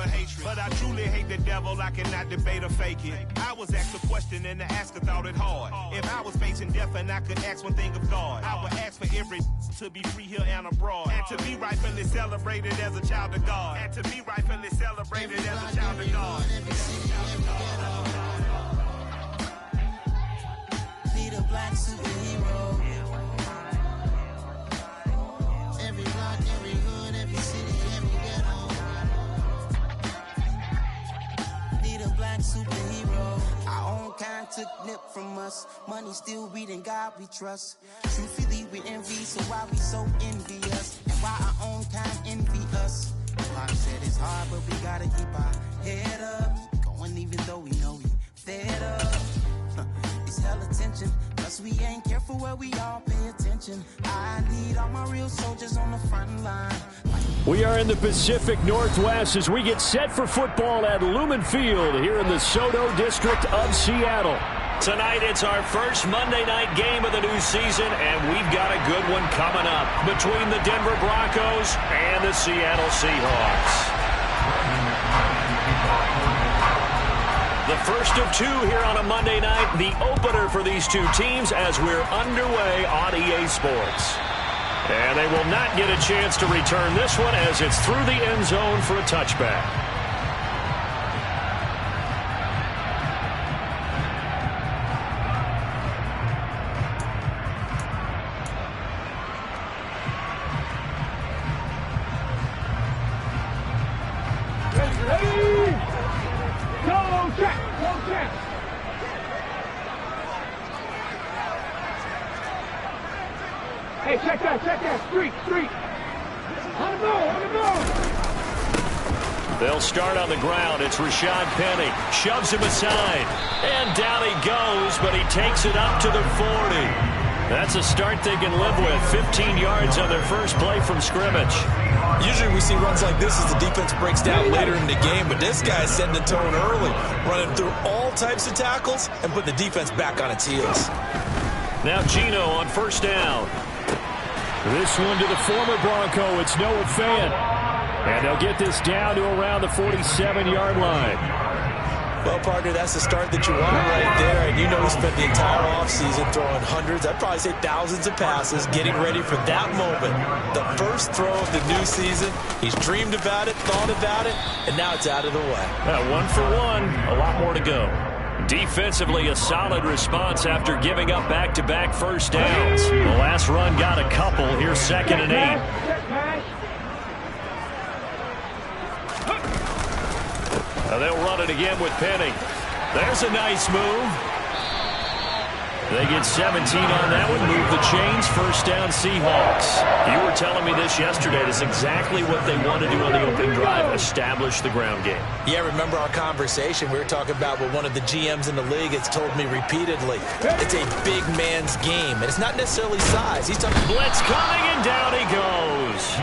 for hatred. But I truly hate the devil, I cannot debate or fake it. I was asked a question and the asker thought it hard. If I was facing death and I could ask one thing of God, I would ask for every to be free here and abroad, and to be rightfully celebrated as a child of God, and to be rightfully celebrated as a child of God. Need a black superhero. Every block, every hood, every city, every ghetto. Need a black superhero. Our own kind took nip from us. Money still reading God we trust. Truthfully we envy, so why we so envious? And why our own kind envy us? Like I said, it's hard, but we gotta keep our head up. Going even though we know we fed up. It's hell attention, plus we ain't careful where we all pay attention. I need all my real soldiers on the front line. We are in the Pacific Northwest as we get set for football at Lumen Field here in the Soto District of Seattle. Tonight, it's our first Monday night game of the new season, and we've got a good one coming up between the Denver Broncos and the Seattle Seahawks. The first of two here on a Monday night, the opener for these two teams as we're underway on EA Sports. And they will not get a chance to return this one as it's through the end zone for a touchback. Hey, check that, street. On the ball. They'll start on the ground. It's Rashad Penny. Shoves him aside. And down he goes, but he takes it up to the 40. That's a start they can live with. 15 yards on their first play from scrimmage. Usually we see runs like this as the defense breaks down later in the game, but this guy's setting the tone early, running through all types of tackles and putting the defense back on its heels. Now Gino on first down. This one to the former Bronco. It's Noah Fant. And they'll get this down to around the 47-yard line. Well, partner, that's the start that you want right there. And you know he spent the entire offseason throwing hundreds, I'd probably say thousands of passes, getting ready for that moment. The first throw of the new season. He's dreamed about it, thought about it, and now it's out of the way. 1 for 1. A lot more to go. Defensively, a solid response after giving up back-to-back first downs. The last run got a couple. Here's 2nd and 8. They'll run it again with Penny. There's a nice move. They get 17 on that one. Move the chains. First down, Seahawks. You were telling me this yesterday. That's exactly what they want to do on the opening drive, establish the ground game. Yeah, remember our conversation. We were talking about what one of the GMs in the league has told me repeatedly. It's a big man's game, and it's not necessarily size. He's talking blitz coming, and down he goes.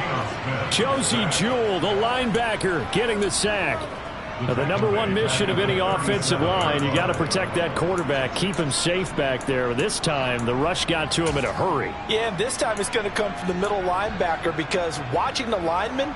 Josie Jewell, the linebacker, getting the sack. Now, the number one mission of any offensive line, you got to protect that quarterback, keep him safe back there. This time, the rush got to him in a hurry. Yeah, and this time it's going to come from the middle linebacker because watching the lineman,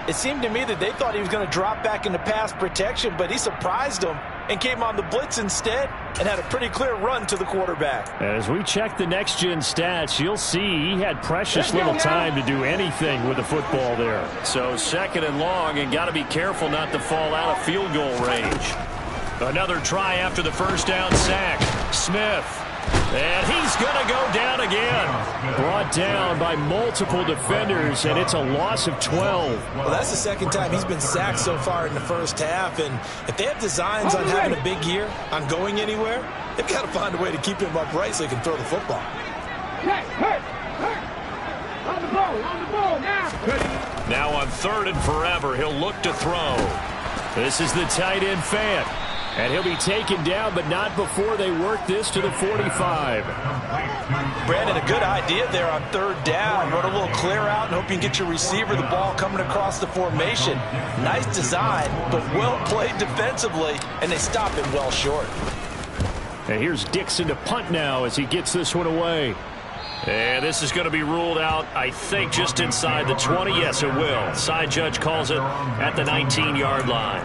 it seemed to me that they thought he was going to drop back into pass protection, but he surprised them and came on the blitz instead and had a pretty clear run to the quarterback. As we check the next-gen stats, you'll see he had precious little time to do anything with the football there. So 2nd and long, and got to be careful not to fall out of field goal range. Another try after the first down sack. Smith. And he's going to go down again. Brought down by multiple defenders, and it's a loss of 12. Well, that's the second time he's been sacked so far in the first half, and if they have designs on having a big year, on going anywhere, they've got to find a way to keep him upright so he can throw the football. On the ball now. Now on 3rd and forever, he'll look to throw. This is the tight end Fant. And he'll be taken down, but not before they work this to the 45. Brandon, a good idea there on 3rd down. Run a little clear out and hope you can get your receiver the ball coming across the formation. Nice design, but well played defensively, and they stop him well short. And here's Dixon to punt now as he gets this one away. And this is going to be ruled out, I think, just inside the 20. Yes, it will. Side judge calls it at the 19-yard line.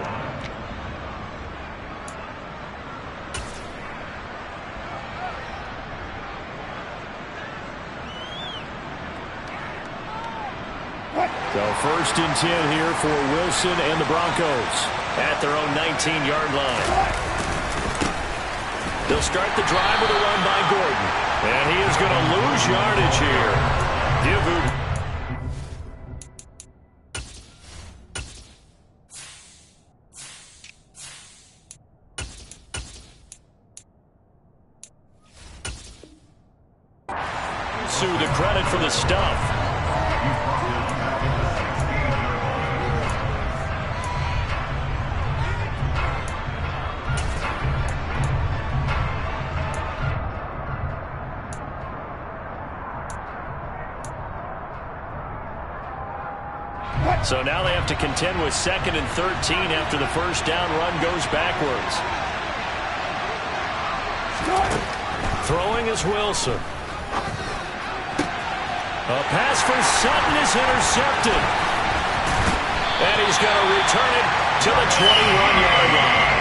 So 1st and 10 here for Wilson and the Broncos at their own 19-yard line. They'll start the drive with a run by Gordon. And he is going to lose yardage here. Sue the credit for the stuff. So now they have to contend with 2nd and 13 after the first down run goes backwards. Throwing is Wilson. A pass for Sutton is intercepted. And he's going to return it to the 21-yard line.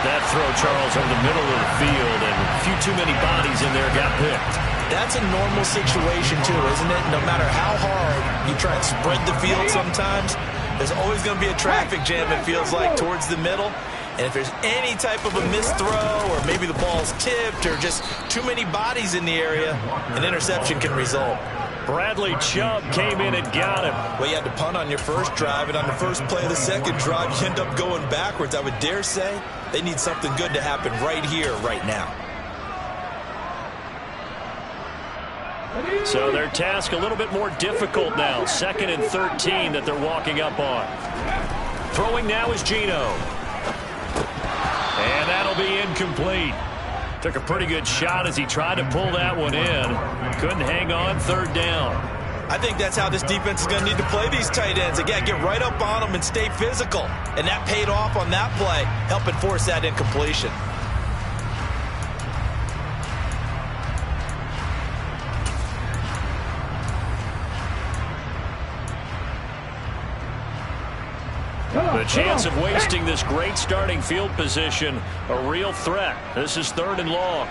That throw, Charles, over the middle of the field, and a few too many bodies in there got picked. That's a normal situation, too, isn't it? No matter how hard you try and spread the field sometimes, there's always going to be a traffic jam, it feels like, towards the middle. And if there's any type of a missed throw, or maybe the ball's tipped, or just too many bodies in the area, an interception can result. Bradley Chubb came in and got him. Well, you had to punt on your first drive, and on the first play of the second drive, you end up going backwards. I would dare say they need something good to happen right here, right now. So their task a little bit more difficult now. 2nd and 13 that they're walking up on. Throwing now is Geno. And that'll be incomplete. Took a pretty good shot as he tried to pull that one in. Couldn't hang on. 3rd down. I think that's how this defense is going to need to play these tight ends. Again, get right up on them and stay physical. And that paid off on that play, helping force that incompletion. The chance of wasting this great starting field position, a real threat. This is 3rd and long.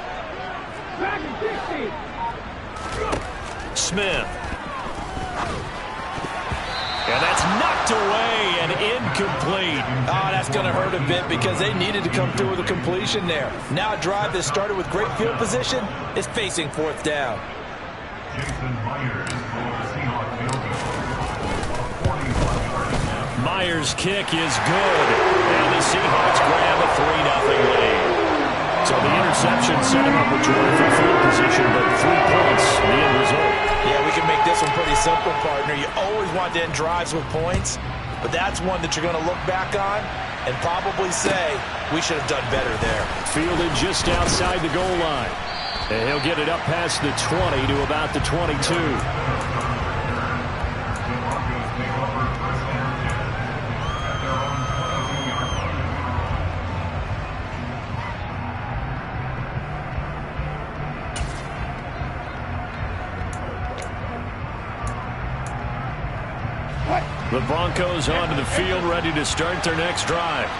Smith. And that's knocked away and incomplete. Oh, that's going to hurt a bit because they needed to come through with a completion there. Now a drive that started with great field position is facing 4th down. Myers' kick is good, and the Seahawks grab a 3-0 lead. So the interception set him up with terrific field position, but 3 points, the end result. Yeah, we can make this one pretty simple, partner. You always want to end drives with points, but that's one that you're going to look back on and probably say, we should have done better there. Fielded just outside the goal line. And he'll get it up past the 20 to about the 22. The Broncos onto the field, ready to start their next drive.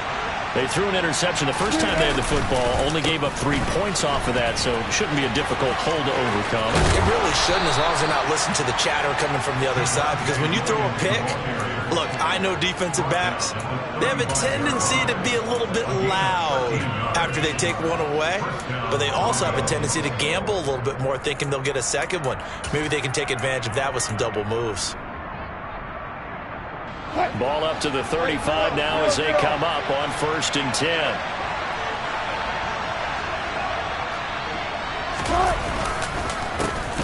They threw an interception the first time they had the football, only gave up 3 points off of that, so it shouldn't be a difficult hole to overcome. It really shouldn't, as long as they're not listening to the chatter coming from the other side, because when you throw a pick, look, I know defensive backs, they have a tendency to be a little bit loud after they take one away, but they also have a tendency to gamble a little bit more, thinking they'll get a second one. Maybe they can take advantage of that with some double moves. Ball up to the 35 now as they come up on 1st and 10.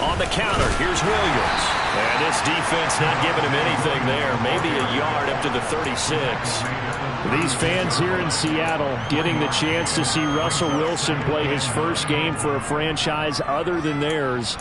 On the counter, here's Williams. And this defense not giving him anything there. Maybe a yard up to the 36. These fans here in Seattle getting the chance to see Russell Wilson play his first game for a franchise other than theirs.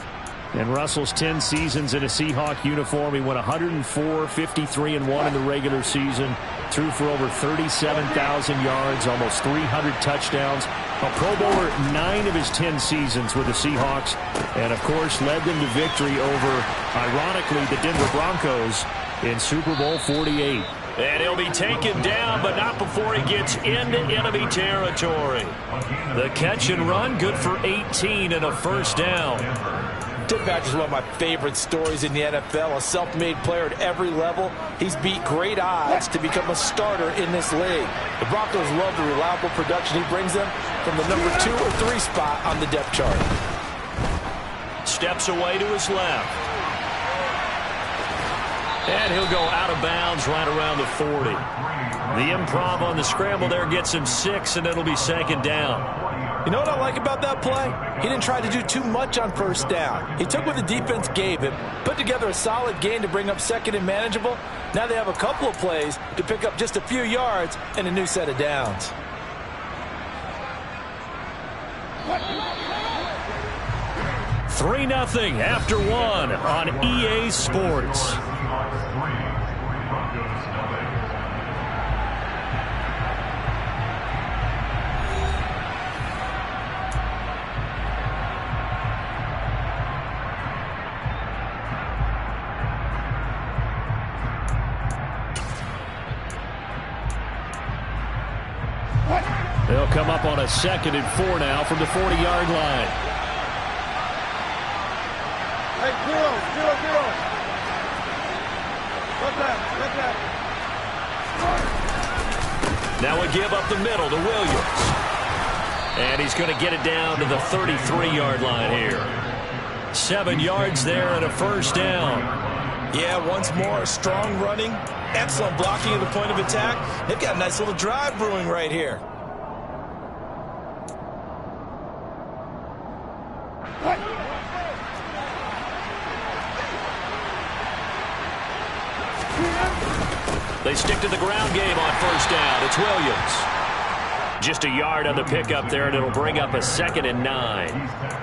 And Russell's 10 seasons in a Seahawk uniform. He went 104, 53-1 in the regular season. Threw for over 37,000 yards, almost 300 touchdowns. A Pro Bowler 9 of his 10 seasons with the Seahawks. And, of course, led them to victory over, ironically, the Denver Broncos in Super Bowl 48. And he'll be taken down, but not before he gets into enemy territory. The catch and run, good for 18 and a first down. Tim Patrick's one of my favorite stories in the NFL. A self-made player at every level. He's beat great odds to become a starter in this league. The Broncos love the reliable production he brings them from the number 2 or 3 spot on the depth chart. Steps away to his left. And he'll go out of bounds right around the 40. The improv on the scramble there gets him 6, and it'll be second down. You know what I like about that play? He didn't try to do too much on first down. He took what the defense gave him, put together a solid gain to bring up second and manageable. Now they have a couple of plays to pick up just a few yards and a new set of downs. Three 3-0 after 1 on EA Sports. They'll come up on a 2nd and 4 now from the 40-yard line. Hey, 0-0-0. What's that? Now we give up the middle to Williams. And he's going to get it down to the 33-yard line here. 7 yards there and a first down. Yeah, once more, strong running, excellent blocking at the point of attack. They've got a nice little drive brewing right here. They stick to the ground game on first down. It's Williams. Just a yard on the pickup there, and it'll bring up a 2nd and 9.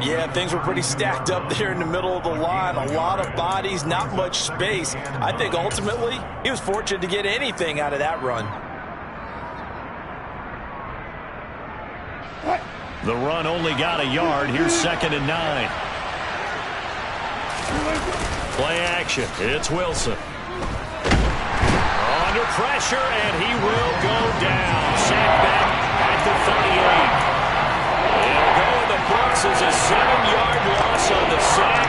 Yeah, things were pretty stacked up there in the middle of the line. A lot of bodies, not much space. I think ultimately he was fortunate to get anything out of that run. The run only got a yard. Here's 2nd and 9. Play action. It's Wilson. Under pressure, and he will go down. Sacked back at the 38. It'll go in the books as a 7-yard loss on the sack,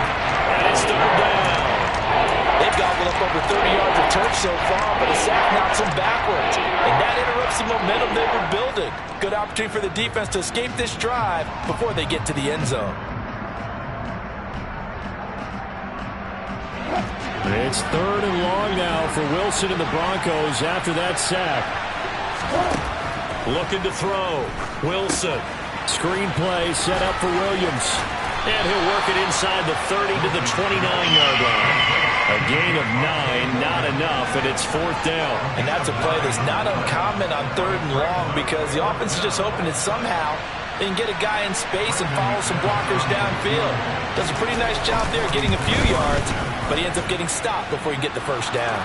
and it's 3rd down. They've gobbled up over 30 yards of turf so far, but a sack knocks them backwards, and that interrupts the momentum they were building. Good opportunity for the defense to escape this drive before they get to the end zone. It's 3rd and long now for Wilson and the Broncos after that sack. Looking to throw. Wilson. Screenplay set up for Williams. And he'll work it inside the 30 to the 29-yard line. A gain of 9, not enough, and it's 4th down. And that's a play that's not uncommon on 3rd and long because the offense is just hoping that somehow they can get a guy in space and follow some blockers downfield. Does a pretty nice job there getting a few yards, but he ends up getting stopped before he can get the first down.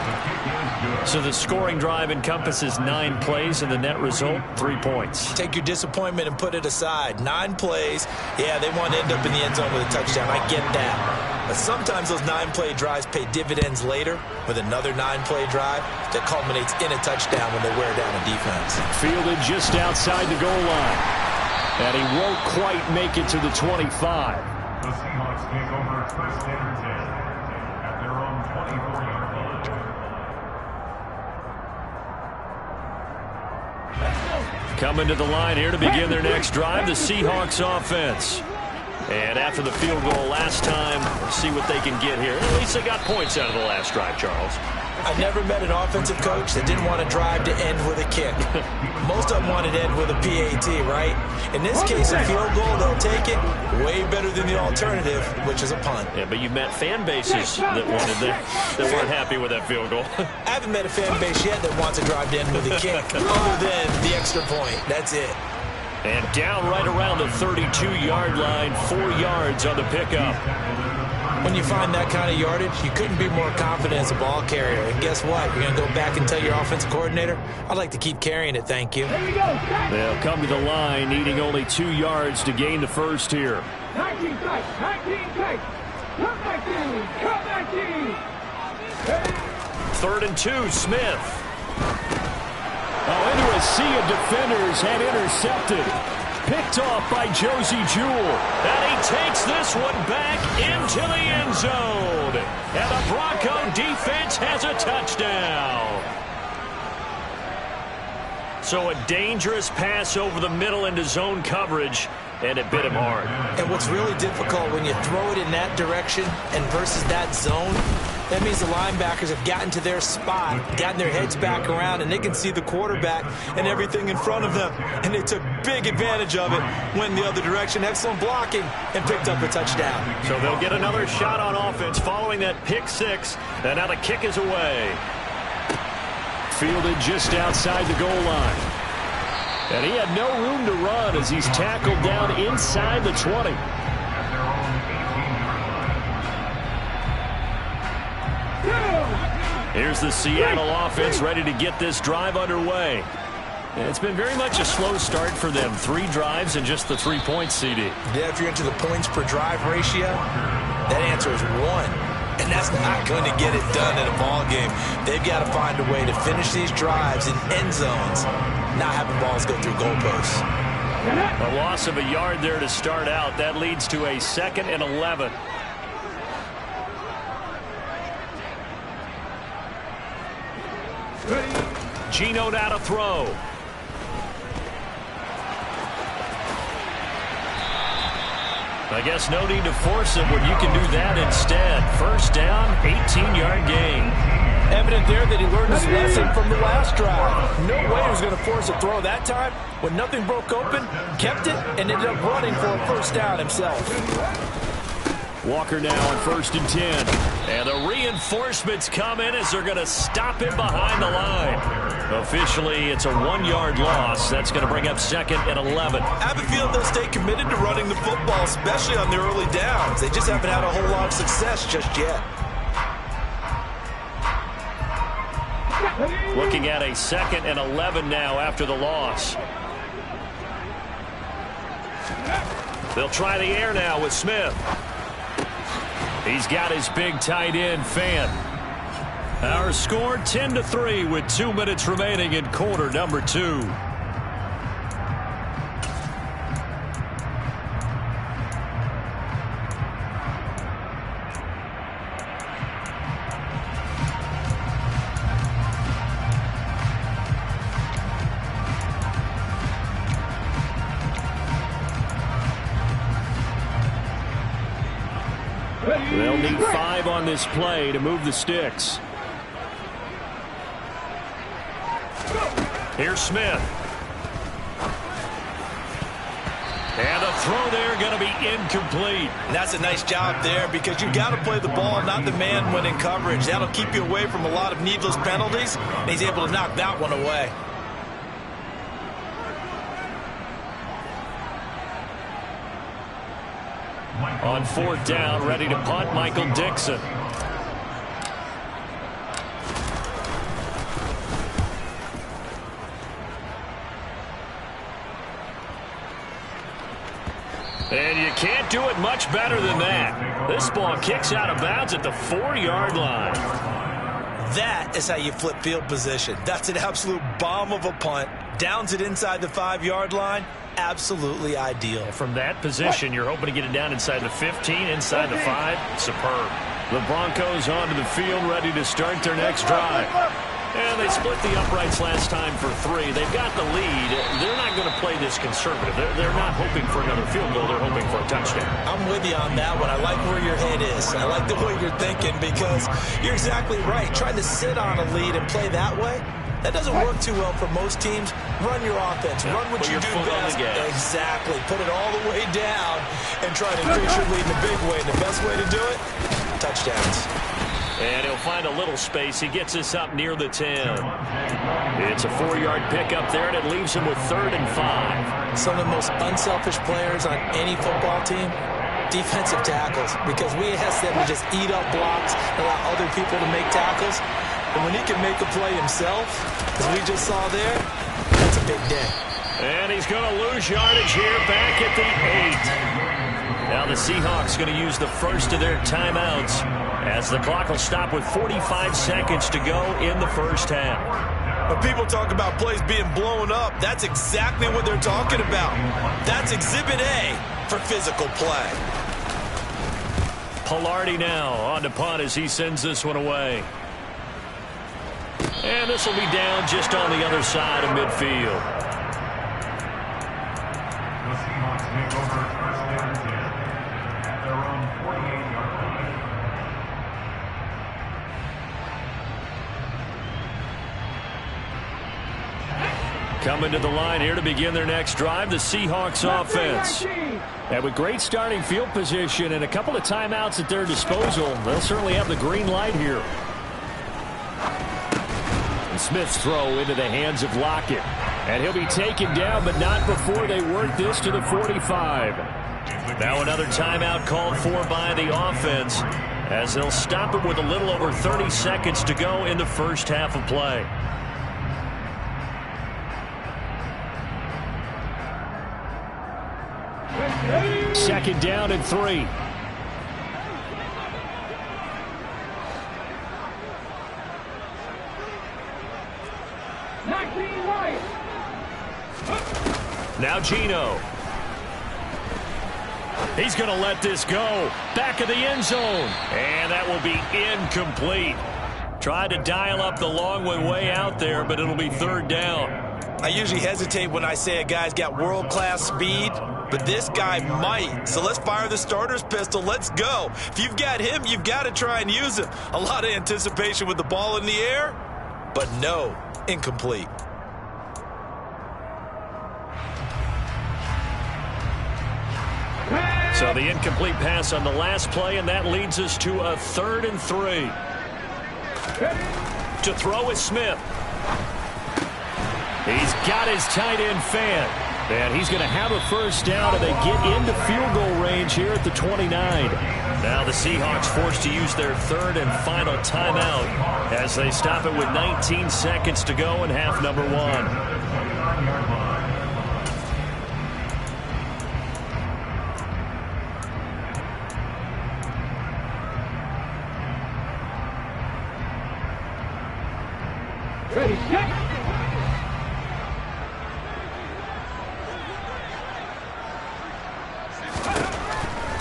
So the scoring drive encompasses 9 plays, and the net result, 3 points. Take your disappointment and put it aside. 9 plays. Yeah, they want to end up in the end zone with a touchdown. I get that. But sometimes those 9-play drives pay dividends later with another 9-play drive that culminates in a touchdown when they wear down a defense. Fielded just outside the goal line. And he won't quite make it to the 25. The Seahawks take over first and 10 at their own 24-yard line. Coming to the line here to begin their next drive, the Seahawks offense. And after the field goal last time, see what they can get here. At least they got points out of the last drive, Charles. I've never met an offensive coach that didn't want to drive to end with a kick. Most of them wanted to end with a PAT, right? In this case, a field goal, they'll take it. Way better than the alternative, which is a punt. Yeah, but you've met fan bases that wanted that weren't happy with that field goal. I haven't met a fan base yet that wants to drive to end with a kick, other than the extra point. That's it. And down right around the 32-yard line, 4 yards on the pickup. When you find that kind of yardage, you couldn't be more confident as a ball carrier. And guess what? You're going to go back and tell your offensive coordinator, I'd like to keep carrying it, thank you. They'll come to the line, needing only 2 yards to gain the first here. 19 tight, 19 tight. Come back in. 3rd and 2, Smith. Into a sea of defenders and intercepted. Picked off by Josie Jewell. And he takes this one back into the end zone. And the Bronco defense has a touchdown. So a dangerous pass over the middle into zone coverage, and it bit him hard. And what's really difficult when you throw it in that direction and versus that zone, that means the linebackers have gotten to their spot, gotten their heads back around, and they can see the quarterback and everything in front of them. And they took big advantage of it, went the other direction, excellent blocking, and picked up a touchdown. So they'll get another shot on offense following that pick six, and now the kick is away. Fielded just outside the goal line. And he had no room to run as he's tackled down inside the 20. Here's the Seattle offense ready to get this drive underway. And it's been very much a slow start for them. 3 drives and just the 3 points, CD. Yeah, if you're into the points per drive ratio, that answer is 1. And that's not going to get it done in a ball game. They've got to find a way to finish these drives in end zones, not having balls go through goalposts. A loss of a yard there to start out. That leads to a 2nd and 11. Geno now to throw. I guess no need to force it when you can do that instead. First down, 18-yard gain. Evident there that he learned his lesson from the last drive. No way he was going to force a throw that time. When nothing broke open, kept it, and ended up running for a first down himself. Walker now on 1st and 10. And the reinforcements come in as they're going to stop him behind the line. Officially, it's a 1-yard loss. That's going to bring up 2nd and 11. I have a feeling they'll stay committed to running the football, especially on their early downs. They just haven't had a whole lot of success just yet. Looking at a 2nd and 11 now after the loss. They'll try the air now with Smith. He's got his big tight end, Fan. Our score 10-3 with 2 minutes remaining in quarter number 2. They'll need 5 on this play to move the sticks. Here's Smith. And the throw there going to be incomplete. And that's a nice job there because you've got to play the ball, not the man when in coverage. That'll keep you away from a lot of needless penalties, and he's able to knock that one away. On 4th down, ready to punt, Michael Dixon. And you can't do it much better than that. This ball kicks out of bounds at the 4-yard line. That is how you flip field position. That's an absolute bomb of a punt. Downs it inside the 5-yard line. Absolutely ideal. From that position, you're hoping to get it down inside the 15, inside the 5. Superb. The Broncos onto the field, ready to start their next drive. And they split the uprights last time for 3. They've got the lead. They're not going to play this conservative. They're not hoping for another field goal. They're hoping for a touchdown. I'm with you on that one. I like where your head is. I like the way you're thinking because you're exactly right. Trying to sit on a lead and play that way, that doesn't work too well for most teams. Run your offense. Run what you do best. Exactly. Put it all the way down and try to increase your lead in a big way. And the best way to do it, touchdowns. And he'll find a little space. He gets us up near the 10. It's a 4-yard pickup there, and it leaves him with 3rd and 5. Some of the most unselfish players on any football team defensive tackles, because we ask them to just eat up blocks and allow other people to make tackles. And when he can make a play himself, as we just saw there, that's a big day. And he's going to lose yardage here back at the 8. Now the Seahawks going to use the first of their timeouts as the clock will stop with 45 seconds to go in the first half. When people talk about plays being blown up, that's exactly what they're talking about. That's Exhibit A for physical play. Pilardi now on to punt as he sends this one away. And this will be down just on the other side of midfield. The Seahawks take over first down and 10 at their own 48-yard line. Coming to the line here to begin their next drive, the Seahawks offense. And with great starting field position and a couple of timeouts at their disposal, they'll certainly have the green light here. And Smith's throw into the hands of Lockett. And he'll be taken down, but not before they work this to the 45. Now another timeout called for by the offense as they'll stop it with a little over 30 seconds to go in the first half of play. Second down and 3. Now Geno. He's going to let this go. Back of the end zone. And that will be incomplete. Tried to dial up the long way out there, but it'll be third down. I usually hesitate when I say a guy's got world-class speed, but this guy might. So let's fire the starter's pistol. Let's go. If you've got him, you've got to try and use him. A lot of anticipation with the ball in the air, but no, incomplete. So the incomplete pass on the last play, and that leads us to a 3rd and 3. To throw is Smith. He's got his tight end fan. And he's going to have a first down, and they get into field goal range here at the 29. Now the Seahawks forced to use their 3rd and final timeout as they stop it with 19 seconds to go in half number 1. Ready, set.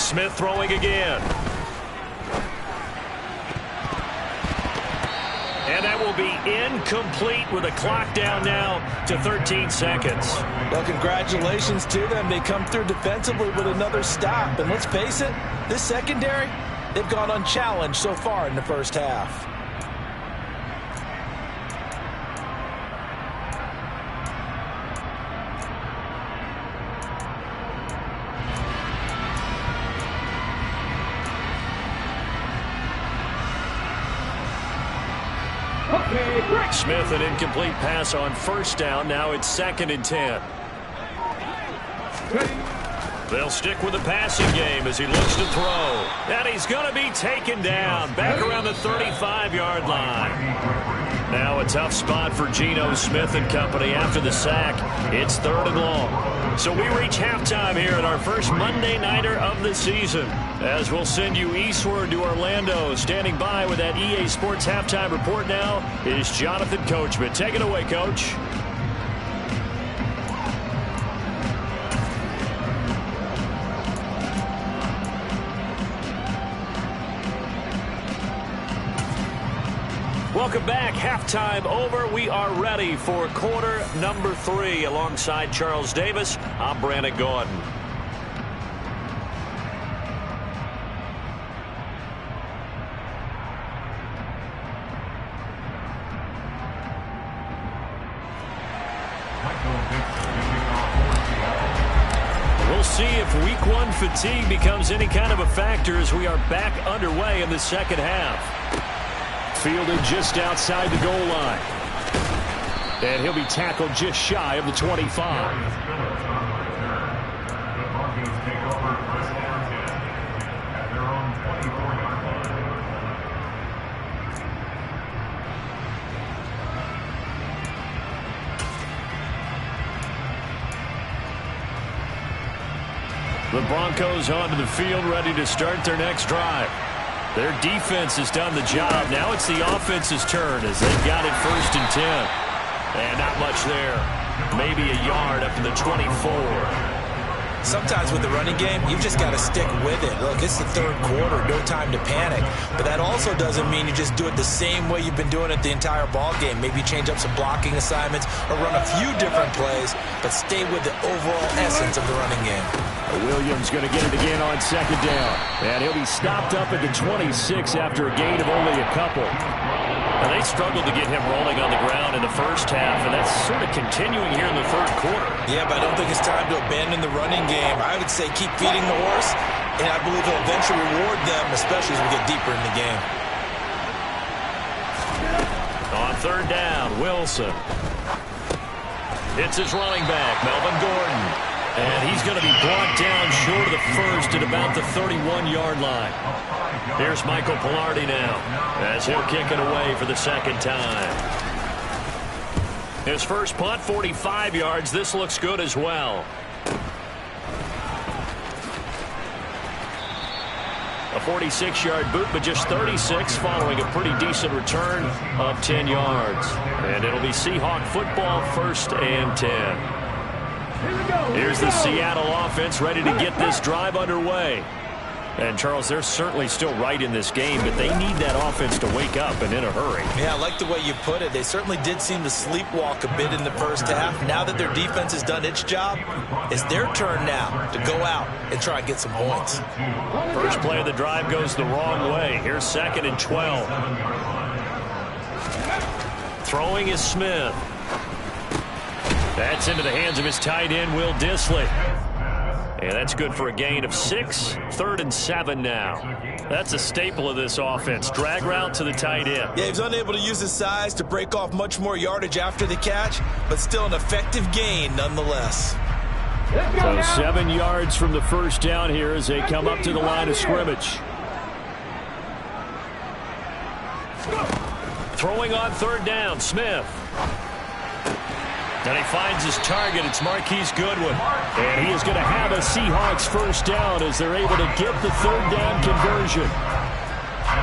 Smith throwing again. And that will be incomplete with a clock down now to 13 seconds. Well, congratulations to them. They come through defensively with another stop. And let's face it, this secondary, they've gone unchallenged so far in the first half. Smith, an incomplete pass on first down. Now it's 2nd and 10. They'll stick with the passing game as he looks to throw. And he's going to be taken down back around the 35-yard line. Now a tough spot for Geno Smith and company after the sack. It's 3rd and long. So we reach halftime here at our first Monday Nighter of the season, as we'll send you eastward to Orlando. Standing by with that EA Sports halftime report now is Jonathan Coachman. Take it away, Coach. Welcome back. Halftime over. We are ready for quarter number 3. Alongside Charles Davis, I'm Brandon Gordon. We'll see if week 1 fatigue becomes any kind of a factor as we are back underway in the second half. Fielded just outside the goal line. And he'll be tackled just shy of the 25. The Broncos onto the field, ready to start their next drive. Their defense has done the job. Now it's the offense's turn as they've got it 1st and 10. And not much there. Maybe a yard up to the 24. Sometimes with the running game, you've just got to stick with it. Look, it's the 3rd quarter, no time to panic. But that also doesn't mean you just do it the same way you've been doing it the entire ball game. Maybe change up some blocking assignments or run a few different plays, but stay with the overall essence of the running game. Williams going to get it again on 2nd down. And he'll be stopped up at the 26 after a gain of only a couple. Now, they struggled to get him rolling on the ground in the first half, and that's sort of continuing here in the 3rd quarter. Yeah, but I don't think it's time to abandon the running game. I would say keep feeding the horse, and I believe he'll eventually reward them, especially as we get deeper in the game. On 3rd down, Wilson. It's his running back, Melvin Gordon. And he's going to be brought down short of the first at about the 31-yard line. Here's Michael Pilardi now as he'll kick it away for the 2nd time. His first punt, 45 yards. This looks good as well. A 46-yard boot, but just 36 following a pretty decent return of 10 yards. And it'll be Seahawk football, 1st and 10. Here's the Seattle offense ready to get this drive underway. And, Charles, they're certainly still right in this game, but they need that offense to wake up and in a hurry. Yeah, I like the way you put it. They certainly did seem to sleepwalk a bit in the first half. Now that their defense has done its job, it's their turn now to go out and try and get some points. First play of the drive goes the wrong way. Here's 2nd and 12. Throwing is Smith. That's into the hands of his tight end, Will Dissly. And that's good for a gain of 6, 3rd and 7 now. That's a staple of this offense. Drag route to the tight end. Yeah, he's unable to use his size to break off much more yardage after the catch, but still an effective gain nonetheless. So 7 yards from the first down here as they come up to the line of scrimmage. Throwing on 3rd down, Smith. And he finds his target. It's Marquise Goodwin. And he is going to have a Seahawks 1st down as they're able to get the 3rd down conversion.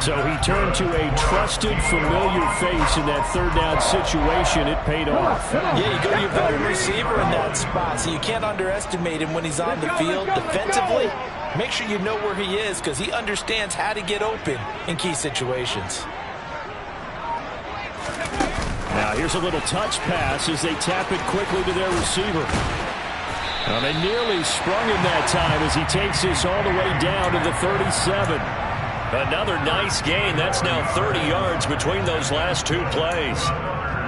So he turned to a trusted, familiar face in that 3rd down situation. It paid off. Yeah, you go to your veteran receiver in that spot, so you can't underestimate him when he's on the field defensively. Make sure you know where he is because he understands how to get open in key situations. Now here's a little touch pass as they tap it quickly to their receiver. Now they nearly sprung him that time as he takes this all the way down to the 37. Another nice gain. That's now 30 yards between those last 2 plays.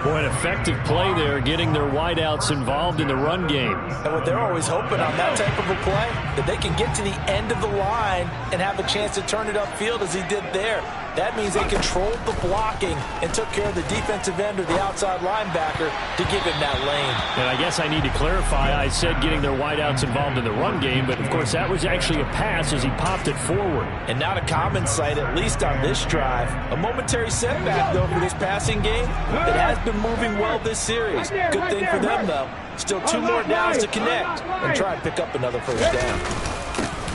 Boy, an effective play there, getting their wideouts involved in the run game. And what they're always hoping on that type of a play, that they can get to the end of the line and have a chance to turn it upfield as he did there. That means they controlled the blocking and took care of the defensive end or the outside linebacker to give him that lane. And I guess I need to clarify, I said getting their wideouts involved in the run game, but of course that was actually a pass as he popped it forward. And not a common sight, at least on this drive. A momentary setback, though, for this passing game that has been moving well this series. Good thing for them, though. Still 2 more downs to connect and try and pick up another 1st down.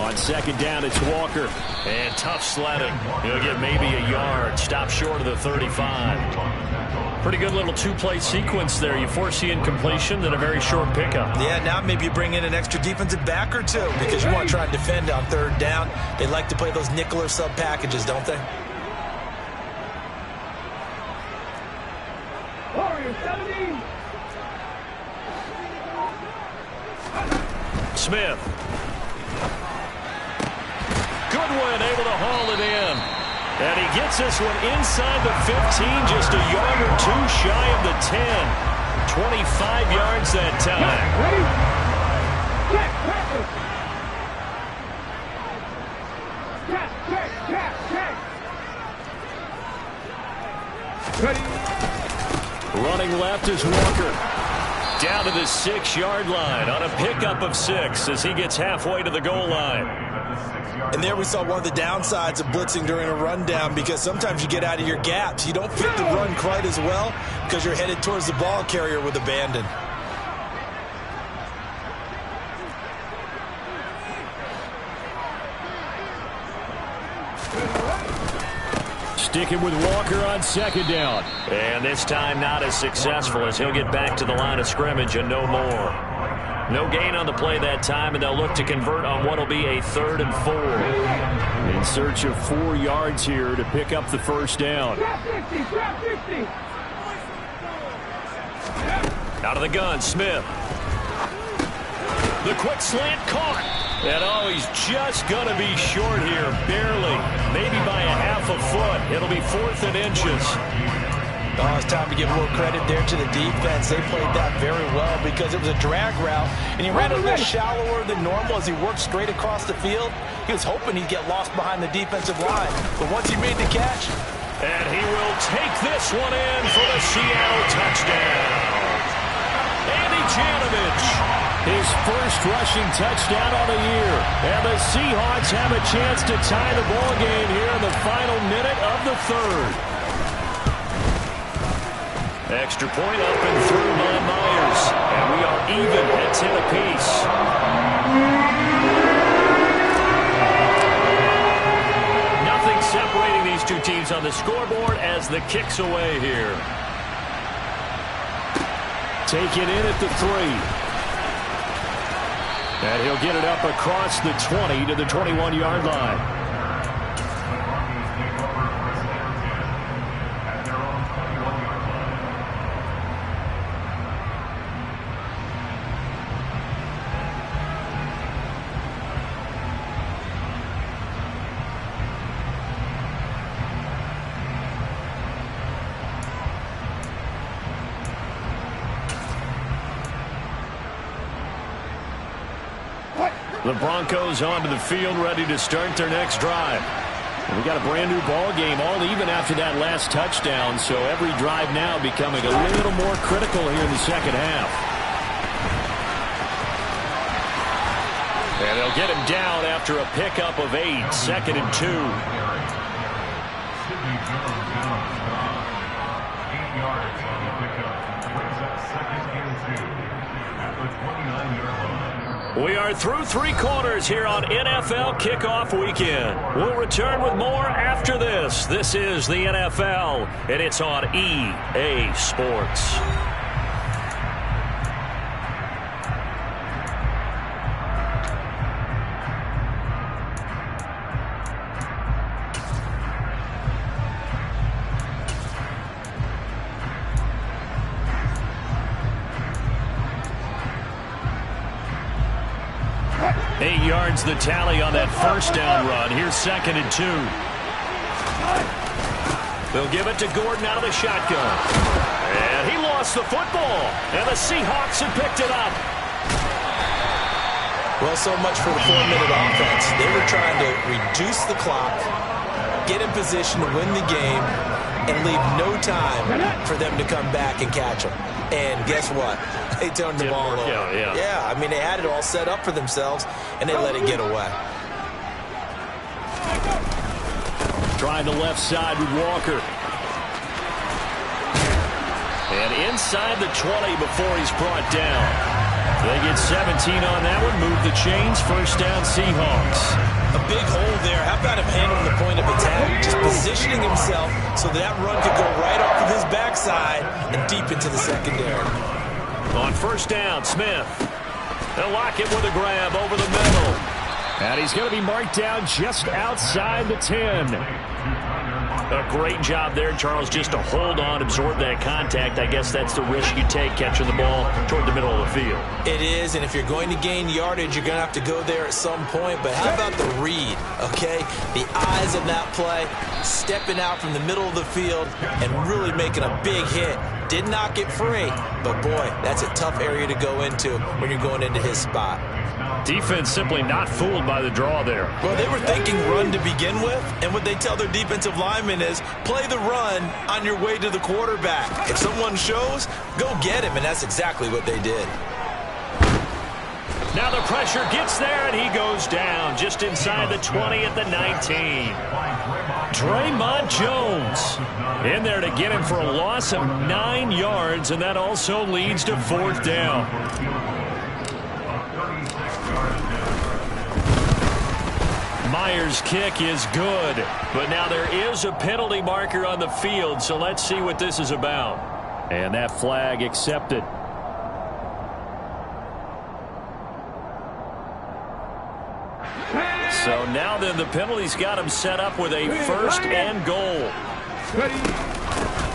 On 2nd down, it's Walker. And tough sledding. He'll get maybe a yard. Stop short of the 35. Pretty good little 2-play sequence there. You foresee incompletion, then a very short pickup. Yeah, now maybe you bring in an extra defensive back or 2 because you want to try and defend on 3rd down. They like to play those nickel or sub packages, don't they? Smith. Goodwin able to haul it in. And he gets this one inside the 15, just a yard or 2 shy of the 10. 25 yards that time. Running left is Walker. Down to the 6-yard line on a pickup of 6 as he gets halfway to the goal line. And there we saw one of the downsides of blitzing during a rundown because sometimes you get out of your gaps. You don't fit the run quite as well because you're headed towards the ball carrier with abandon. sticking with Walker on second down. And this time not as successful as he'll get back to the line of scrimmage and no more. No gain on the play that time, and they'll look to convert on what will be a 3rd and 4. In search of 4 yards here to pick up the first down. Out of the gun, Smith. The quick slant caught. And oh, he's just going to be short here, barely. Maybe by a half a foot. It'll be 4th and inches. Oh, it's time to give more credit there to the defense. They played that very well because it was a drag route, and he ran a little shallower than normal as he worked straight across the field. He was hoping he'd get lost behind the defensive line, but once he made the catch. And he will take this one in for the Seattle touchdown. Andy Janovich. His first rushing touchdown on the year. And the Seahawks have a chance to tie the ball game here in the final minute of the 3rd. Extra point up and through by Myers. And we are even at 10 apiece. Nothing separating these two teams on the scoreboard as the kick's away here. Taken in at the 3. And he'll get it up across the 20 to the 21-yard line. The Broncos onto the field, ready to start their next drive. And we got a brand new ball game, all even after that last touchdown. So every drive now becoming a little more critical here in the second half. And they'll get him down after a pickup of 8, 2nd and 2. Sidney Jones down 8 yards on the pickup. Brings up 2nd and 2 at the 29-yard line. We are through 3 quarters here on NFL Kickoff Weekend. We'll return with more after this. This is the NFL, and it's on EA Sports. The tally on that first down run. Here's 2nd and 2. They'll give it to Gordon out of the shotgun. And he lost the football. And the Seahawks have picked it up. Well, so much for the 4-minute offense. They were trying to reduce the clock, get in position to win the game, and leave no time for them to come back and catch them. And guess what? They turned the ball over. Yeah, I mean, they had it all set up for themselves, and they let it get away. Trying the left side with Walker. And inside the 20 before he's brought down. They get 17 on that one. Move the chains. First down, Seahawks. A big hole there. How about him handling the point of attack? Just positioning himself so that run could go right off of his backside and deep into the secondary. On first down, Smith. They'll lock it with a grab over the middle. And he's going to be marked down just outside the 10. A great job there, Charles, just to hold on, absorb that contact. I guess that's the risk you take catching the ball toward the middle of the field. It is, and if you're going to gain yardage, you're going to have to go there at some point. But how about the read, okay? The eyes of that play, stepping out from the middle of the field and really making a big hit. Did not get free, but boy, that's a tough area to go into when you're going into his spot. Defense simply not fooled by the draw there. Well, they were thinking run to begin with, and what they tell their defensive linemen is play the run on your way to the quarterback. If someone shows, go get him, and that's exactly what they did. Now the pressure gets there, and he goes down just inside the 20 at the 19. Draymond Jones in there to get him for a loss of 9 yards, and that also leads to 4th down. Myers' kick is good, but now there is a penalty marker on the field, so let's see what this is about. And that flag accepted. So now then the penalty's got him set up with a first and goal.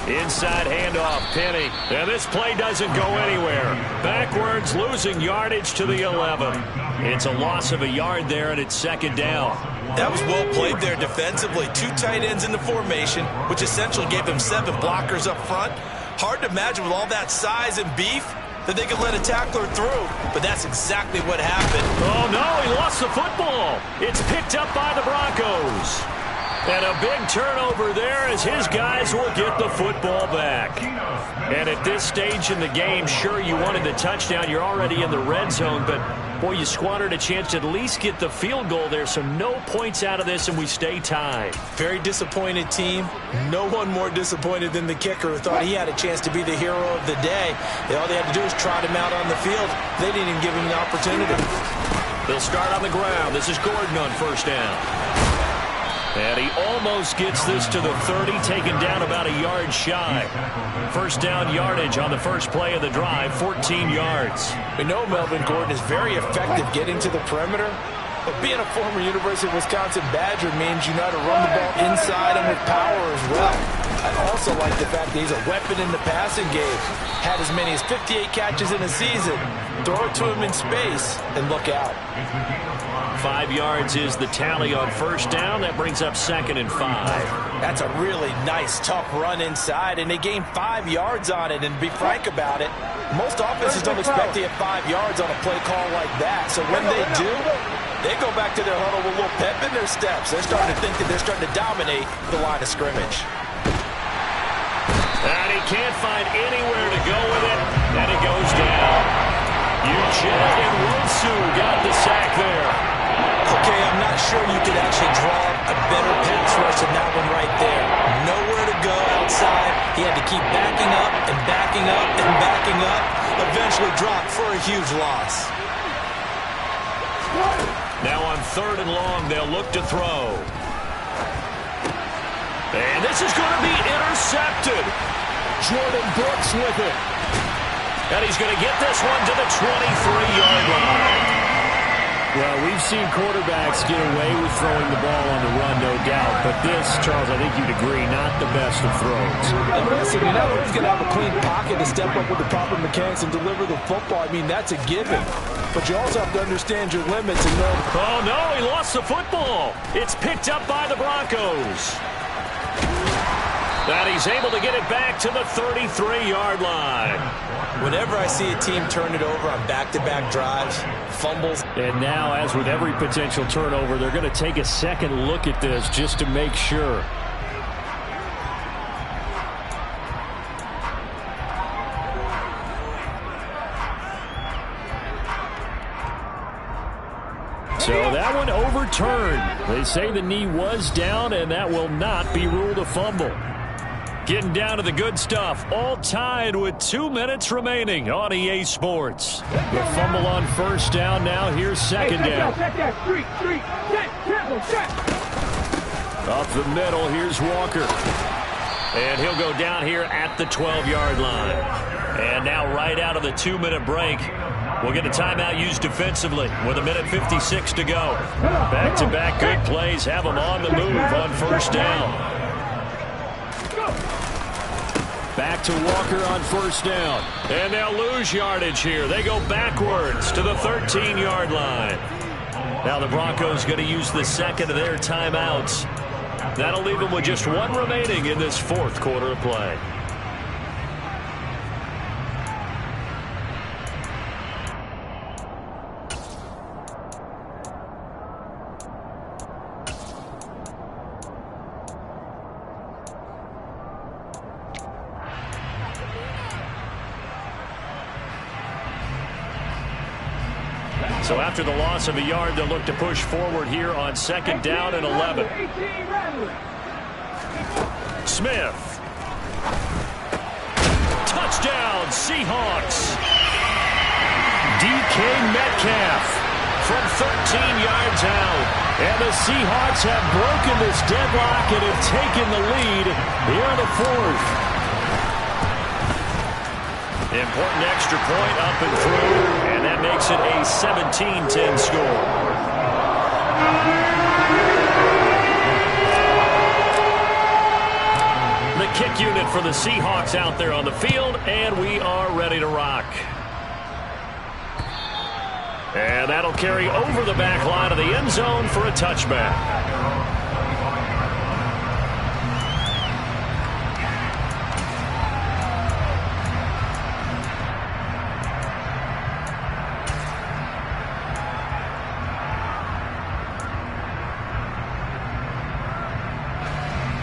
Inside handoff, Penny. And this play doesn't go anywhere. Backwards, losing yardage to the 11. It's a loss of a yard there, and it's second down. That was well played there defensively. 2 tight ends in the formation, which essentially gave them 7 blockers up front. Hard to imagine with all that size and beef that they could let a tackler through, but that's exactly what happened. Oh, no, he lost the football. It's picked up by the Broncos. And a big turnover there as his guys will get the football back. And at this stage in the game, sure, you wanted the touchdown. You're already in the red zone, but, boy, you squandered a chance to at least get the field goal there, so no points out of this, and we stay tied. Very disappointed team. No one more disappointed than the kicker who thought he had a chance to be the hero of the day. All they had to do was trot him out on the field. They didn't even give him the opportunity. They'll start on the ground. This is Gordon on first down. And he almost gets this to the 30, taken down about a yard shy. First down yardage on the first play of the drive, 14 yards. We know Melvin Gordon is very effective getting to the perimeter, but being a former University of Wisconsin Badger means you know how to run the ball inside and with power as well. I also like the fact that he's a weapon in the passing game. Had as many as 58 catches in a season. Throw it to him in space and look out. 5 yards is the tally on first down. That brings up second and 5. That's a really nice, tough run inside, and they gained 5 yards on it. And to be frank about it, most offenses don't expect to get 5 yards on a play call like that. So when they do, they go back to their huddle with a little pep in their steps. They're starting to think that they're starting to dominate the line of scrimmage. And he can't find anywhere to go with it, and it goes down. Eugene Nwosu got the sack there. Okay, I'm not sure you could actually draw a better pass rush than that one right there. Nowhere to go outside. He had to keep backing up and backing up and backing up. Eventually dropped for a huge loss. Now on third and long, they'll look to throw. And this is going to be intercepted. Jordan Brooks with it. And he's going to get this one to the 23-yard line. Well, we've seen quarterbacks get away with throwing the ball on the run, no doubt. But this, Charles, I think you'd agree, not the best of throws. And listen, you're not always going to have a clean pocket to step up with the proper mechanics and deliver the football. I mean, that's a given. But you also have to understand your limits and know. Oh, no, he lost the football. It's picked up by the Broncos. And he's able to get it back to the 33-yard line. Whenever I see a team turn it over on back-to-back drives, fumbles. And now, as with every potential turnover, they're going to take a second look at this just to make sure. So that one overturned. They say the knee was down, and that will not be ruled a fumble. Getting down to the good stuff, all tied with 2 minutes remaining on EA Sports. The fumble on first down now. Here's second down. Up the middle, here's Walker. And he'll go down here at the 12-yard line. And now right out of the 2-minute break, we'll get a timeout used defensively with 1:56 to go. Back-to-back good plays have them on the move on first down. Back to Walker on first down. And they'll lose yardage here. They go backwards to the 13-yard line. Now the Broncos going to use the second of their timeouts. That'll leave them with just one remaining in this fourth quarter of play. So after the loss of a yard, they'll look to push forward here on second down and 11. Smith. Touchdown, Seahawks. DK Metcalf from 13 yards out. And the Seahawks have broken this deadlock and have taken the lead here in the fourth. Important extra point up and through, and that makes it a 17-10 score. The kick unit for the Seahawks out there on the field, and we are ready to rock. And that'll carry over the back line of the end zone for a touchback.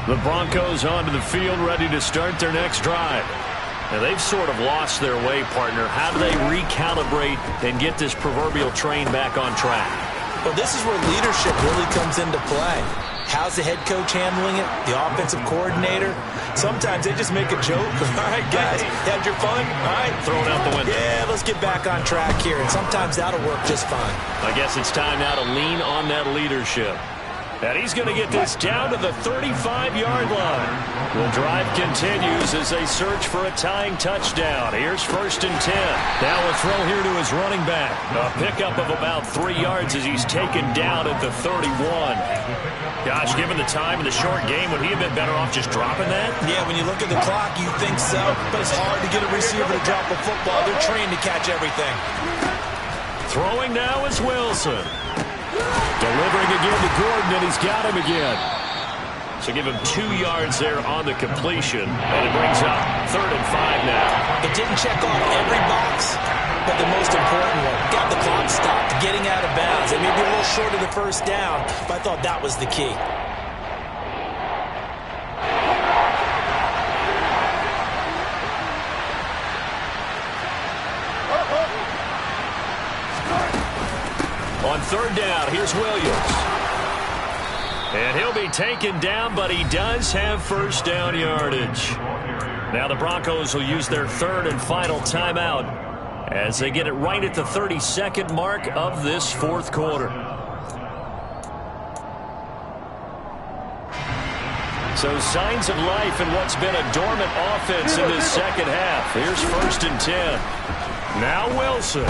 The Broncos onto the field, ready to start their next drive. Now, they've sort of lost their way, partner. How do they recalibrate and get this proverbial train back on track? Well, this is where leadership really comes into play. How's the head coach handling it? The offensive coordinator? Sometimes they just make a joke. All right, guys, had your fun? All right. Throw it out the window. Yeah, let's get back on track here. And sometimes that'll work just fine. I guess it's time now to lean on that leadership. And he's going to get this down to the 35-yard line. The drive continues as they search for a tying touchdown. Here's 1st and 10. Now a throw here to his running back. A pickup of about 3 yards as he's taken down at the 31. Gosh, given the time in the short game, would he have been better off just dropping that? Yeah, when you look at the clock, you think so. But it's hard to get a receiver to drop a football. They're trained to catch everything. Throwing now is Wilson. Delivering again to Gordon, and he's got him again. So give him 2 yards there on the completion, and it brings up 3rd and 5 now. It didn't check off every box, but the most important one, got the clock stopped, getting out of bounds. They may be a little short of the first down, but I thought that was the key. On 3rd down, here's Williams. And he'll be taken down, but he does have 1st down yardage. Now the Broncos will use their 3rd and final timeout as they get it right at the 32nd mark of this 4th quarter. So signs of life in what's been a dormant offense in this second half. Here's 1st and 10. Now Wilson.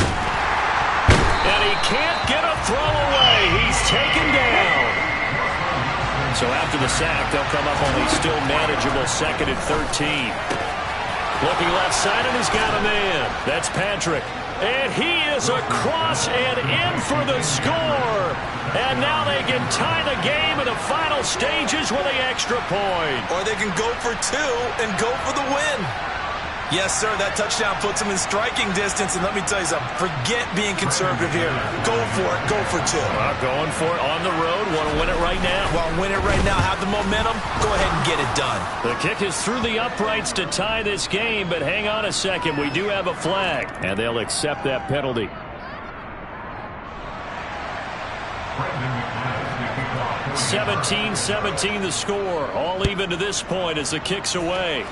And he can't get a throw away. He's taken down. So after the sack, they'll come up on a still manageable 2nd and 13. Looking left side, and he's got a man. That's Patrick. And he is across and in for the score. And now they can tie the game in the final stages with an extra point. Or they can go for 2 and go for the win. Yes, sir, that touchdown puts them in striking distance. And let me tell you something, forget being conservative here. Go for it, go for 2. Going for it on the road. Want to win it right now? Well, win it right now, have the momentum, go ahead and get it done. The kick is through the uprights to tie this game, but hang on a second, we do have a flag. And they'll accept that penalty. 17-17 the score. All even to this point as the kick's away.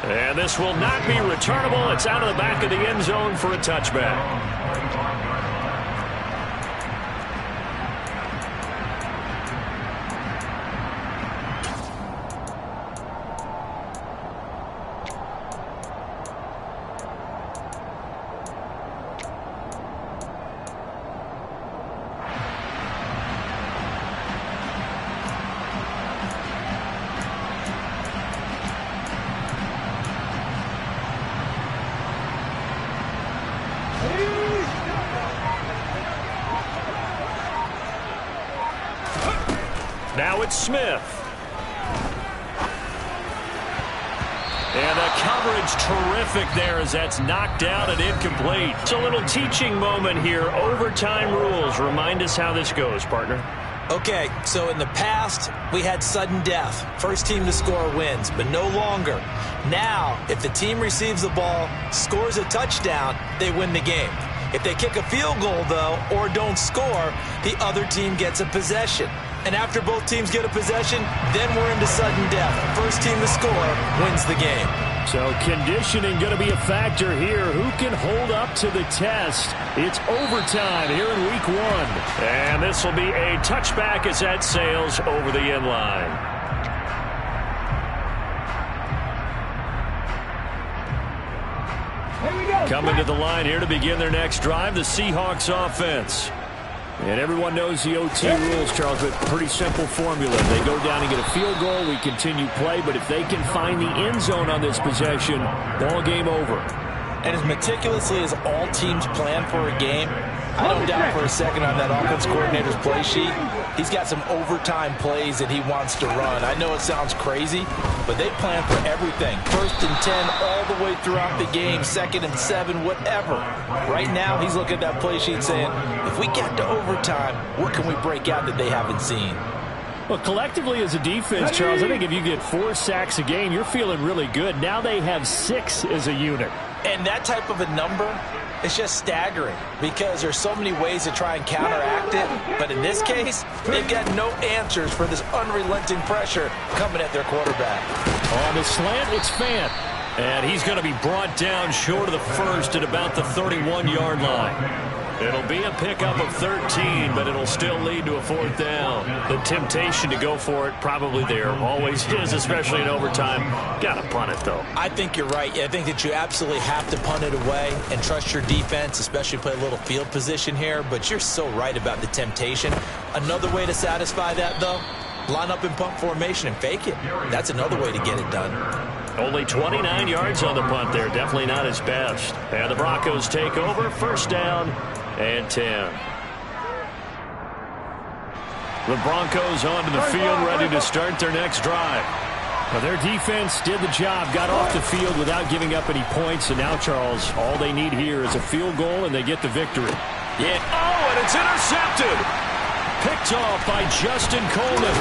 And this will not be returnable. It's out of the back of the end zone for a touchback. Now it's Smith. And the coverage terrific there as that's knocked down and incomplete. It's a little teaching moment here. Overtime rules. Remind us how this goes, partner. Okay, so in the past, we had sudden death. First team to score wins, but no longer. Now, if the team receives the ball, scores a touchdown, they win the game. If they kick a field goal, though, or don't score, the other team gets a possession. And after both teams get a possession, then we're into sudden death. First team to score wins the game. So conditioning going to be a factor here. Who can hold up to the test? It's overtime here in week 1. And this will be a touchback as that sails over the end line. Coming to the line here to begin their next drive, the Seahawks offense. And everyone knows the OT rules, Charles, but pretty simple formula. They go down and get a field goal, we continue play, but if they can find the end zone on this possession, ball game over. And as meticulously as all teams plan for a game, I don't doubt for a second on that offense coordinator's play sheet, he's got some overtime plays that he wants to run. I know it sounds crazy, but they plan for everything. 1st and 10 all the way throughout the game, 2nd and 7, whatever. Right now, he's looking at that play sheet saying, if we get to overtime, what can we break out that they haven't seen? Well, collectively as a defense, Charles, I think if you get 4 sacks a game, you're feeling really good. Now they have 6 as a unit. And that type of a number, it's just staggering because there's so many ways to try and counteract it. But in this case, they've got no answers for this unrelenting pressure coming at their quarterback. On the slant, it's Fant. And he's going to be brought down short of the first at about the 31-yard line. It'll be a pickup of 13, but it'll still lead to a 4th down. The temptation to go for it probably there. Always is, especially in overtime. Got to punt it, though. I think you're right. I think that you absolutely have to punt it away and trust your defense, especially play a little field position here. But you're so right about the temptation. Another way to satisfy that, though, line up in punt formation and fake it. That's another way to get it done. Only 29 yards on the punt there. Definitely not his best. And the Broncos take over. 1st down and 10. The Broncos onto the field, ready to start their next drive. Well, their defense did the job, got off the field without giving up any points. And now, Charles, all they need here is a field goal, and they get the victory. Yeah. Oh, and it's intercepted. Picked off by Justin Coleman.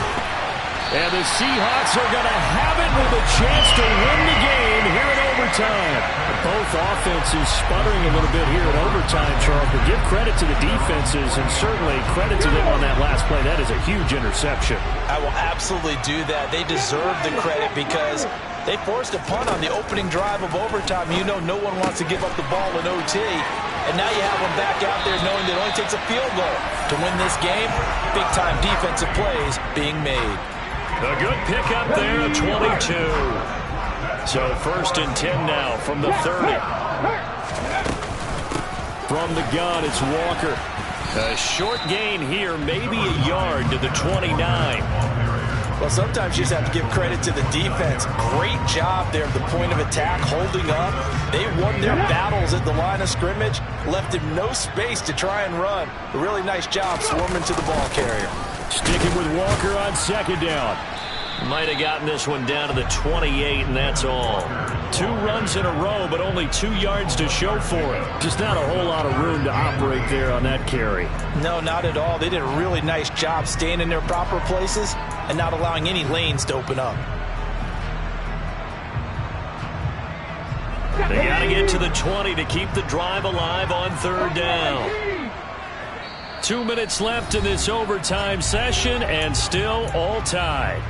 And the Seahawks are going to have it with a chance to win the game here in overtime. Both offenses sputtering a little bit here in overtime, Charles, but give credit to the defenses and certainly credit to them on that last play. That is a huge interception. I will absolutely do that. They deserve the credit because they forced a punt on the opening drive of overtime. You know no one wants to give up the ball in OT. And now you have them back out there knowing that it only takes a field goal to win this game. Big-time defensive plays being made. A good pickup there at 22. So 1st and 10 now from the 30. From the gun, it's Walker. A short gain here, maybe a yard to the 29. Well, sometimes you just have to give credit to the defense. Great job there at the point of attack, holding up. They won their battles at the line of scrimmage, left him no space to try and run. A really nice job swarming to the ball carrier. Sticking with Walker on 2nd down. Might have gotten this one down to the 28, and that's all. 2 runs in a row, but only 2 yards to show for it. Just not a whole lot of room to operate there on that carry. No, not at all. They did a really nice job staying in their proper places and not allowing any lanes to open up. They got to get to the 20 to keep the drive alive on 3rd down. 2 minutes left in this overtime session, and still all tied.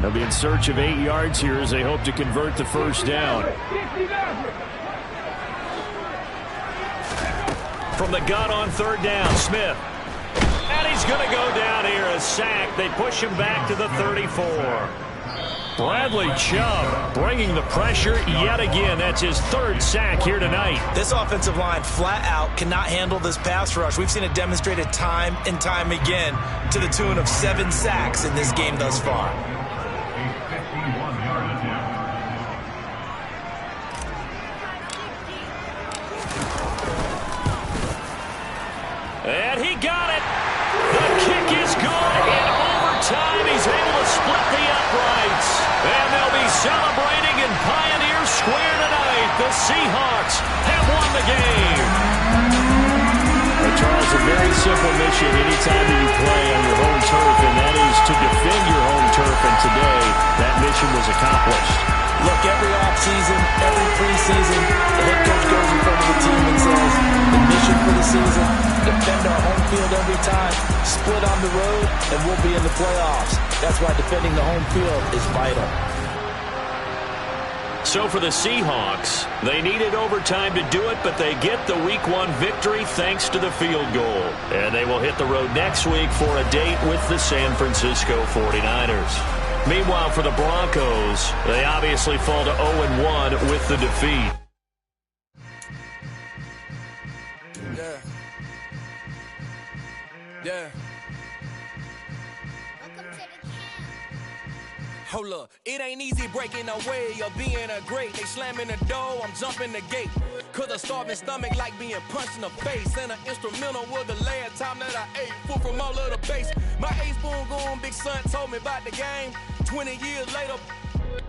They'll be in search of 8 yards here as they hope to convert the 1st down. From the gun on 3rd down, Smith. And he's going to go down here, a sack. They push him back to the 34. Bradley Chubb bringing the pressure yet again. That's his 3rd sack here tonight. This offensive line flat out cannot handle this pass rush. We've seen it demonstrated time and time again to the tune of 7 sacks in this game thus far. And he got it. The kick is good. In overtime, he's able to split the uprights. And they'll be celebrating in Pioneer Square tonight. The Seahawks have won the game. Well, Charles, a very simple mission anytime that you play on your home turf, and that is to defend your home turf. And today, that mission was accomplished. Look, every offseason, every preseason, the head coach goes in front of the team and says, the mission for the season, defend our home field every time, split on the road, and we'll be in the playoffs. That's why defending the home field is vital. So for the Seahawks, they needed overtime to do it, but they get the Week 1 victory thanks to the field goal. And they will hit the road next week for a date with the San Francisco 49ers. Meanwhile, for the Broncos, they obviously fall to 0-1 with the defeat. Yeah. Hold up, it ain't easy breaking away or being a great. They slamming the door, I'm jumping the gate. Cause a starving stomach like being punched in the face. And an instrumental was the last time that I ate food from all of the base. My A-spoon going, big son told me about the game. 20 years later,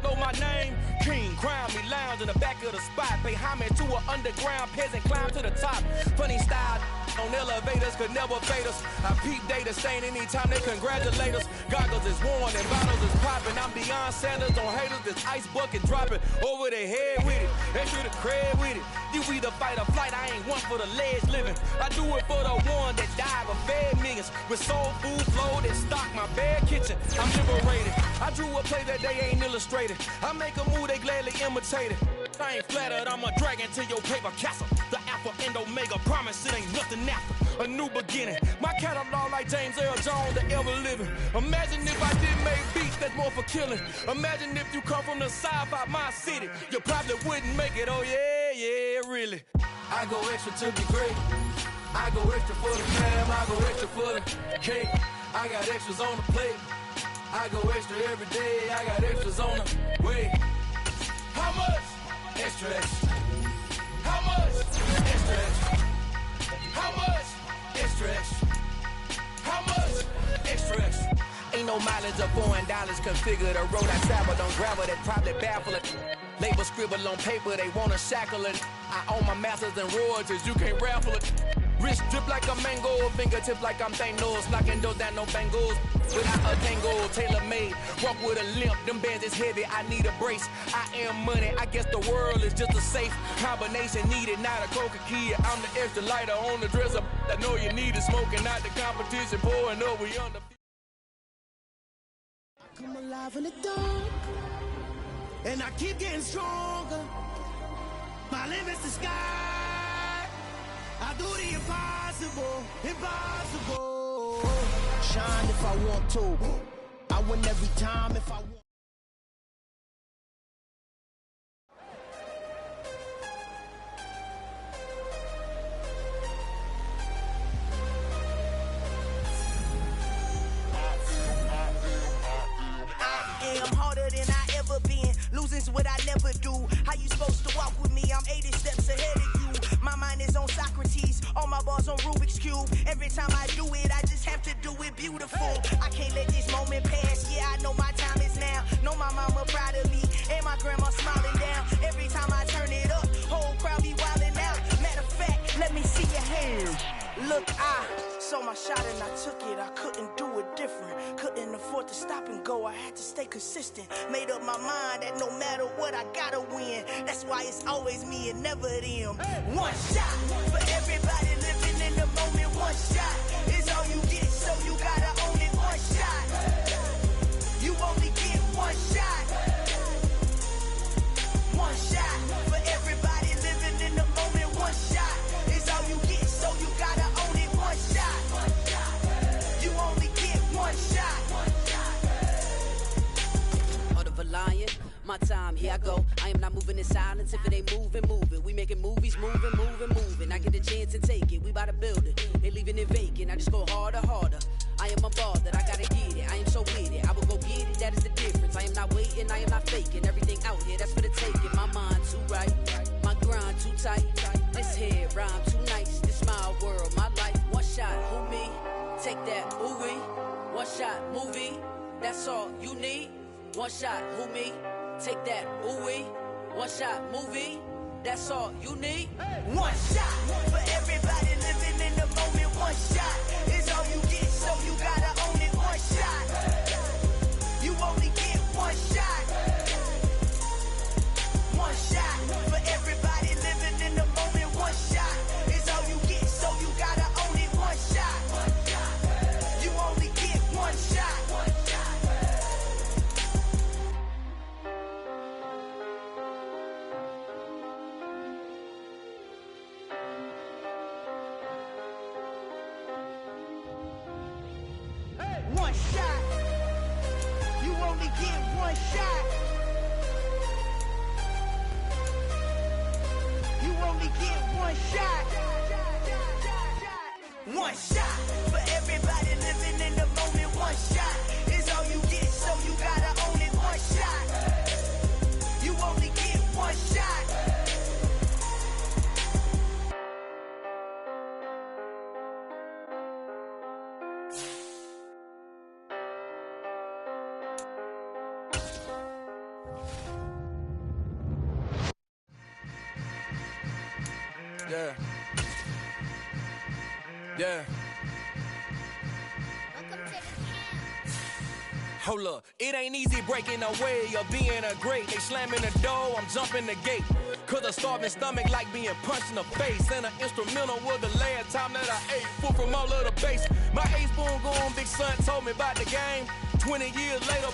know my name. King, crown me, lounge in the back of the spot. Pay homage to an underground peasant, climb to the top. Funny style on elevators could never fade us. I peep data stain anytime they congratulate us. Goggles is worn and bottles is popping. I'm beyond Sanders on haters, this ice bucket dropping over their head with it. Extra the cred with it. You either fight or flight, I ain't one for the ledge living. I do it for the one that died but fed millions. With soul food flowed and stock my bad kitchen. I'm liberated. I drew a play that they ain't illustrated. I make a move, they gladly imitate it. I ain't flattered, I'm a dragon to your paper castle. The Alpha and Omega, promise it ain't nothing after. A new beginning. My catalog like James Earl Jones, the ever living. Imagine if I didn't make beats that's more for killing. Imagine if you come from the south out my city. You probably wouldn't make it, oh yeah, really. I go extra to be great. I go extra for the fam, I go extra for the cake. I got extras on the plate. I go extra every day, I got extras on the way. How much? Extra, extra. How much? Extra, extra. How much? Extra, extra. How much? Extra, extra. Ain't no mileage of $4 configure the road I travel. Don't gravel that probably baffle it. Label scribble on paper, they wanna shackle it. I own my masters and royalties, you can't raffle it. Wrist drip like a mango, fingertips like I'm Thanos. Knocking those down, no bangles. Without a tango, tailor-made. Walk with a limp, them bands is heavy, I need a brace. I am money, I guess the world is just a safe combination needed, not a coca key. I'm the extra lighter on the dresser. I know you need it, smoking out the competition, pouring up, we on the... Come alive in the dark, and I keep getting stronger. My limit's the sky. I do the impossible, impossible. Shine if I want to. I win every time if I want. I'm harder than I ever been. Losing's what I never do. How you supposed to walk with me? I'm 80 steps ahead of you. My mind is on Socrates. All my bars on Rubik's Cube. Every time I do it, I just have to do it beautiful. I can't let this moment pass. Yeah, I know my time is now. Know my mama proud of me. And my grandma smiling down. Every time I turn it up, whole crowd be wilding out. Matter of fact, let me see your hands. Look, I saw my shot and I took it. I couldn't do it different. Couldn't afford to stop and go. I had to stay consistent. Made up my mind that no matter what, I gotta win. That's why it's always me and never them. One shot for everybody living in the moment. One shot is all you get, so you gotta own it. One shot. You only get one shot. One shot for everybody living in the moment. One shot is all you get, so you gotta own it. One shot. You only get one shot. Heart of a lion, my time, here I go. I am not moving in silence. If it ain't moving, moving. We making movies, moving, moving, moving. I get a chance to take it. We bout to build it. They leaving it vacant. I just go harder, harder. I am a ball that I gotta get it. I am so with it. I will go get it. That is the difference. I am not waiting. I am not faking. Everything out here, that's for the taking. My mind too right. My grind too tight. This head rhyme too nice. This my world, my life. One shot, who me? Take that, ooh wee. One shot, movie. That's all you need. One shot, who me? Take that, ooh wee. One shot, movie. That's all you need. One shot for everybody living in the moment. One shot is all you get, so you gotta own it. One shot. You only get one shot. one shot. You only get one shot. You only get one shot. One shot for everybody living in the moment. One shot is all you get, so you gotta own it. One shot. You only get one shot. Yeah. Yeah. Hold up, it ain't easy breaking away or being a great. They slamming the door, I'm jumping the gate. Cause a starving stomach like being punched in the face. And an instrumental was the last time that I ate food from all of the base. My ace boom going, big son told me about the game. 20 years later,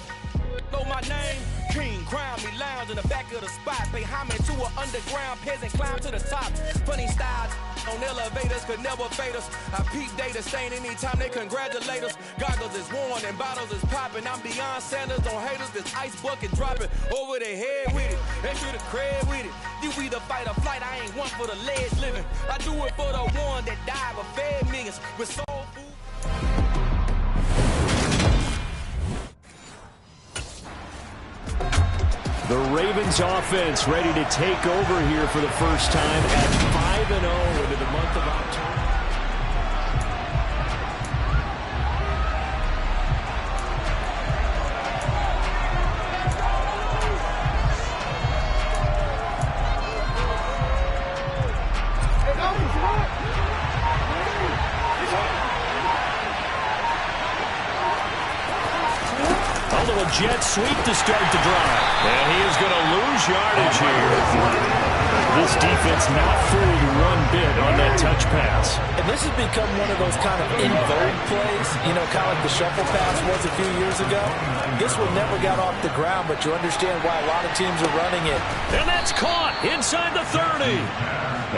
know my name. King, crown me, lounge in the back of the spot. Pay homage to an underground peasant, climb to the top. Funny styles on elevators could never fade us. I peep data stain anytime they congratulate us. Goggles is worn and bottles is popping. I'm beyond Sanders on haters, this ice bucket dropping over their head with it. Extra the cred with it. You either fight or flight, I ain't one for the ledge living. I do it for the one that died but fed millions with soul food. The Ravens offense ready to take over here for the first time at 5-0 into the month of October. Jet sweep to start the drive. And he is going to lose yardage here. This defense not fooled one bit on that touch pass. And this has become one of those kind of in vogue plays, you know, kind of like the shuffle pass was a few years ago. This one never got off the ground, but you understand why a lot of teams are running it. And that's caught inside the 30.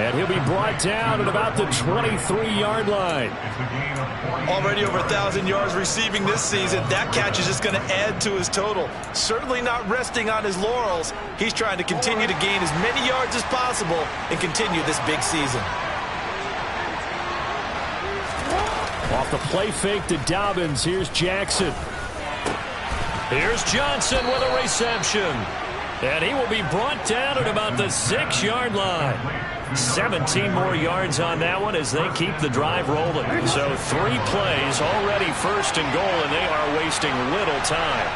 And he'll be brought down at about the 23-yard line. Already over 1,000 yards receiving this season. That catch is just going to add to his total. Certainly not resting on his laurels. He's trying to continue to gain as many yards as possible and continue this big season. Off the play fake to Dobbins. Here's Jackson. Here's Johnson with a reception. And he will be brought down at about the 6-yard line. 17 more yards on that one as they keep the drive rolling. So 3 plays already first and goal, and they are wasting little time.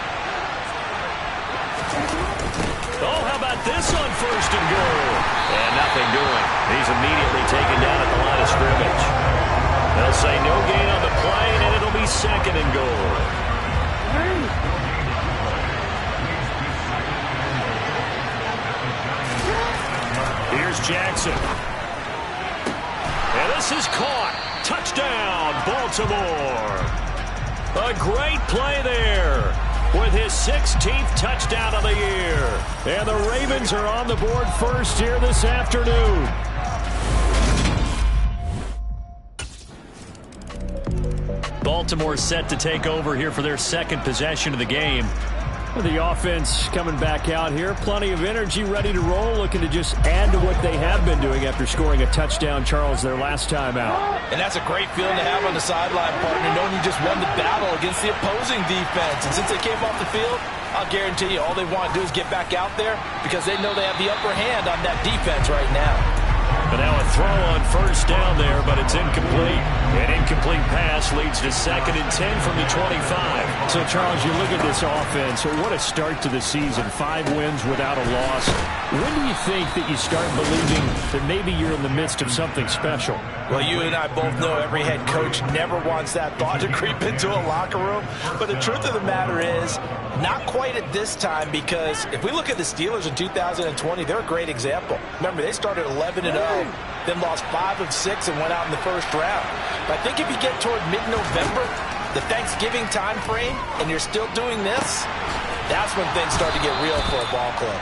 Oh, how about this on first and goal? And nothing doing. He's immediately taken down at the line of scrimmage. They'll say no gain on the play, and it'll be second and goal. Here's Jackson. And this is caught. Touchdown, Baltimore. A great play there with his 16th touchdown of the year. And the Ravens are on the board first here this afternoon. Baltimore set to take over here for their second possession of the game. The offense coming back out here. Plenty of energy, ready to roll, looking to just add to what they have been doing after scoring a touchdown, Charles, their last time out. And that's a great feeling to have on the sideline, partner, knowing you just won the battle against the opposing defense. And since they came off the field, I'll guarantee you all they want to do is get back out there because they know they have the upper hand on that defense right now. But now a throw on first down there, but it's incomplete. An incomplete pass leads to 2nd and 10 from the 25. So, Charles, you look at this offense, what a start to the season. 5 wins without a loss. When do you think that you start believing that maybe you're in the midst of something special? Well, you and I both know every head coach never wants that thought to creep into a locker room. But the truth of the matter is, not quite at this time, because if we look at the Steelers in 2020, they're a great example. Remember, they started 11-0, then lost 5 of 6 and went out in the first round. But I think if you get toward mid-November, the Thanksgiving time frame, and you're still doing this, that's when things start to get real for a ball club.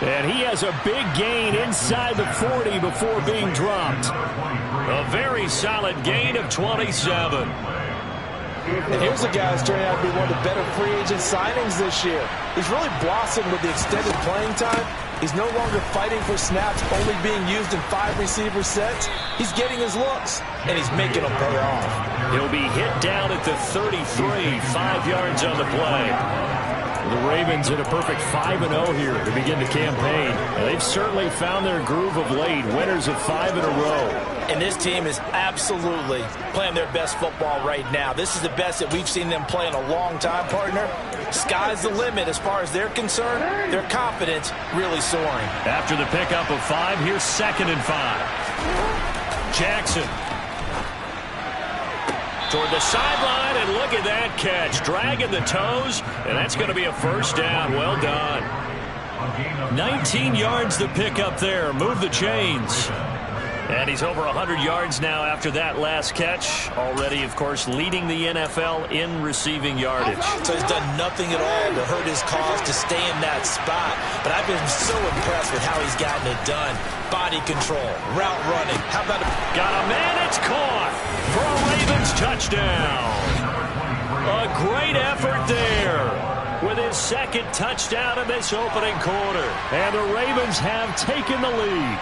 And he has a big gain inside the 40 before being dropped. A very solid gain of 27. And here's a guy who's turning out to be one of the better free agent signings this year. He's really blossomed with the extended playing time. He's no longer fighting for snaps, only being used in 5 receiver sets. He's getting his looks, and he's making them pay off. He'll be hit down at the 33, 5 yards on the play. The Ravens in a perfect 5-0 here to begin the campaign. And they've certainly found their groove of late, winners of 5 in a row. And this team is absolutely playing their best football right now. This is the best that we've seen them play in a long time, partner. Sky's the limit as far as they're concerned. Their confidence really soaring. After the pickup of 5, here's 2nd and 5. Jackson. Toward the sideline, and look at that catch. Dragging the toes, and that's going to be a first down. Well done. 19 yards the pickup there. Move the chains. And he's over 100 yards now after that last catch. Already, of course, leading the NFL in receiving yardage. So he's done nothing at all to hurt his cause to stay in that spot. But I've been so impressed with how he's gotten it done. Body control, route running. How about a... Got a man, it's caught for a Ravens touchdown. A great effort there with his 2nd touchdown in this opening quarter. And the Ravens have taken the lead.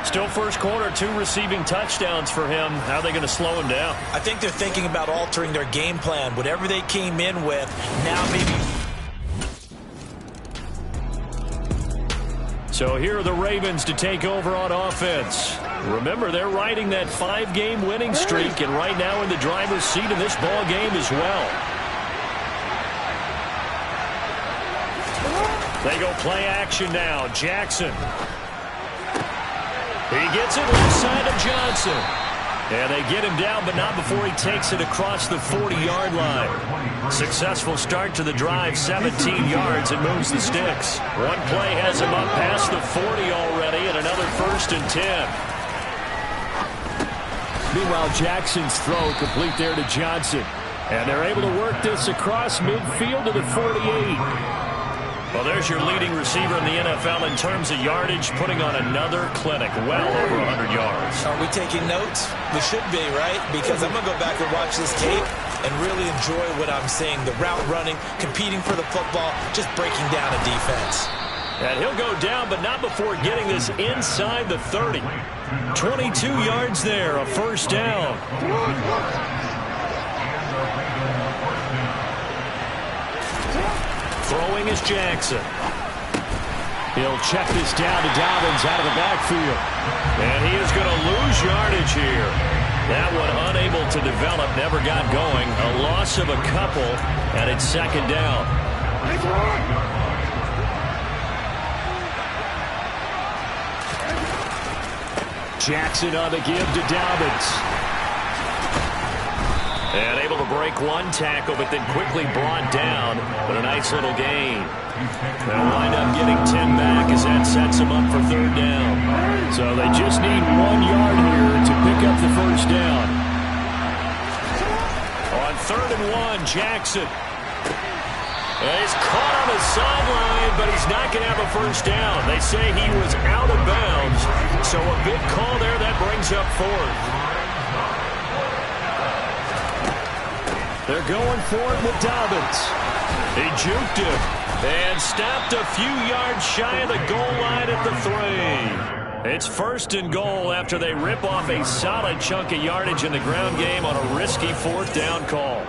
Still first quarter, 2 receiving touchdowns for him. How are they going to slow him down? I think they're thinking about altering their game plan. Whatever they came in with, now maybe... So here are the Ravens to take over on offense. Remember, they're riding that 5-game winning streak, and right now in the driver's seat in this ball game as well. They go play action now. Jackson. He gets it left side of Johnson. And they get him down, but not before he takes it across the 40-yard line. Successful start to the drive, 17 yards, and moves the sticks. One play has him up past the 40 already, and another 1st and 10. Meanwhile, Jackson's throw complete there to Johnson. And they're able to work this across midfield to the 48. Well, there's your leading receiver in the NFL in terms of yardage, putting on another clinic, well over 100 yards. Are we taking notes? We should be, right? Because I'm going to go back and watch this tape and really enjoy what I'm seeing. The route running, competing for the football, just breaking down a defense. And he'll go down, but not before getting this inside the 30. 22 yards there, a first down. Throwing is Jackson. He'll check this down to Dobbins out of the backfield. And he is going to lose yardage here. That one unable to develop, never got going. A loss of a couple, and it's 2nd down. Jackson on the give to Dobbins. And able to break one tackle, but then quickly brought down. But a nice little gain. They'll wind up getting 10 back as that sets them up for 3rd down. So they just need 1 yard here to pick up the first down. On 3rd and 1, Jackson. And he's caught on the sideline, but he's not going to have a first down. They say he was out of bounds. So a big call there that brings up 4th. They're going for it with Dobbins. He juked him and stopped a few yards shy of the goal line at the 3. It's 1st and goal after they rip off a solid chunk of yardage in the ground game on a risky 4th down call.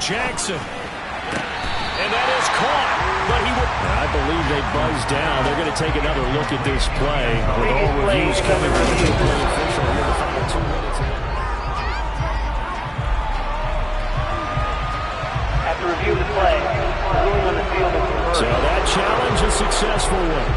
Jackson. And that is caught. But he would. I believe they buzzed down. They're going to take another look at this play. With all reviews coming from the play official here the final 2 minutes. After review of the play, ruling on the field is reversed. So that challenge is a successful one.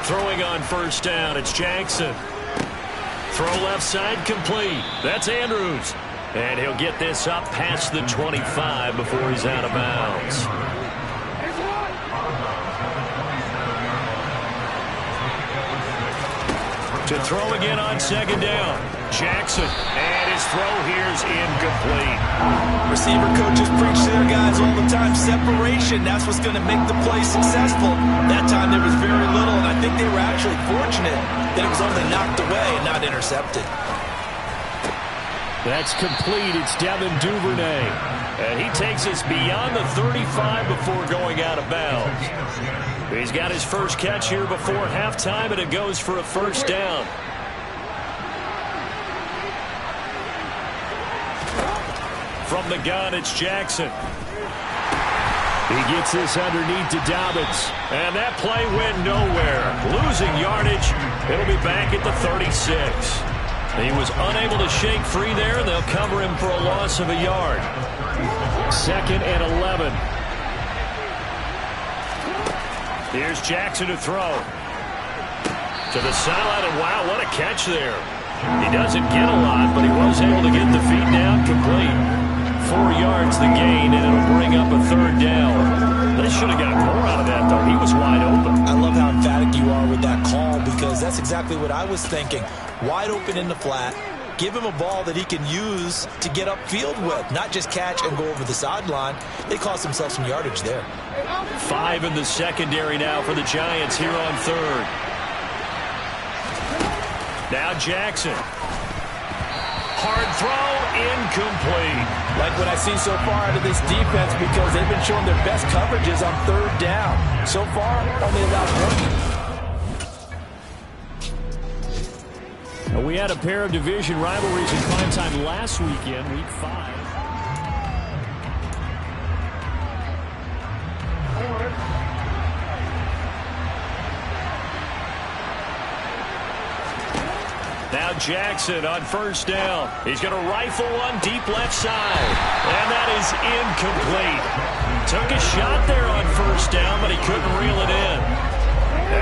Throwing on first down, it's Jackson. Throw left side complete. That's Andrews. And he'll get this up past the 25 before he's out of bounds. To throw again on second down. Jackson. And his throw here's incomplete. Receiver coaches preach to their guys all the time. Separation, that's what's going to make the play successful. That time there was very little, and I think they were actually fortunate that it was only knocked away and not intercepted. That's complete. It's Devin Duvernay. And he takes us beyond the 35 before going out of bounds. He's got his first catch here before halftime, and it goes for a first down. From the gun, it's Jackson. He gets this underneath to Dobbins. And that play went nowhere. Losing yardage. It'll be back at the 36. He was unable to shake free there, and they'll cover him for a loss of a yard. 2nd and 11. Here's Jackson to throw. To the sideline, and wow, what a catch there. He doesn't get a lot, but he was able to get the feet down complete. 4 yards the gain, and it'll bring up a third down. They should have got more out of that, though. He was wide open. I love how emphatic you are with that call, because that's exactly what I was thinking. Wide open in the flat. Give him a ball that he can use to get upfield with, not just catch and go over the sideline. They cost themselves some yardage there. 5 in the secondary now for the Giants here on third. Now Jackson. Hard throw, incomplete. Like what I see so far out of this defense, because they've been showing their best coverages on third down. So far, only allowed 1. We had a pair of division rivalries in prime time last weekend, week 5. Now Jackson on first down. He's going to rifle one deep left side. And that is incomplete. Took a shot there on first down, but he couldn't reel it in.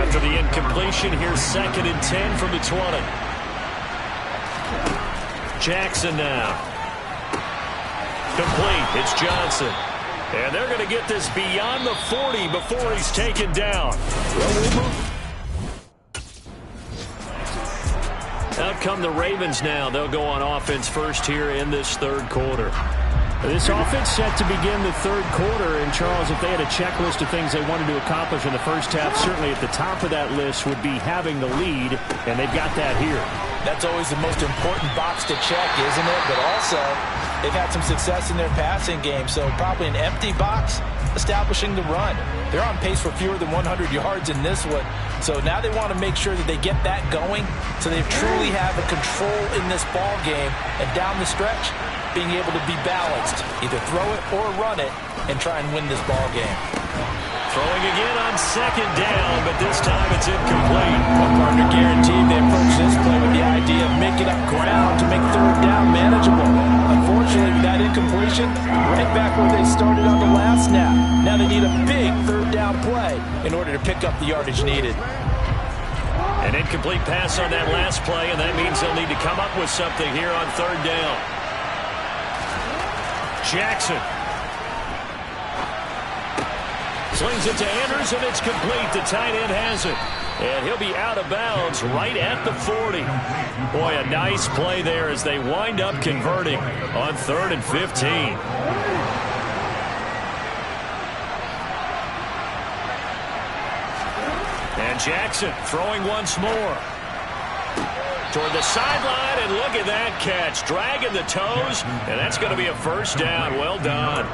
After the incompletion, here's 2nd and 10 from the 20. Jackson now. Complete. It's Johnson. And they're going to get this beyond the 40 before he's taken down. Out come the Ravens now. They'll go on offense first here in this third quarter. This offense set to begin the third quarter. And, Charles, if they had a checklist of things they wanted to accomplish in the first half, certainly at the top of that list would be having the lead, and they've got that here. That's always the most important box to check, isn't it? But also, they've had some success in their passing game, so probably an empty box establishing the run. They're on pace for fewer than 100 yards in this one, so now they want to make sure that they get that going so they truly have a control in this ball game, and down the stretch, being able to be balanced, either throw it or run it, and try and win this ball game. Throwing again on second down, but this time it's incomplete. Well, partner guaranteed they approach this play with the idea of making up ground to make third down manageable. Unfortunately, with that incompletion, right back where they started on the last snap. Now they need a big third down play in order to pick up the yardage needed. An incomplete pass on that last play, and that means they'll need to come up with something here on third down. Jackson. Slings it to Andrews, and it's complete. The tight end has it. And he'll be out of bounds right at the 40. Boy, a nice play there as they wind up converting on 3rd and 15. And Jackson throwing once more. Toward the sideline, and look at that catch. Dragging the toes, and that's going to be a first down. Well done.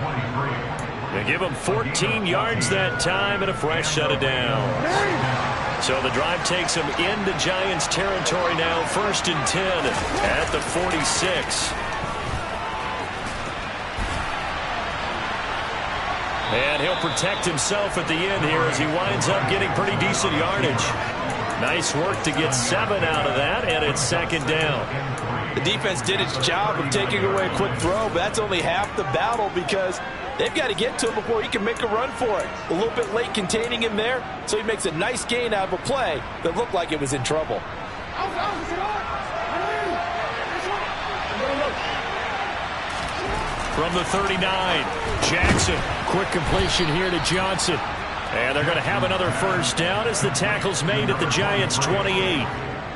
They give him 14 yards that time and a fresh set of downs. So the drive takes him into Giants territory now, 1st and 10 at the 46. And he'll protect himself at the end here as he winds up getting pretty decent yardage. Nice work to get 7 out of that, and it's 2nd down. The defense did its job of taking away a quick throw, but that's only half the battle because They've got to get to him before he can make a run for it. A little bit late containing him there, so he makes a nice gain out of a play that looked like it was in trouble. From the 39, Jackson. Quick completion here to Johnson. And they're going to have another first down as the tackle's made at the Giants' 28.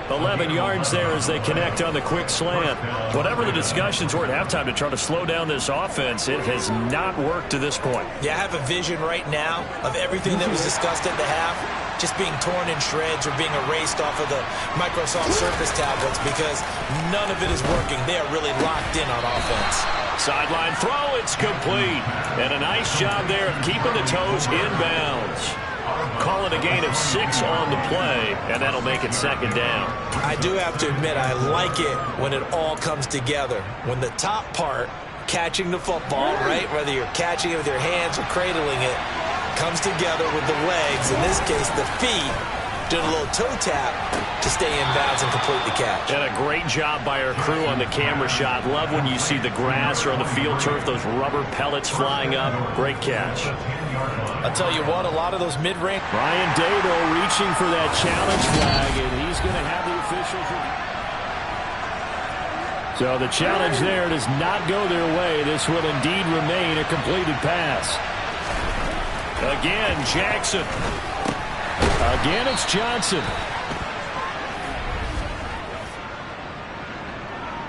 11 yards there as they connect on the quick slant. Whatever the discussions were at halftime to try to slow down this offense, it has not worked to this point. Yeah, I have a vision right now of everything that was discussed at the half just being torn in shreds or being erased off of the Microsoft Surface tablets because none of it is working. They are really locked in on offense. Sideline throw, it's complete. And a nice job there of keeping the toes inbounds. Call it a gain of 6 on the play, and that'll make it second down. I do have to admit, I like it when it all comes together. When the top part, catching the football, right, whether you're catching it with your hands or cradling it, comes together with the legs, in this case the feet, doing a little toe tap to stay in bounds and complete the catch. And a great job by our crew on the camera shot. Love when you see the grass or on the field turf, those rubber pellets flying up. Great catch. I'll tell you what, a lot of those mid-range. Ryan Dado reaching for that challenge flag, and he's going to have the officials. So the challenge there does not go their way. This will indeed remain a completed pass. Again, Jackson. Again, it's Johnson.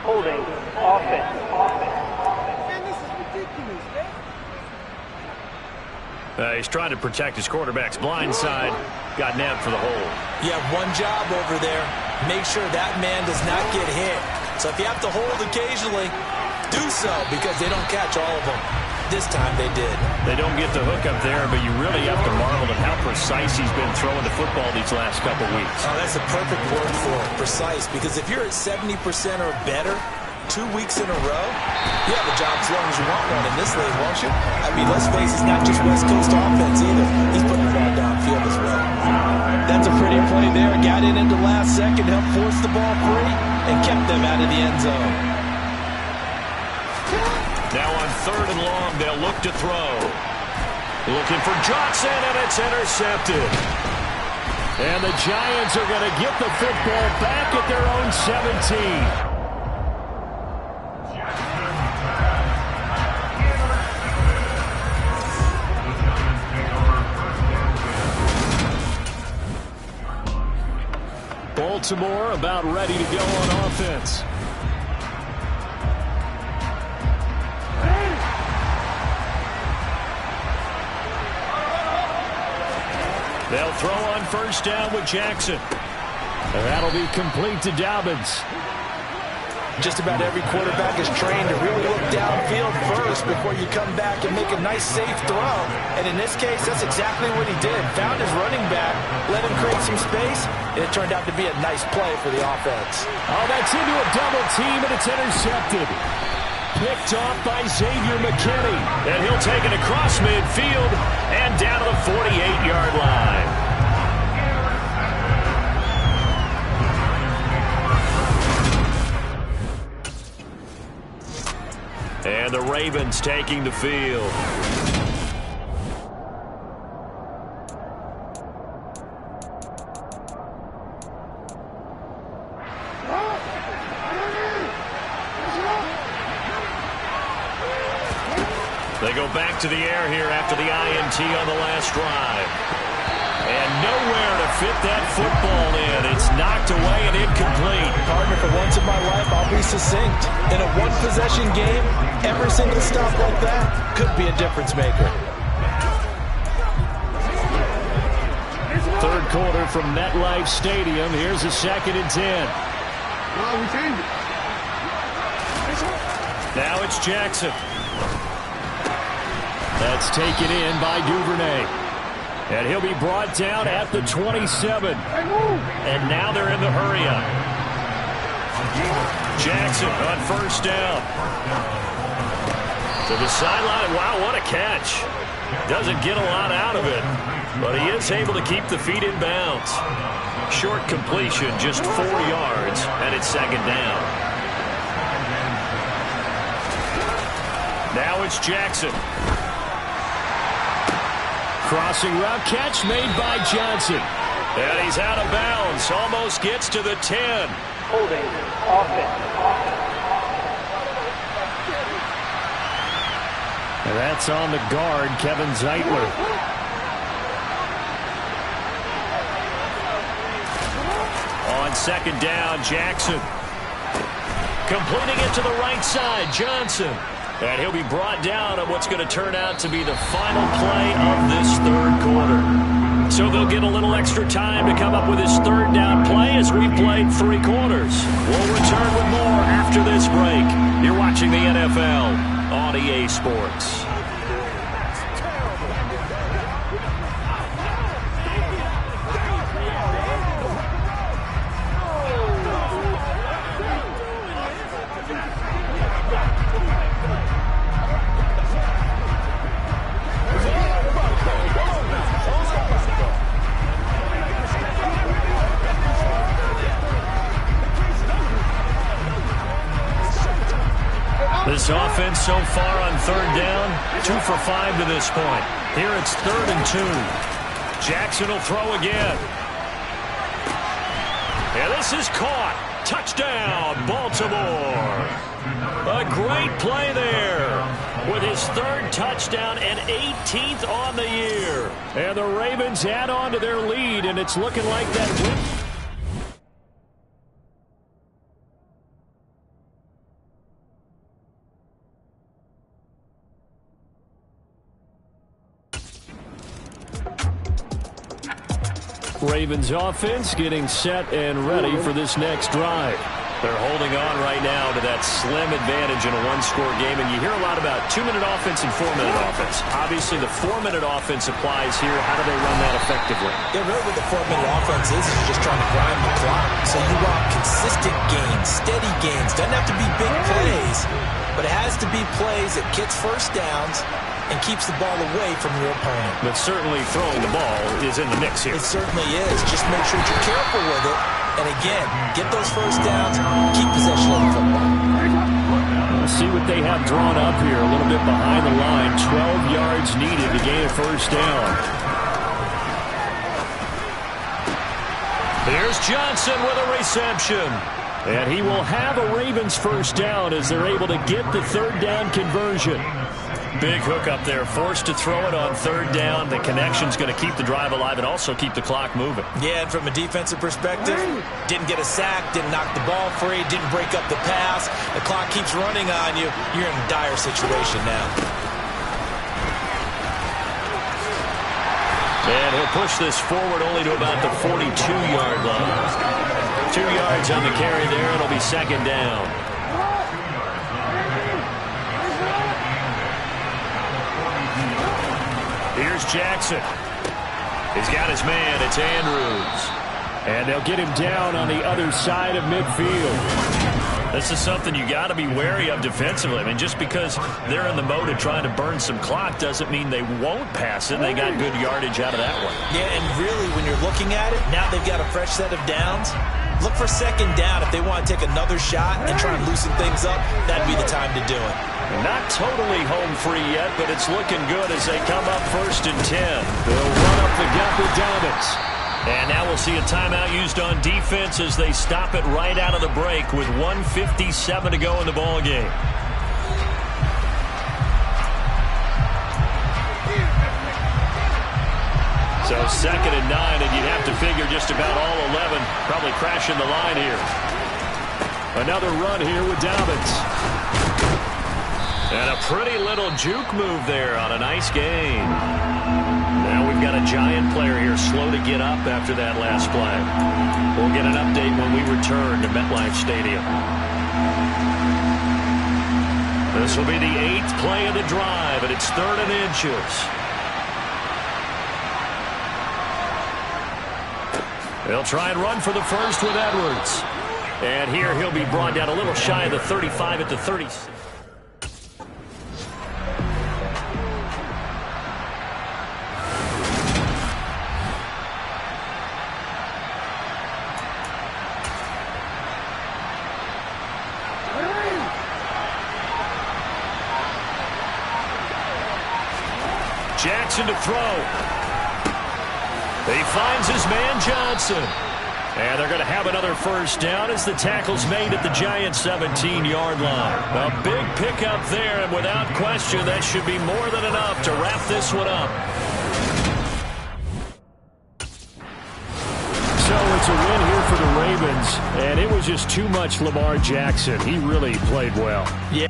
Holding. Offense. Man, this is ridiculous, man. He's trying to protect his quarterback's blind side. Got nabbed for the hold. You have one job over there. Make sure that man does not get hit. So if you have to hold occasionally, do so because they don't catch all of them. This time they did. They don't get the hook up there, but you really have to marvel at how precise he's been throwing the football these last couple weeks. Oh, that's a perfect word for it, precise, because if you're at 70% or better 2 weeks in a row, you have a job as long as you want one in this league, won't you? I mean, let's face it, it's not just West Coast offense either. He's putting the ball downfield as well. That's a pretty play there. Got it into last second, helped force the ball free, and kept them out of the end zone. Now on 3rd and long, they'll look to throw. Looking for Johnson, and it's intercepted. And the Giants are going to get the football back at their own 17. Baltimore about ready to go on offense. They'll throw on first down with Jackson. And that'll be complete to Dobbins. Just about every quarterback is trained to really look downfield first before you come back and make a nice, safe throw. And in this case, that's exactly what he did. Found his running back, let him create some space, and it turned out to be a nice play for the offense. Oh, that's into a double team, and it's intercepted. Picked off by Xavier McKinney. And he'll take it across midfield and down to the 48-yard line. And the Ravens taking the field. They go back to the air here after the INT on the last drive. And nowhere to fit that football in. It's knocked away and incomplete. Partner, for once in my life, I'll be succinct. In a one-possession game, every single stop like that could be a difference maker. 3rd quarter from MetLife Stadium. Here's a 2nd and 10. Now it's Jackson. That's taken in by Duvernay. And he'll be brought down at the 27. And now they're in the hurry-up. Jackson on first down. To the sideline. Wow, what a catch. Doesn't get a lot out of it, but he is able to keep the feet in bounds. Short completion, just 4 yards, and it's 2nd down. Now it's Jackson. Crossing route catch made by Johnson. And he's out of bounds. Almost gets to the 10. Holding offense. And that's on the guard, Kevin Zeitler. On second down, Jackson. Completing it to the right side, Johnson. And he'll be brought down on what's going to turn out to be the final play of this third quarter. So they'll get a little extra time to come up with his third down play as we've played 3 quarters. We'll return with more after this break. You're watching the NFL on EA Sports. This offense so far on third down, 2 for 5 to this point. Here it's 3rd and 2. Jackson will throw again. And this is caught. Touchdown, Baltimore. A great play there with his 3rd touchdown and 18th on the year. And the Ravens add on to their lead, and it's looking like that win. Ravens offense getting set and ready for this next drive. They're holding on right now to that slim advantage in a 1-score game, and you hear a lot about 2-minute offense and 4-minute offense. Obviously, the 4-minute offense applies here. How do they run that effectively? Yeah, really what the 4-minute offense is just trying to grind the clock. So you want consistent gains, steady gains. Doesn't have to be big plays, but it has to be plays that gets first downs and keeps the ball away from your opponent. But certainly throwing the ball is in the mix here. It certainly is. Just make sure you're careful with it. And again, get those first downs, keep possession of the football. Let's see what they have drawn up here. A little bit behind the line. 12 yards needed to gain a first down. Here's Johnson with a reception. And he will have a Ravens first down as they're able to get the 3rd down conversion. Big hook up there, forced to throw it on 3rd down. The connection's going to keep the drive alive and also keep the clock moving. Yeah, and from a defensive perspective, didn't get a sack, didn't knock the ball free, didn't break up the pass. The clock keeps running on you. You're in a dire situation now. And he'll push this forward only to about the 42-yard line. 2 yards on the carry there. It'll be 2nd down. Here's Jackson. He's got his man. It's Andrews. And they'll get him down on the other side of midfield. This is something you got to be wary of defensively. I mean, just because they're in the mode of trying to burn some clock doesn't mean they won't pass it. They got good yardage out of that one. Yeah, and really, when you're looking at it, now they've got a fresh set of downs. Look for 2nd down. If they want to take another shot and try and loosen things up, that'd be the time to do it. Not totally home free yet, but it's looking good as they come up 1st and 10. They'll run up the gut with Dobbins. And now we'll see a timeout used on defense as they stop it right out of the break with 1:57 to go in the ball game. So 2nd and 9, and you'd have to figure just about all 11 probably crashing the line here. Another run here with Dobbins. And a pretty little juke move there on a nice gain. Now we've got a giant player here slow to get up after that last play. We'll get an update when we return to MetLife Stadium. This will be the 8th play of the drive, and it's 3rd and inches. They'll try and run for the first with Edwards. And here he'll be brought down a little shy of the 35 at the 36. Jackson to throw. He finds his man Johnson. And they're going to have another first down as the tackle's made at the Giants' 17-yard line. A big pickup there, and without question, that should be more than enough to wrap this one up. So it's a win here for the Ravens, and it was just too much Lamar Jackson. He really played well. Yeah.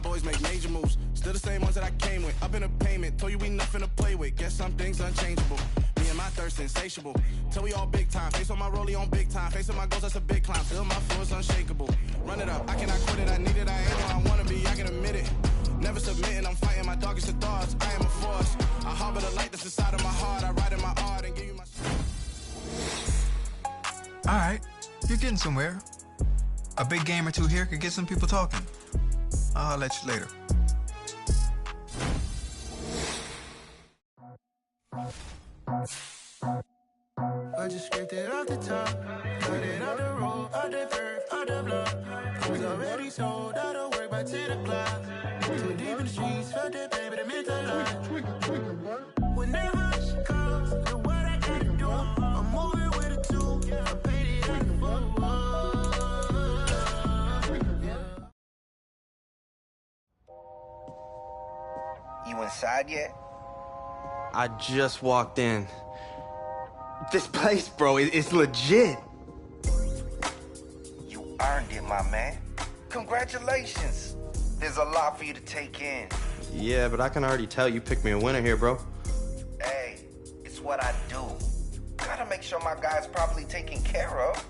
Boys make major moves, still the same ones that I came with. Up in a payment, told you we nothing to play with. Guess some things unchangeable. Me and my thirst insatiable. Till we all big time. Face on my rollie on big time. Facing my goals, that's a big climb. Feel my floors unshakable. Run it up, I cannot quit it. I need it, I ain't where I wanna be. I can admit it. Never submitting, I'm fighting my darkest of thoughts. I am a force. I harbor the light that's inside of my heart. I write in my art and give you my. All right, you're getting somewhere. A big game or two here could get some people talking. I'll let you later. I just scraped it off the top, cut it out the road, out the turf, out the block. Was already sold, out of work by 10 o'clock. Too deep in the streets, felt that baby, that meant a lot. Whenever she calls, know what I gotta do. I'm moving with a two, I paid it out the full. You inside yet? I just walked in. This place, bro, it's legit. You earned it, my man. Congratulations. There's a lot for you to take in. Yeah, but I can already tell you picked me a winner here, bro. Hey, it's what I do. Gotta make sure my guy's properly taken care of.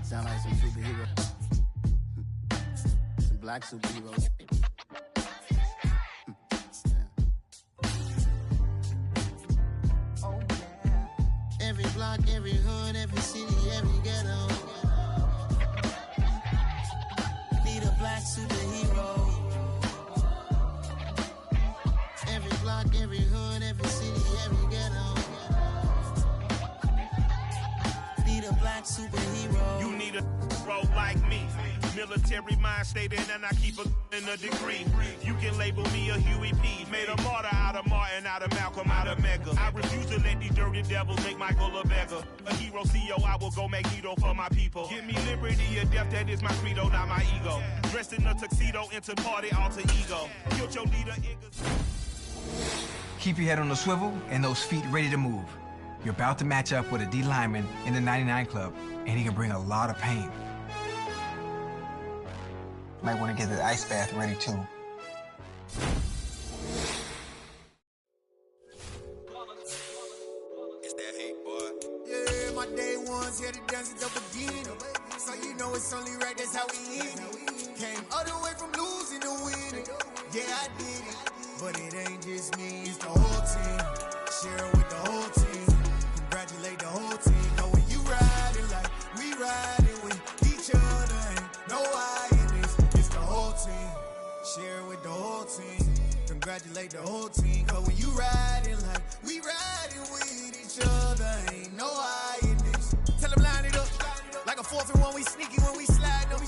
Sound like some superheroes. Some black superheroes. Oh, yeah. Every block, every hood, every city, every ghetto. Need a black superhero. Every block, every hood, every city, every ghetto. Need a black superhero. You need a bro like me. Military mind stated, and I keep in a degree. You can label me a Huey P. Made a martyr out of Martin, out of Malcolm, out of Mega. I refuse to let these dirty devils make Michael a beggar. A hero CEO, I will go Magneto for my people. Give me liberty or death, that is my credo, not my ego. Dressed in a tuxedo, into party, alter ego. Killed your leader, Keep your head on the swivel and those feet ready to move. You're about to match up with a D lineman in the 99 Club, and he can bring a lot of pain. Might want to get the ice bath ready, too. It's that hate, boy. Yeah, my day ones here to dance at the beginning. So you know it's only right, that's how we end it. Came all the way from losing to winning. Yeah, I did it. But it ain't just me, it's the whole team. Share it with the whole team. Congratulate the whole team. Know when you riding like we riding with each other. Ain't no I in this. It's the whole team. Share it with the whole team. Congratulate the whole team. Cause when you riding like we riding with each other. Ain't no I in this. Tell them line it up. Like a 4th and 1, we sneaky when we slide them.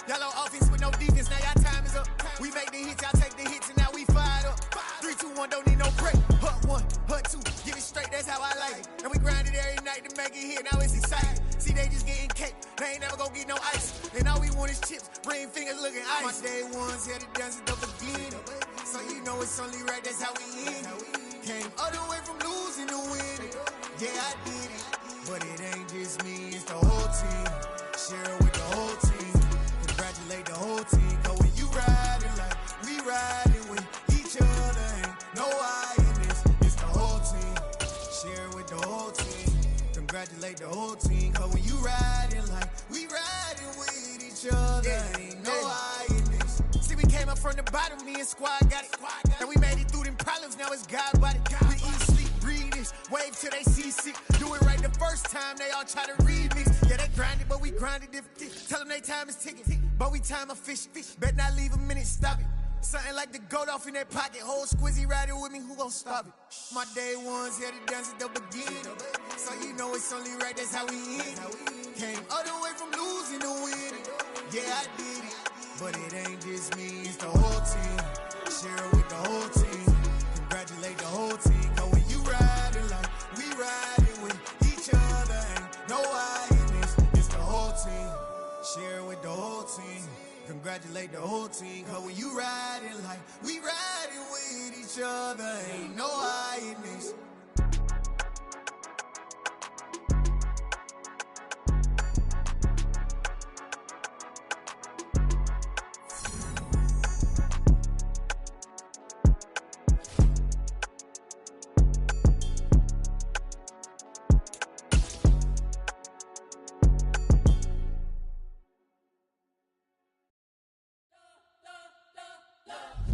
Yellow offense with no defense. Now y'all time is up. We make the hits, y'all take the hits, and now we fired up. 3, 2, 1, don't need no break. Hut 1, hut 2, get it straight, that's how I like it. And we grind it every night to make it here, now it's exciting. See, they just getting cake, they ain't never gonna get no ice. And all we want is chips, ring fingers looking ice. My day ones here to dance at the beginning. So you know it's only right, that's how we end it. Came all the way from losing to winning. Yeah, I did it. But it ain't just me, it's the whole team. Share it with the whole team. Congratulate the whole team. Cause when you riding like we riding with each other. Ain't no I in this, it's the whole team. Share it with the whole team. Congratulate the whole team. Cause when you riding like we riding with each bottom, me and squad got it. And we made it through them problems, now it's God body. We eat, sleep, breathe this, wave till they seasick. Do it right the first time, they all try to remix. Yeah, they grinded, but we grinded different. Tell them they time is ticking, but we time a fish. Bet not leave a minute, stop it. Something like the goat off in their pocket. Whole squizzy riding with me, who gon' stop it? My day ones here to dance at the beginning. So you know it's only right, that's how we end. Came all the way from losing to winning. Yeah, I did it. But it ain't just me, it's the whole team. Share it with the whole team. Congratulate the whole team. Cause when you riding like we riding with each other, ain't no I in this. It's the whole team. Share it with the whole team. Congratulate the whole team. Cause when you riding like we riding with each other, ain't no I in this.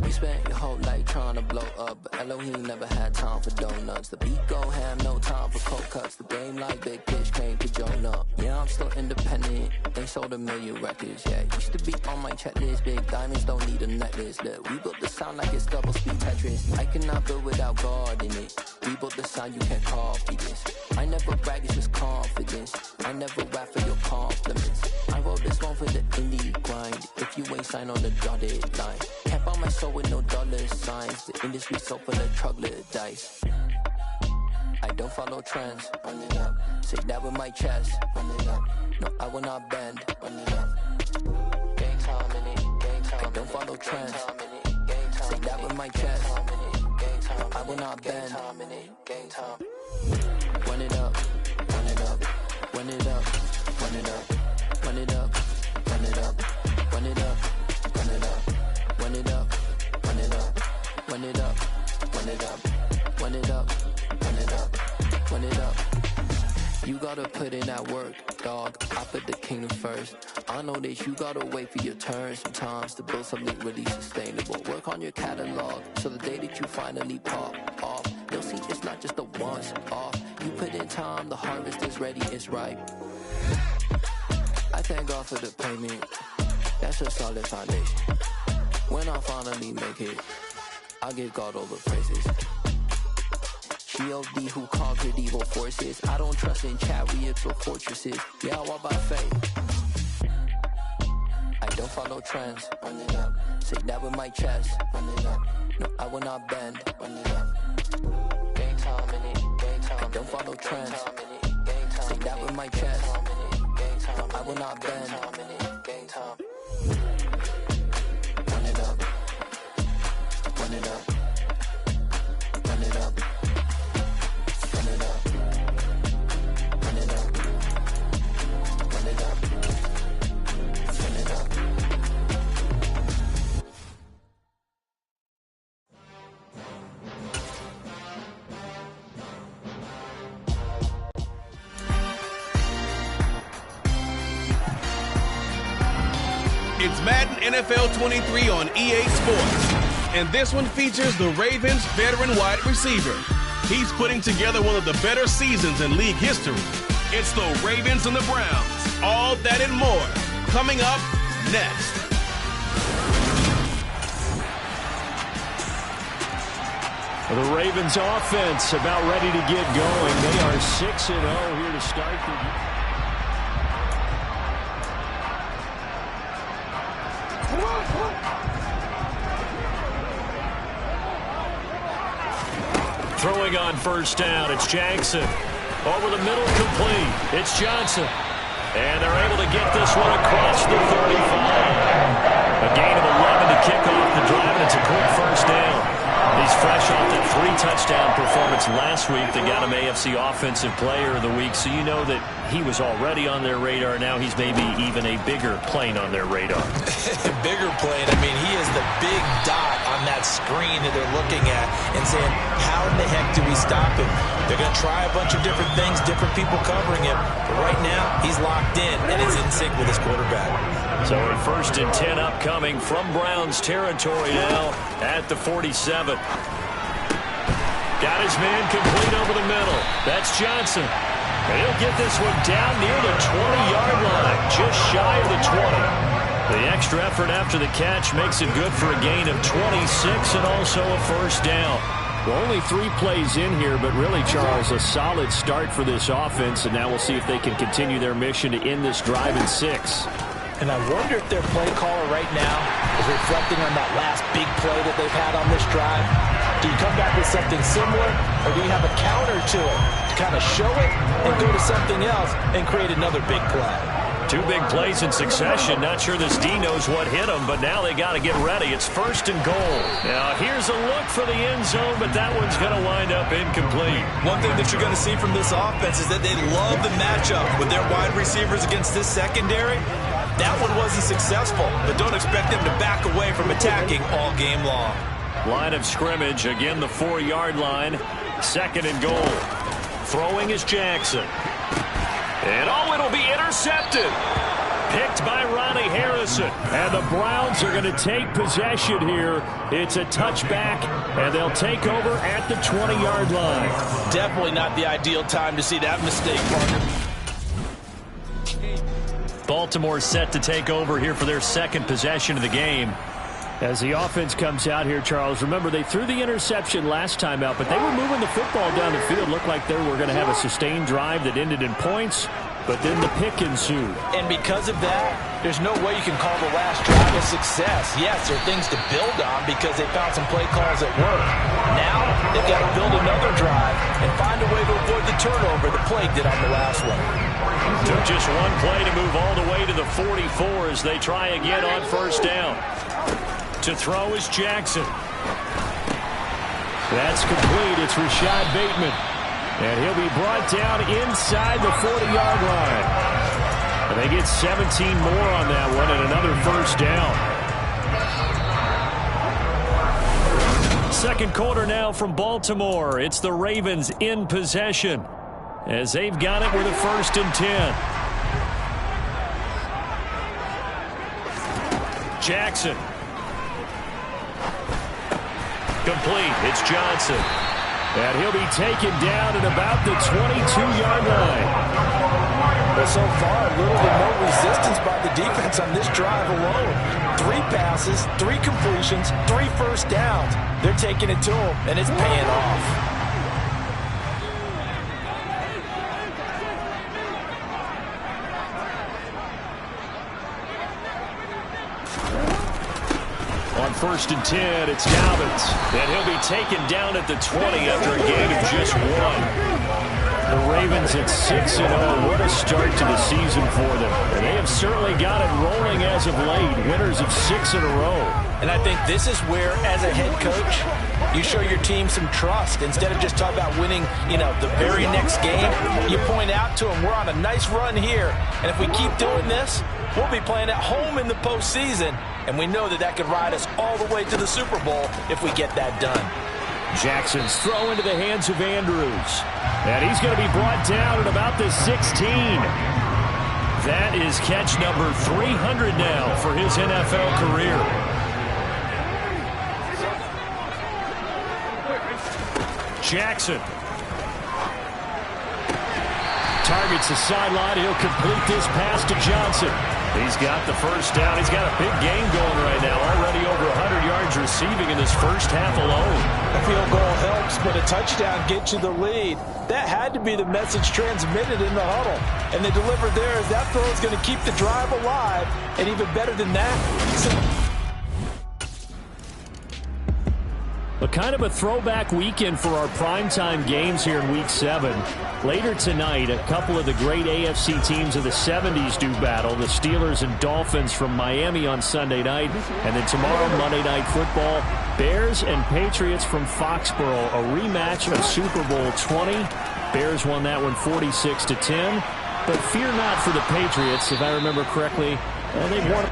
You spent your whole life trying to blow up, but Elohim never had time for donuts. The beat go ham, no time for cold cuts. The game like Big Pitch came to Jonah. Yeah, I'm still independent. They sold 1 million records, yeah. Used to be on my checklist. Big diamonds don't need a necklace. Look, we built the sound like it's double speed Tetris. I cannot build without God in it. We built the sound, you can't copy this. I never brag, it's just confidence. I never rap for your compliments. I wrote this one for the indie grind. If you ain't signed on the dotted line, can't buy my soul with no dollar signs. The industry so full of troglodytes. I don't follow trends. Run it up. Say that with my chest. Run it up. No, I will not bend. Run it up. Gang time in it. Gang time. I don't follow trends. Say that with my chest. No, I will not bend. Gang time. Run it up. Run it up. Run it up. Run it up. Run it up. Run it up. Run it up. Run it up. Run it up. Run it up. Run it up. Run it up. Run it up. Run it up. Run it up. You gotta put in that work, dog. I put the kingdom first. I know that you gotta wait for your turn sometimes to build something really sustainable. Work on your catalog, so the day that you finally pop off, you'll see it's not just a once off. You put in time, the harvest is ready, it's ripe. I thank God for the payment. That's a solid foundation. When I finally make it, I'll give God all the praises. G.O.D. who conquered evil forces. I don't trust in chariots or fortresses. Yeah, I walk by faith. I don't follow trends. Run it up. Say that with my chest. Run it up. No, I will not bend. Run it up. Gang time in it. Gang time. I don't follow trends. Say that with my chest. No, I will not bend. Gang time. Run it up. Run it up. Run it up. Run it up. Run it up. Run it up. Run it up. It's Madden NFL 23 on EA Sports. And this one features the Ravens' veteran wide receiver. He's putting together one of the better seasons in league history. It's the Ravens and the Browns. All that and more. Coming up next. The Ravens offense about ready to get going. They are 6-0 here to start the year. Throwing on first down, it's Jackson. Over the middle, complete. It's Johnson. And they're able to get this one across the 35. A gain of 11 to kick off the drive, and it's a quick first down. He's fresh off that 3-touchdown performance last week that got him AFC Offensive Player of the Week, so you know that he was already on their radar. Now he's maybe even a bigger plane on their radar. Bigger plane. I mean, he is the big dot on that screen that they're looking at and saying, how in the heck do we stop him? They're going to try a bunch of different things, different people covering him. But right now, he's locked in, and it's in sync with his quarterback. So a 1st and 10 upcoming from Browns territory now at the 47. Got his man complete over the middle. That's Johnson. And he'll get this one down near the 20-yard line, just shy of the 20. The extra effort after the catch makes it good for a gain of 26 and also a 1st down. Well, only 3 plays in here, but really, Charles, a solid start for this offense, and now we'll see if they can continue their mission to end this drive in 6. And I wonder if their play caller right now is reflecting on that last big play that they've had on this drive. Do you come back with something similar, or do you have a counter to it to kind of show it and go to something else and create another big play? 2 big plays in succession. Not sure this D knows what hit him, but now they got to get ready. It's 1st and goal. Now here's a look for the end zone, but that one's going to wind up incomplete. One thing that you're going to see from this offense is that they love the matchup with their wide receivers against this secondary. That one wasn't successful, but don't expect them to back away from attacking all game long. Line of scrimmage, again the 4-yard line. 2nd and goal. Throwing is Jackson. And it'll be intercepted. Picked by Ronnie Harrison. And the Browns are going to take possession here. It's a touchback, and they'll take over at the 20-yard line. Definitely not the ideal time to see that mistake, partner. Baltimore set to take over here for their 2nd possession of the game. As the offense comes out here, Charles, remember they threw the interception last time out, but they were moving the football down the field. Looked like they were going to have a sustained drive that ended in points, but then the pick ensued. And because of that, there's no way you can call the last drive a success. Yes, there are things to build on because they found some play calls that work. Now, they've got to build another drive and find a way to avoid the turnover the plague did on the last one. Took just 1 play to move all the way to the 44 as they try again on 1st down. To throw is Jackson. That's complete. It's Rashad Bateman. And he'll be brought down inside the 40-yard line. And they get 17 more on that one and another 1st down. 2nd quarter now from Baltimore. It's the Ravens in possession as they've got it with a 1st and 10. Jackson. Complete. It's Johnson. And he'll be taken down at about the 22-yard line. Well, so far, little to no resistance by the defense on this drive alone. 3 passes, 3 completions, 3 1st downs. They're taking it to them, and it's paying off. On 1st and 10, it's Dobbins. And he'll be taken down at the 20 after a gain of just 1. The Ravens at 6-0. What a start to the season for them. And they have certainly got it rolling as of late. Winners of 6 in a row. And I think this is where, as a head coach, you show your team some trust. Instead of just talking about winning, the very next game, you point out to them, we're on a nice run here. And if we keep doing this, we'll be playing at home in the postseason. And we know that could ride us all the way to the Super Bowl if we get that done. Jackson's throw into the hands of Andrews. And he's going to be brought down at about the 16. That is catch number 300 now for his NFL career. Jackson. Targets the sideline. He'll complete this pass to Johnson. He's got the 1st down. He's got a big game going right now. Already over 100 yards receiving in this 1st half alone. A field goal helps, but a touchdown gets you the lead. That had to be the message transmitted in the huddle. And they delivered there as that throw is going to keep the drive alive. And even better than that, A kind of a throwback weekend for our primetime games here in Week 7. Later tonight, a couple of the great AFC teams of the 70s do battle. The Steelers and Dolphins from Miami on Sunday night. And then tomorrow, Monday Night Football, Bears and Patriots from Foxborough. A rematch of Super Bowl 20. Bears won that one 46-10. But fear not for the Patriots. If I remember correctly, they've won.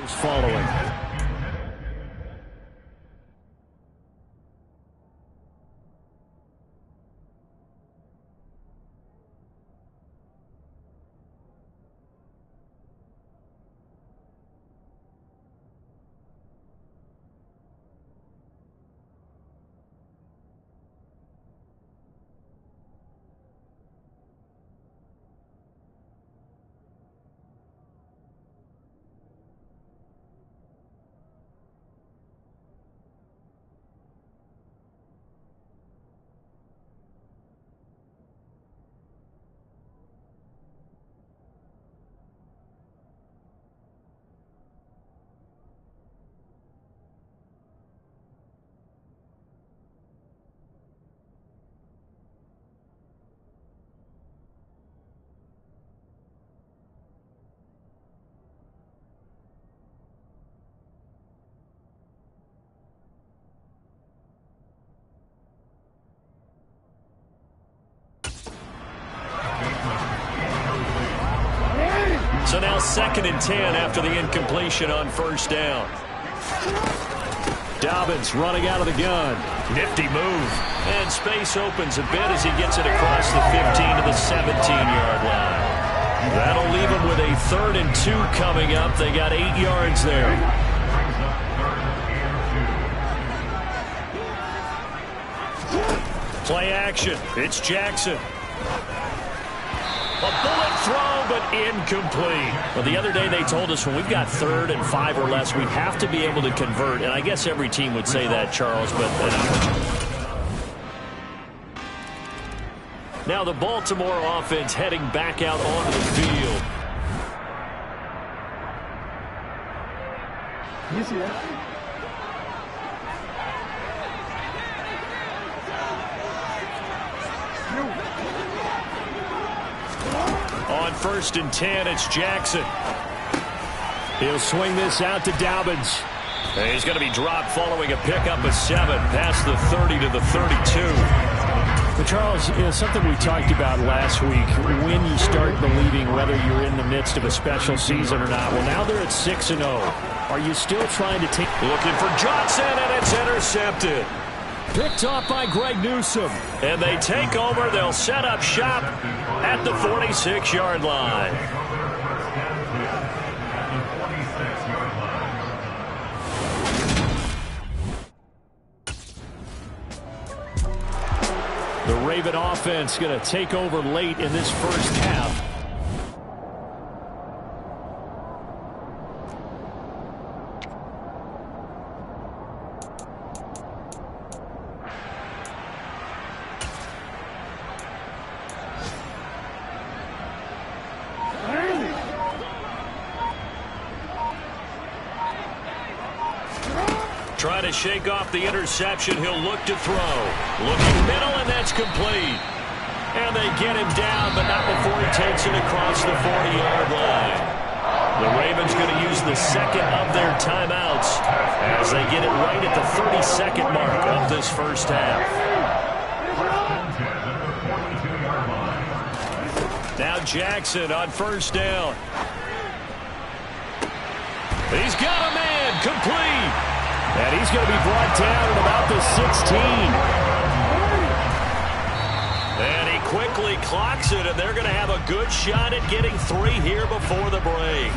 Following. So now 2nd and 10 after the incompletion on first down. Dobbins running out of the gun. Nifty move. And space opens a bit as he gets it across the 15 to the 17-yard line. That'll leave him with a 3rd and 2 coming up. They got 8 yards there. Play action. It's Jackson. A bullet throw, but incomplete. Well, the other day they told us when we've got 3rd and 5 or less, we have to be able to convert. And I guess every team would say that, Charles. But now the Baltimore offense heading back out onto the field. You see that? On 1st and 10, it's Jackson. He'll swing this out to Dobbins. And he's going to be dropped following a pickup of 7 past the 30 to the 32. But Charles, something we talked about last week, when you start believing whether you're in the midst of a special season or not. Well, now they're at 6-0. Are you still trying to take... Looking for Johnson, and it's intercepted. Picked off by Greg Newsome. And they take over. They'll set up shop at the 46-yard line. The Raven offense going to take over late in this first half. Trying to shake off the interception. He'll look to throw. Looking middle, and that's complete. And they get him down, but not before he takes it across the 40-yard line. The Ravens going to use the 2nd of their timeouts as they get it right at the 32nd mark of this first half. Now Jackson on 1st down. He's got a man, complete. And he's going to be brought down at about the 16. And he quickly clocks it, and they're going to have a good shot at getting 3 here before the break.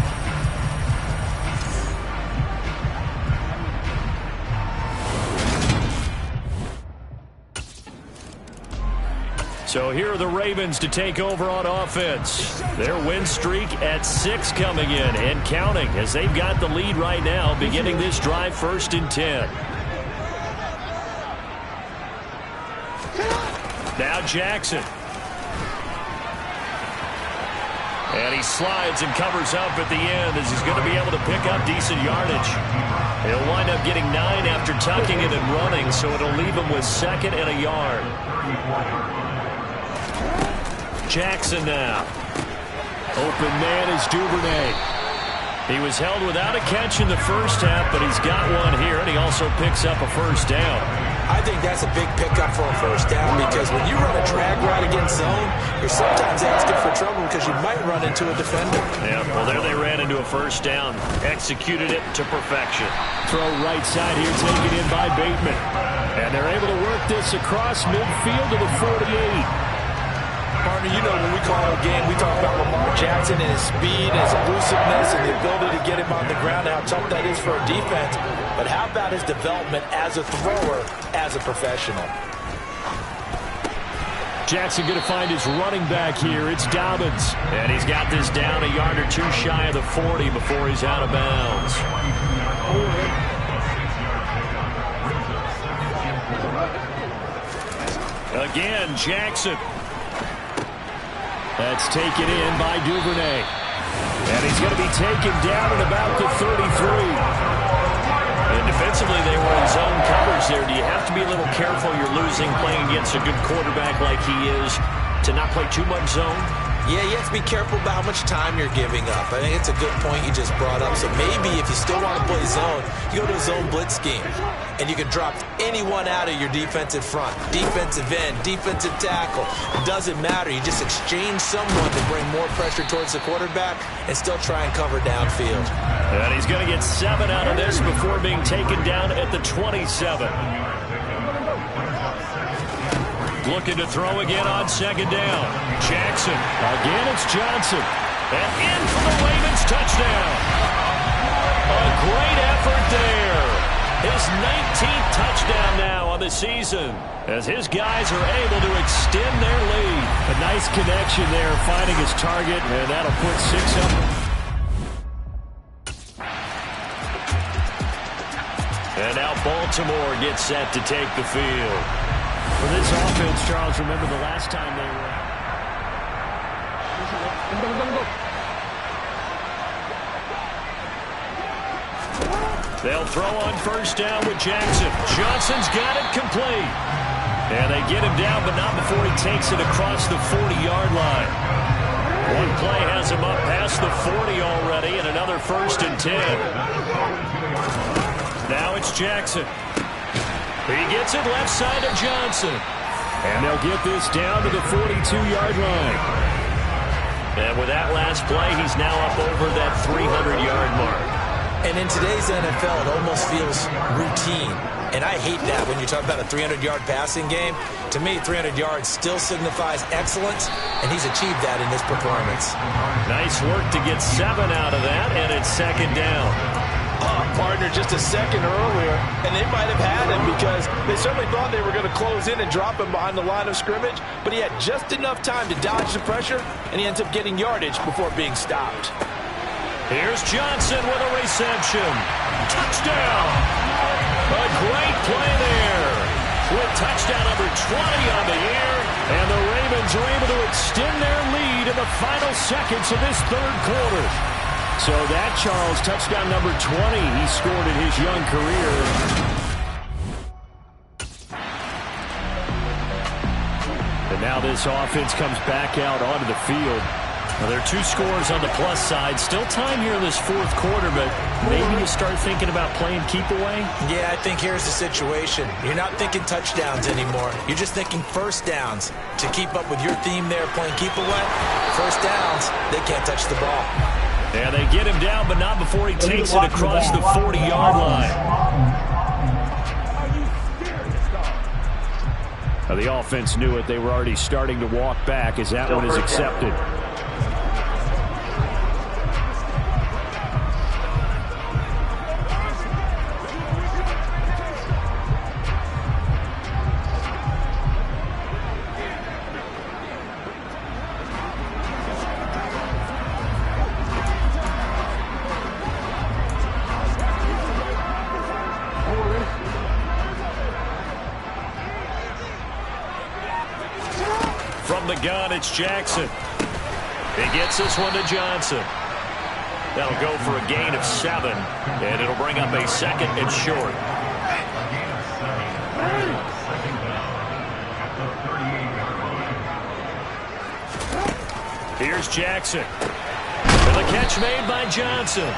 So here are the Ravens to take over on offense. Their win streak at 6 coming in and counting as they've got the lead right now beginning this drive 1st and 10. Now Jackson. And he slides and covers up at the end as he's going to be able to pick up decent yardage. He'll wind up getting 9 after tucking it and running, so it'll leave him with 2nd and a yard. Jackson now. Open man is Duvernay. He was held without a catch in the first half, but he's got one here, and he also picks up a first down. I think that's a big pickup for a first down because when you run a drag route against zone, you're sometimes asking for trouble because you might run into a defender. Yeah, well, there they ran into a first down. Executed it to perfection. Throw right side here, taken in by Bateman. And they're able to work this across midfield to the 48. Partner, you know when we call a game, we talk about Lamar Jackson and his speed, his elusiveness, and the ability to get him on the ground and how tough that is for a defense. But how about his development as a thrower, as a professional? Jackson going to find his running back here. It's Dobbins. And he's got this down a yard or two shy of the 40 before he's out of bounds. Again, Jackson. That's taken in by Duvernay. And he's going to be taken down at about the 33. And defensively, they were in zone covers there. Do you have to be a little careful? You're losing playing against a good quarterback like he is to not play too much zone? Yeah, you have to be careful about how much time you're giving up. I think it's a good point you just brought up. So maybe if you still want to play zone, you go to a zone blitz scheme. And you can drop anyone out of your defensive front. Defensive end, defensive tackle. It doesn't matter. You just exchange someone to bring more pressure towards the quarterback and still try and cover downfield. And he's going to get 7 out of this before being taken down at the 27. Looking to throw again on second down. Jackson. Again, it's Johnson. And in for the Ravens touchdown. A great effort there. His 19th touchdown now on the season as his guys are able to extend their lead. A nice connection there, finding his target, and that'll put 6 up. And now Baltimore gets set to take the field. For this offense, Charles, remember the last time they were... They'll throw on first down with Jackson. Johnson's got it complete. And they get him down, but not before he takes it across the 40-yard line. One play has him up past the 40 already, and another 1st and 10. Now it's Jackson. He gets it left side of Johnson. And they'll get this down to the 42-yard line. And with that last play, he's now up over that 300-yard mark. And in today's NFL, it almost feels routine. And I hate that when you talk about a 300-yard passing game. To me, 300 yards still signifies excellence, and he's achieved that in this performance. Nice work to get 7 out of that, and it's second down. Partner, just a second earlier, and they might have had him because they certainly thought they were going to close in and drop him behind the line of scrimmage, but he had just enough time to dodge the pressure, and he ends up getting yardage before being stopped. Here's Johnson with a reception. Touchdown! A great play there. With touchdown number 20 on the year, and the Ravens are able to extend their lead in the final seconds of this third quarter. So that, Charles, touchdown number 20 he scored in his young career. And now this offense comes back out onto the field. Now, there are 2 scores on the plus side. Still time here in this fourth quarter, but maybe you start thinking about playing keep away? Yeah, I think here's the situation. You're not thinking touchdowns anymore. You're just thinking first downs. To keep up with your theme there, playing keep away, first downs, they can't touch the ball. Yeah, they get him down, but not before he takes it across the 40-yard line. Now, the offense knew it. They were already starting to walk back as that one is accepted. From the gun, it's Jackson. He gets this one to Johnson. That'll go for a gain of 7, and it'll bring up a second and short. Here's Jackson. And the catch made by Johnson.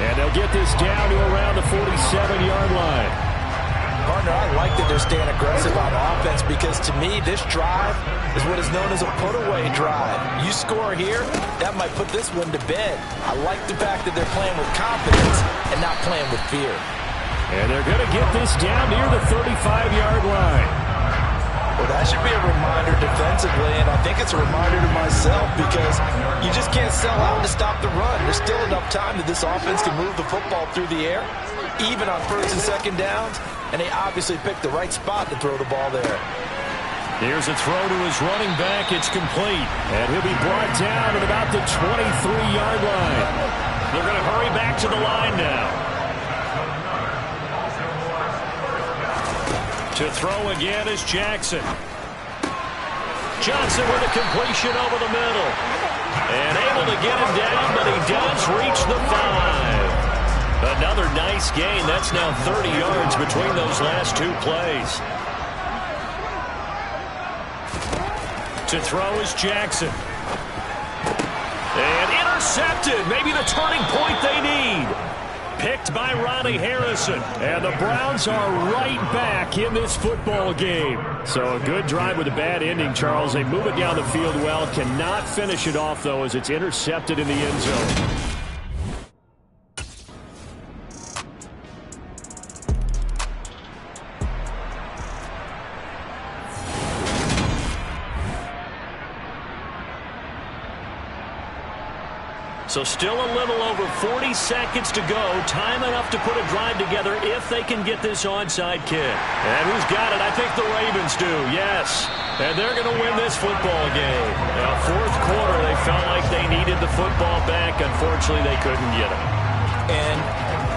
And they'll get this down to around the 47-yard line. Partner, I like that they're staying aggressive on offense because to me, this drive is what is known as a put-away drive. You score here, that might put this one to bed. I like the fact that they're playing with confidence and not playing with fear. And they're going to get this down near the 35-yard line. Well, that should be a reminder defensively, and I think it's a reminder to myself because you just can't sell out to stop the run. There's still enough time that this offense can move the football through the air, even on first and second downs, and they obviously picked the right spot to throw the ball there. Here's a throw to his running back. It's complete, and he'll be brought down at about the 23-yard line. They're going to hurry back to the line now. To throw again is Jackson. Johnson with a completion over the middle. And able to get him down, but he does reach the 5. Another nice gain. That's now 30 yards between those last two plays. To throw is Jackson. And intercepted. Maybe the turning point they need. Picked by Ronnie Harrison. And the Browns are right back in this football game. So a good drive with a bad ending, Charles. They move it down the field well. Cannot finish it off, though, as it's intercepted in the end zone. So still a little over 40 seconds to go. Time enough to put a drive together if they can get this onside kick. And who's got it? I think the Ravens do, yes. And they're going to win this football game. Now, fourth quarter, they felt like they needed the football back. Unfortunately, they couldn't get it. And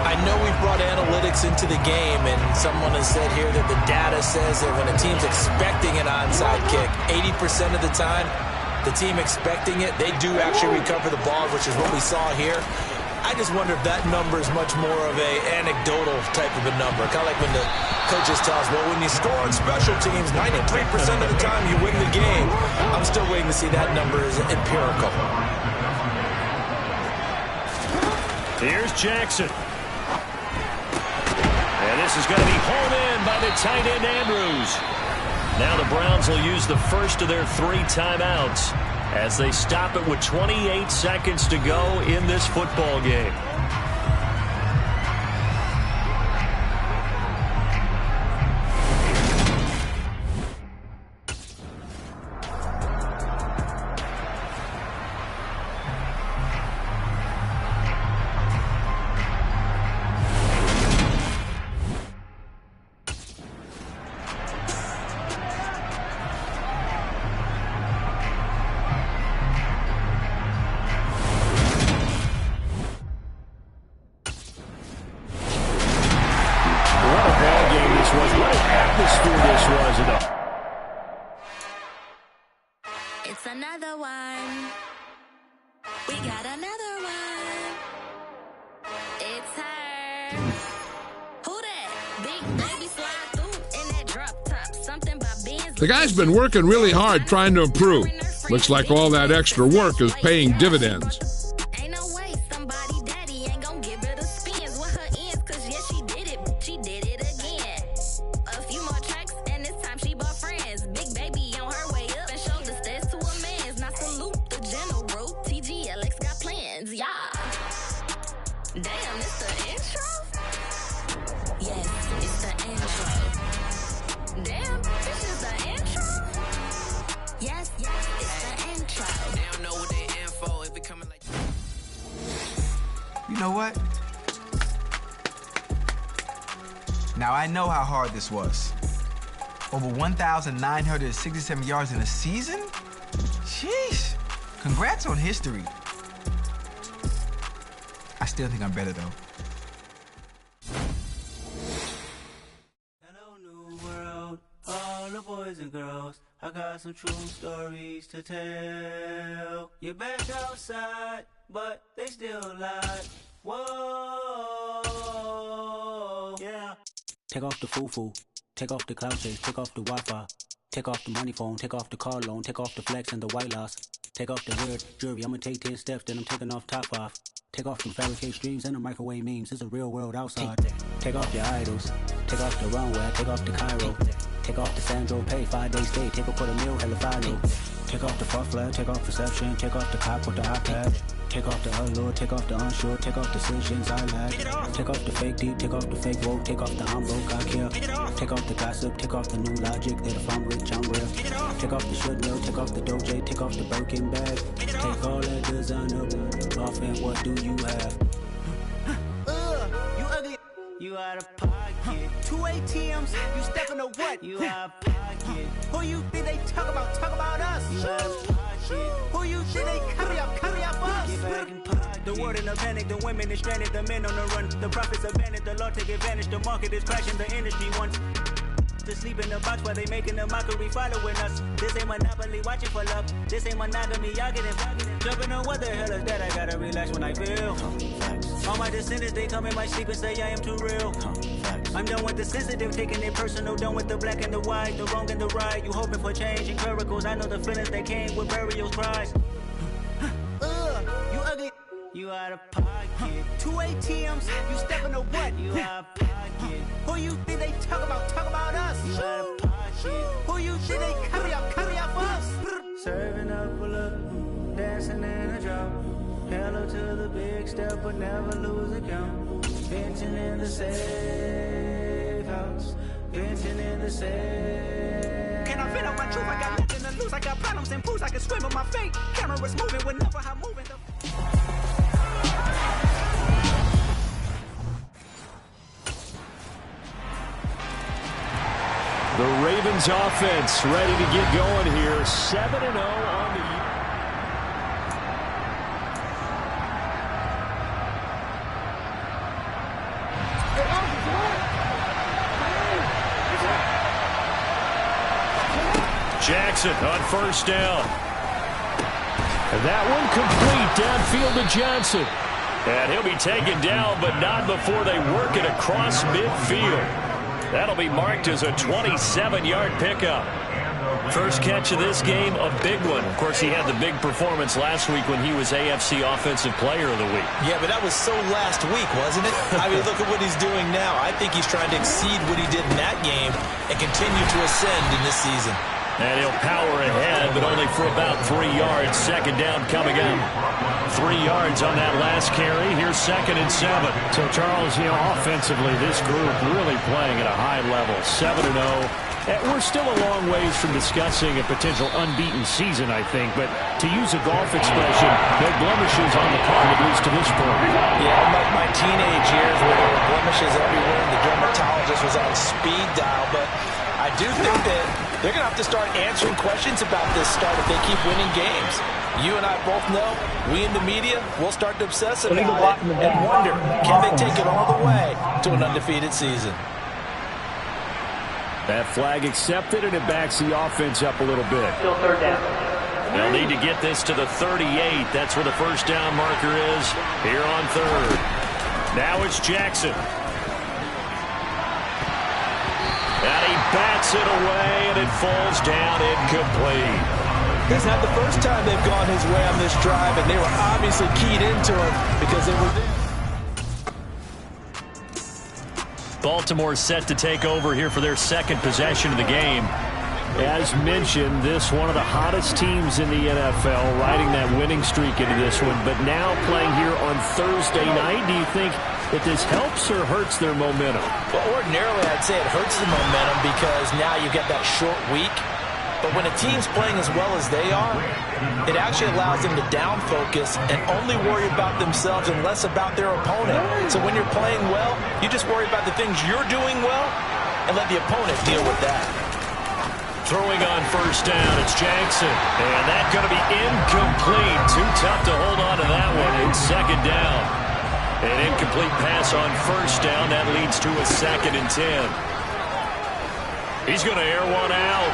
I know we brought analytics into the game, and someone has said here that the data says that when a team's expecting an onside kick, 80% of the time, the team expecting it, they do actually recover the ball, which is what we saw here. I just wonder if that number is much more of a anecdotal type of a number. Kind of like when the coaches tell us, well, when you score on special teams, 93% of the time you win the game. I'm still waiting to see that number is empirical. Here's Jackson. And this is going to be hauled in by the tight end Andrews. Now the Browns will use the first of their 3 timeouts as they stop it with 28 seconds to go in this football game. It's another one. We got another one. It's her. Who that? Big baby slide through in that drop top. Something about being. The guy's been working really hard trying to improve. Looks like all that extra work is paying dividends. Ain't no way somebody daddy ain't gonna give it a spins with her ends, cause yeah, she did it again. A few more tracks and this time she bought friends. Big baby on her way up and showed the stairs to a man's. Now salute the general. TGLX got plans, yeah. Damn, it's the intro? Yes, it's the intro. Damn, this is the intro? Yes, it's the intro. They don't know what they info if it coming like. You know what? Now I know how hard this was. Over 1,967 yards in a season? Sheesh. Congrats on history. I still think I'm better though. Hello, new world, all the boys and girls. I got some true stories to tell. You're back outside, but they still lie. Whoa, yeah. Take off the foo-foo, take off the cloud chase, take off the Wi-Fi, take off the money phone, take off the car loan, take off the flex and the white loss, take off the weird jewelry. I'ma take 10 steps, then I'm taking off top off. Take off them fabricated streams and the microwave memes. It's a real world outside. Take off your idols. Take off the runway. Take off the Cairo. Take off the Sandro Pay. 5 days stay. Take off for the meal. Hella final. Take off the fuck flag. Take off perception. Take off the cop with the iPad. Take off the allure. Take off the unsure. Take off decisions I lack. Take off the fake deep. Take off the fake woke. Take off the I'm broke. I care. Take off the gossip. Take off the new logic that if I'm rich I'm real. Take off the should know. Take off the doje. Take off the Birkin bag. Take all that designer off and what do you have? You ugly. You out of pocket. 2 ATMs. You stepping to what? You out of pocket. Who you think they talk about? Talk about us. You out of pocket. Who you think they copy up us? Get back in pocket. The world in a panic. The women is stranded. The men on the run. The profits abandoned. The law take advantage. The market is crashing. The industry wants to sleep in the box while they making a mockery following us. This ain't monopoly, watching for love. This ain't monogamy, y'all getting jumping on what the hell is that? I gotta relax when I feel. All my descendants, they come in my sleep and say I am too real. I'm done with the sensitive, taking it personal. Done with the black and the white, the wrong and the right. You hoping for change and miracles. I know the feelings that came with burial cries. You ugly. You out of pocket. 2 ATMs. You stepping to what? You out of pocket. Who you think they talk about? Talk about us. You out of pocket. Who you think they copy up us? Serving up a look, dancing in a drop. Hello to the big step, but never lose a count. Venting in the safe house. Venting in the safe. Can I fit up my truth? I got nothing to lose. I got problems and pools. I can swim with my fate. Cameras moving whenever I'm moving. The Ravens offense ready to get going here. 7-0 on the year. Jackson on first down. And that one complete downfield to Johnson. And he'll be taken down, but not before they work it across midfield. That'll be marked as a 27-yard pickup. First catch of this game, a big one. Of course, he had the big performance last week when he was AFC Offensive Player of the Week. Yeah, but that was so last week, wasn't it? I mean, look at what he's doing now. I think he's trying to exceed what he did in that game and continue to ascend in this season. And he'll power ahead, but only for about 3 yards. Second down coming up. 3 yards on that last carry. Here's 2nd and 7. So, Charles, offensively, this group really playing at a high level. 7-0. We're still a long ways from discussing a potential unbeaten season, I think. But to use a golf expression, no blemishes on the card, at least to this point. Yeah, like my teenage years where there were blemishes everywhere. The dermatologist was on speed dial. But I do think that they're going to have to start answering questions about this start if they keep winning games. You and I both know, we in the media, we'll start to obsess about it and wonder, can they take it all the way to an undefeated season? That flag accepted, and it backs the offense up a little bit. Still third down. They'll need to get this to the 38. That's where the first down marker is here on third. Now it's Jackson. And he bats it away, and it falls down incomplete. It's not the first time they've gone his way on this drive, and they were obviously keyed into him because they were there. Baltimore set to take over here for their second possession of the game. As mentioned, this one of the hottest teams in the NFL, riding that winning streak into this one, but now playing here on Thursday night. Do you think that this helps or hurts their momentum? Well, ordinarily I'd say it hurts the momentum because now you get that short week. But when a team's playing as well as they are, it actually allows them to down focus and only worry about themselves and less about their opponent. So when you're playing well, you just worry about the things you're doing well and let the opponent deal with that. Throwing on first down, it's Jackson. And that's going to be incomplete. Too tough to hold on to that one. It's second down. An incomplete pass on first down. That leads to a 2nd and 10. He's going to air one out.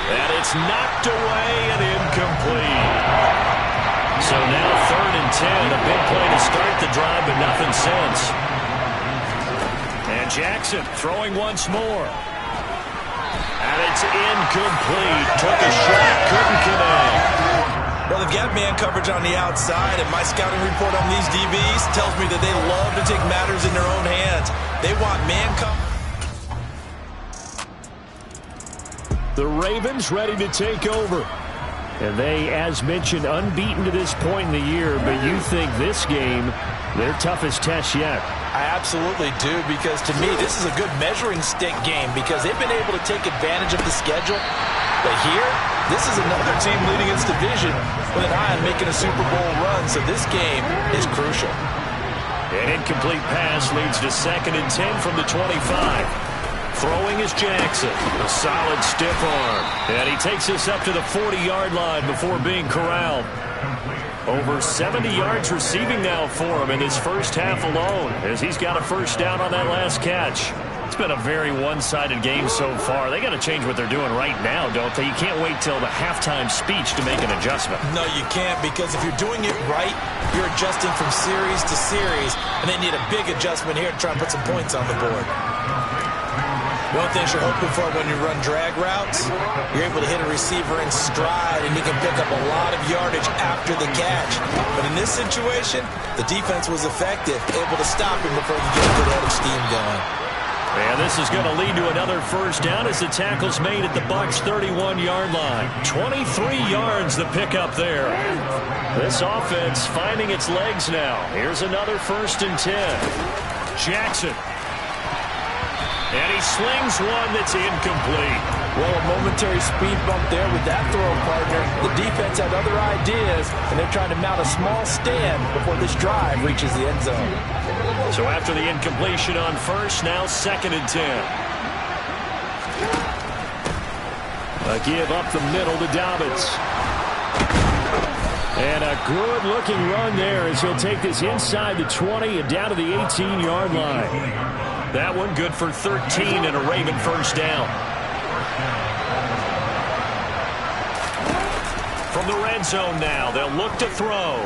And it's knocked away and incomplete. So now 3rd and 10. A big play to start the drive, but nothing since. And Jackson throwing once more. And it's incomplete. Took a shot, couldn't connect. Well, the You've got man coverage on the outside, and my scouting report on these DBs tells me that they love to take matters in their own hands. They want man coverage. The Ravens ready to take over. And they, as mentioned, unbeaten to this point in the year, but you think this game, their toughest test yet? I absolutely do, because to me, this is a good measuring stick game because they've been able to take advantage of the schedule. But here, this is another team leading its division with an eye on making a Super Bowl run, so this game is crucial. An incomplete pass leads to 2nd and 10 from the 25. Throwing is Jackson. A solid stiff arm. And he takes us up to the 40-yard line before being corralled. Over 70 yards receiving now for him in his first half alone, as he's got a first down on that last catch. It's been a very one-sided game so far. They got to change what they're doing right now, don't they? You can't wait till the halftime speech to make an adjustment. No, you can't, because if you're doing it right, you're adjusting from series to series, and they need a big adjustment here to try and put some points on the board. One of the things you're hoping for when you run drag routes, you're able to hit a receiver in stride, and you can pick up a lot of yardage after the catch. But in this situation, the defense was effective, able to stop him before he could get a good head of steam going. And this is going to lead to another first down as the tackle's made at the Bucs' 31-yard line. 23 yards the pickup there. This offense finding its legs now. Here's another 1st and 10. Jackson. And he slings one that's incomplete. Well, a momentary speed bump there with that throw, partner. The defense had other ideas, and they're trying to mount a small stand before this drive reaches the end zone. So after the incompletion on 1st, now 2nd and 10. A give up the middle to Dobbins. And a good-looking run there as he'll take this inside the 20 and down to the 18-yard line. That one good for 13 and a Raven first down. From the red zone now, they'll look to throw.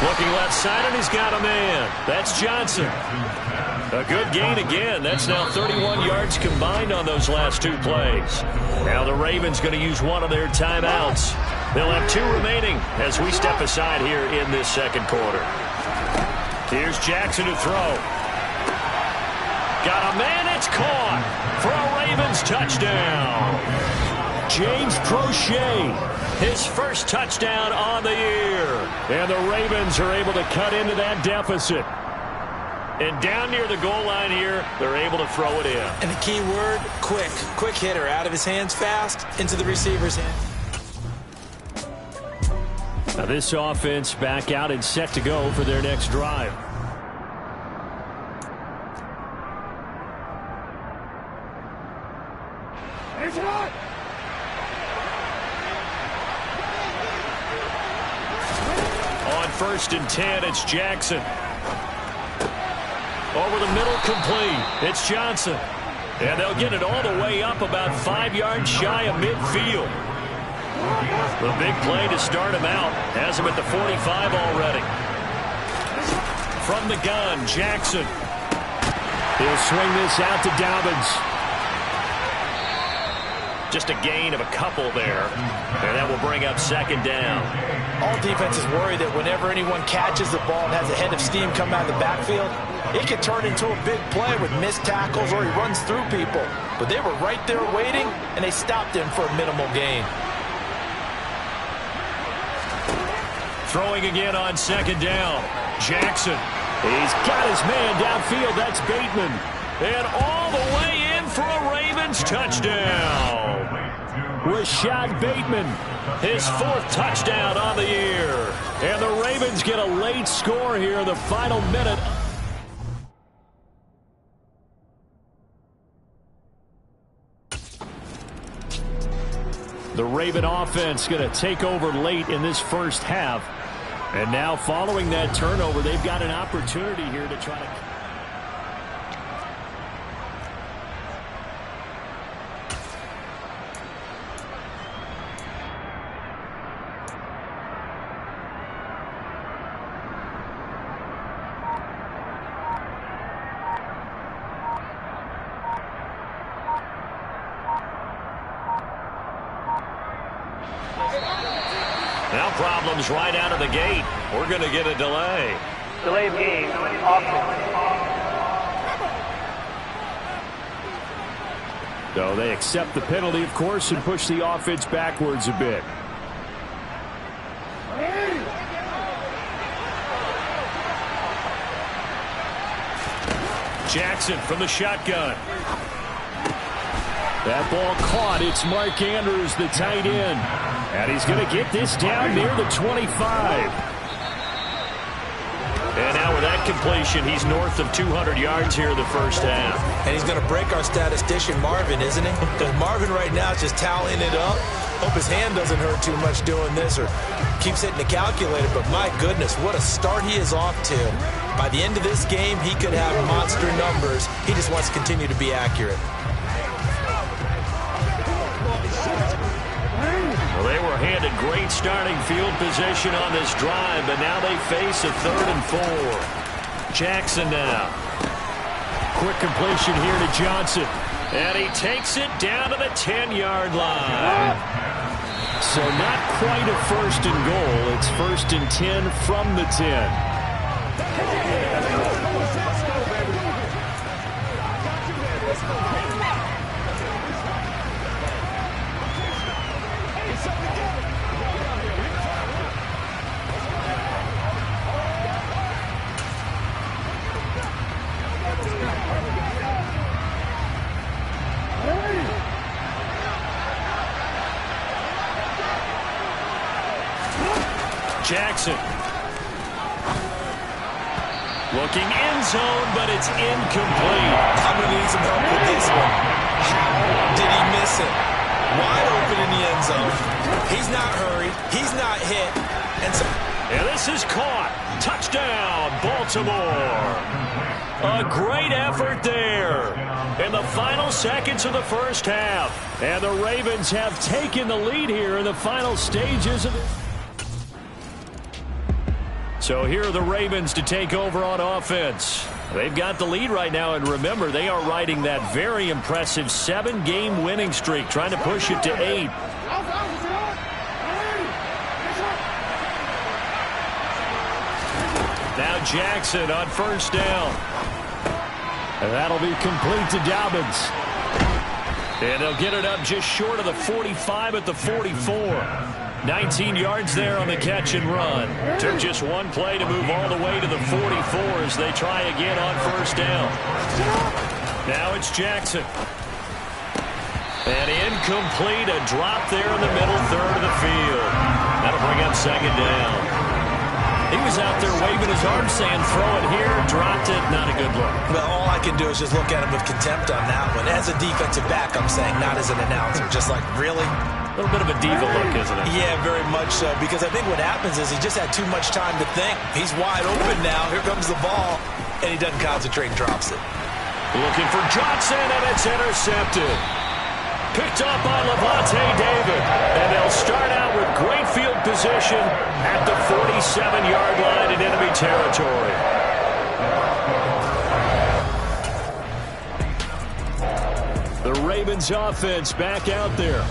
Looking left side, and he's got a man. That's Johnson. A good gain again. That's now 31 yards combined on those last 2 plays. Now the Ravens going to use one of their timeouts. They'll have 2 remaining as we step aside here in this 2nd quarter. Here's Jackson to throw. Got a man, it's caught for a Ravens touchdown. James Prochet, his first touchdown on the year. And the Ravens are able to cut into that deficit. And down near the goal line here, they're able to throw it in. And the key word, quick. Quick hitter, out of his hands fast, into the receiver's hand. Now this offense back out and set to go for their next drive. On 1st and 10, it's Jackson. Over the middle, complete. It's Johnson. And they'll get it all the way up about 5 yards shy of midfield. The big play to start him out. Has him at the 45 already. From the gun, Jackson. He'll swing this out to Dobbins. Just a gain of a couple there. And that will bring up 2nd down. All defenses worry that whenever anyone catches the ball and has a head of steam come out of the backfield, it can turn into a big play with missed tackles or he runs through people. But they were right there waiting, and they stopped him for a minimal gain. Throwing again on 2nd down. Jackson. He's got his man downfield. That's Bateman. And all the way in for a Ravens touchdown. Rashad Bateman, his 4th touchdown on the year. And the Ravens get a late score here in the final minute. The Raven offense going to take over late in this first half. And now following that turnover, they've got an opportunity here to try to... Now problems right out of the gate. We're going to get a delay. Delay of game. Offense. So they accept the penalty, of course, and push the offense backwards a bit. Jackson from the shotgun. That ball caught. It's Mark Andrews, the tight end. And he's going to get this down near the 25. And now with that completion, he's north of 200 yards here in the first half. And he's going to break our statistician Marvin, isn't he? Because Marvin right now is just tallying it up. Hope his hand doesn't hurt too much doing this or keeps hitting the calculator. But my goodness, what a start he is off to. By the end of this game, he could have monster numbers. He just wants to continue to be accurate. Well, they were handed great starting field position on this drive, but now they face a 3rd and 4. Jackson now. Quick completion here to Johnson. And he takes it down to the 10-yard line. So not quite a 1st and goal. It's 1st and 10 from the 10. Jackson. Looking end zone, but it's incomplete. I'm going to need some help with this one. How did he miss it? Wide open in the end zone. He's not hurried. He's not hit. And this is caught. Touchdown, Baltimore. A great effort there in the final seconds of the first half. And the Ravens have taken the lead here in the final stages of the... So here are the Ravens to take over on offense. They've got the lead right now, and remember, they are riding that very impressive 7-game winning streak, trying to push it to 8. Now Jackson on 1st down. And that'll be complete to Dobbins. And they'll get it up just short of the 45 at the 44. 19 yards there on the catch and run. Took just one play to move all the way to the 44 as they try again on 1st down. Now it's Jackson. And incomplete, a drop there in the middle 3rd of the field. That'll bring up 2nd down. He was out there waving his arms saying, throw it here, dropped it, not a good look. Well, all I can do is just look at him with contempt on that one. As a defensive back, I'm saying, not as an announcer. Just like, really? A little bit of a diva look, isn't it? Yeah, very much so, because I think what happens is he just had too much time to think. He's wide open now. Here comes the ball, and he doesn't concentrate and drops it. Looking for Johnson, and it's intercepted. Picked up by Levante David. And they'll start out with great field position at the 47-yard line in enemy territory. The Ravens offense back out there.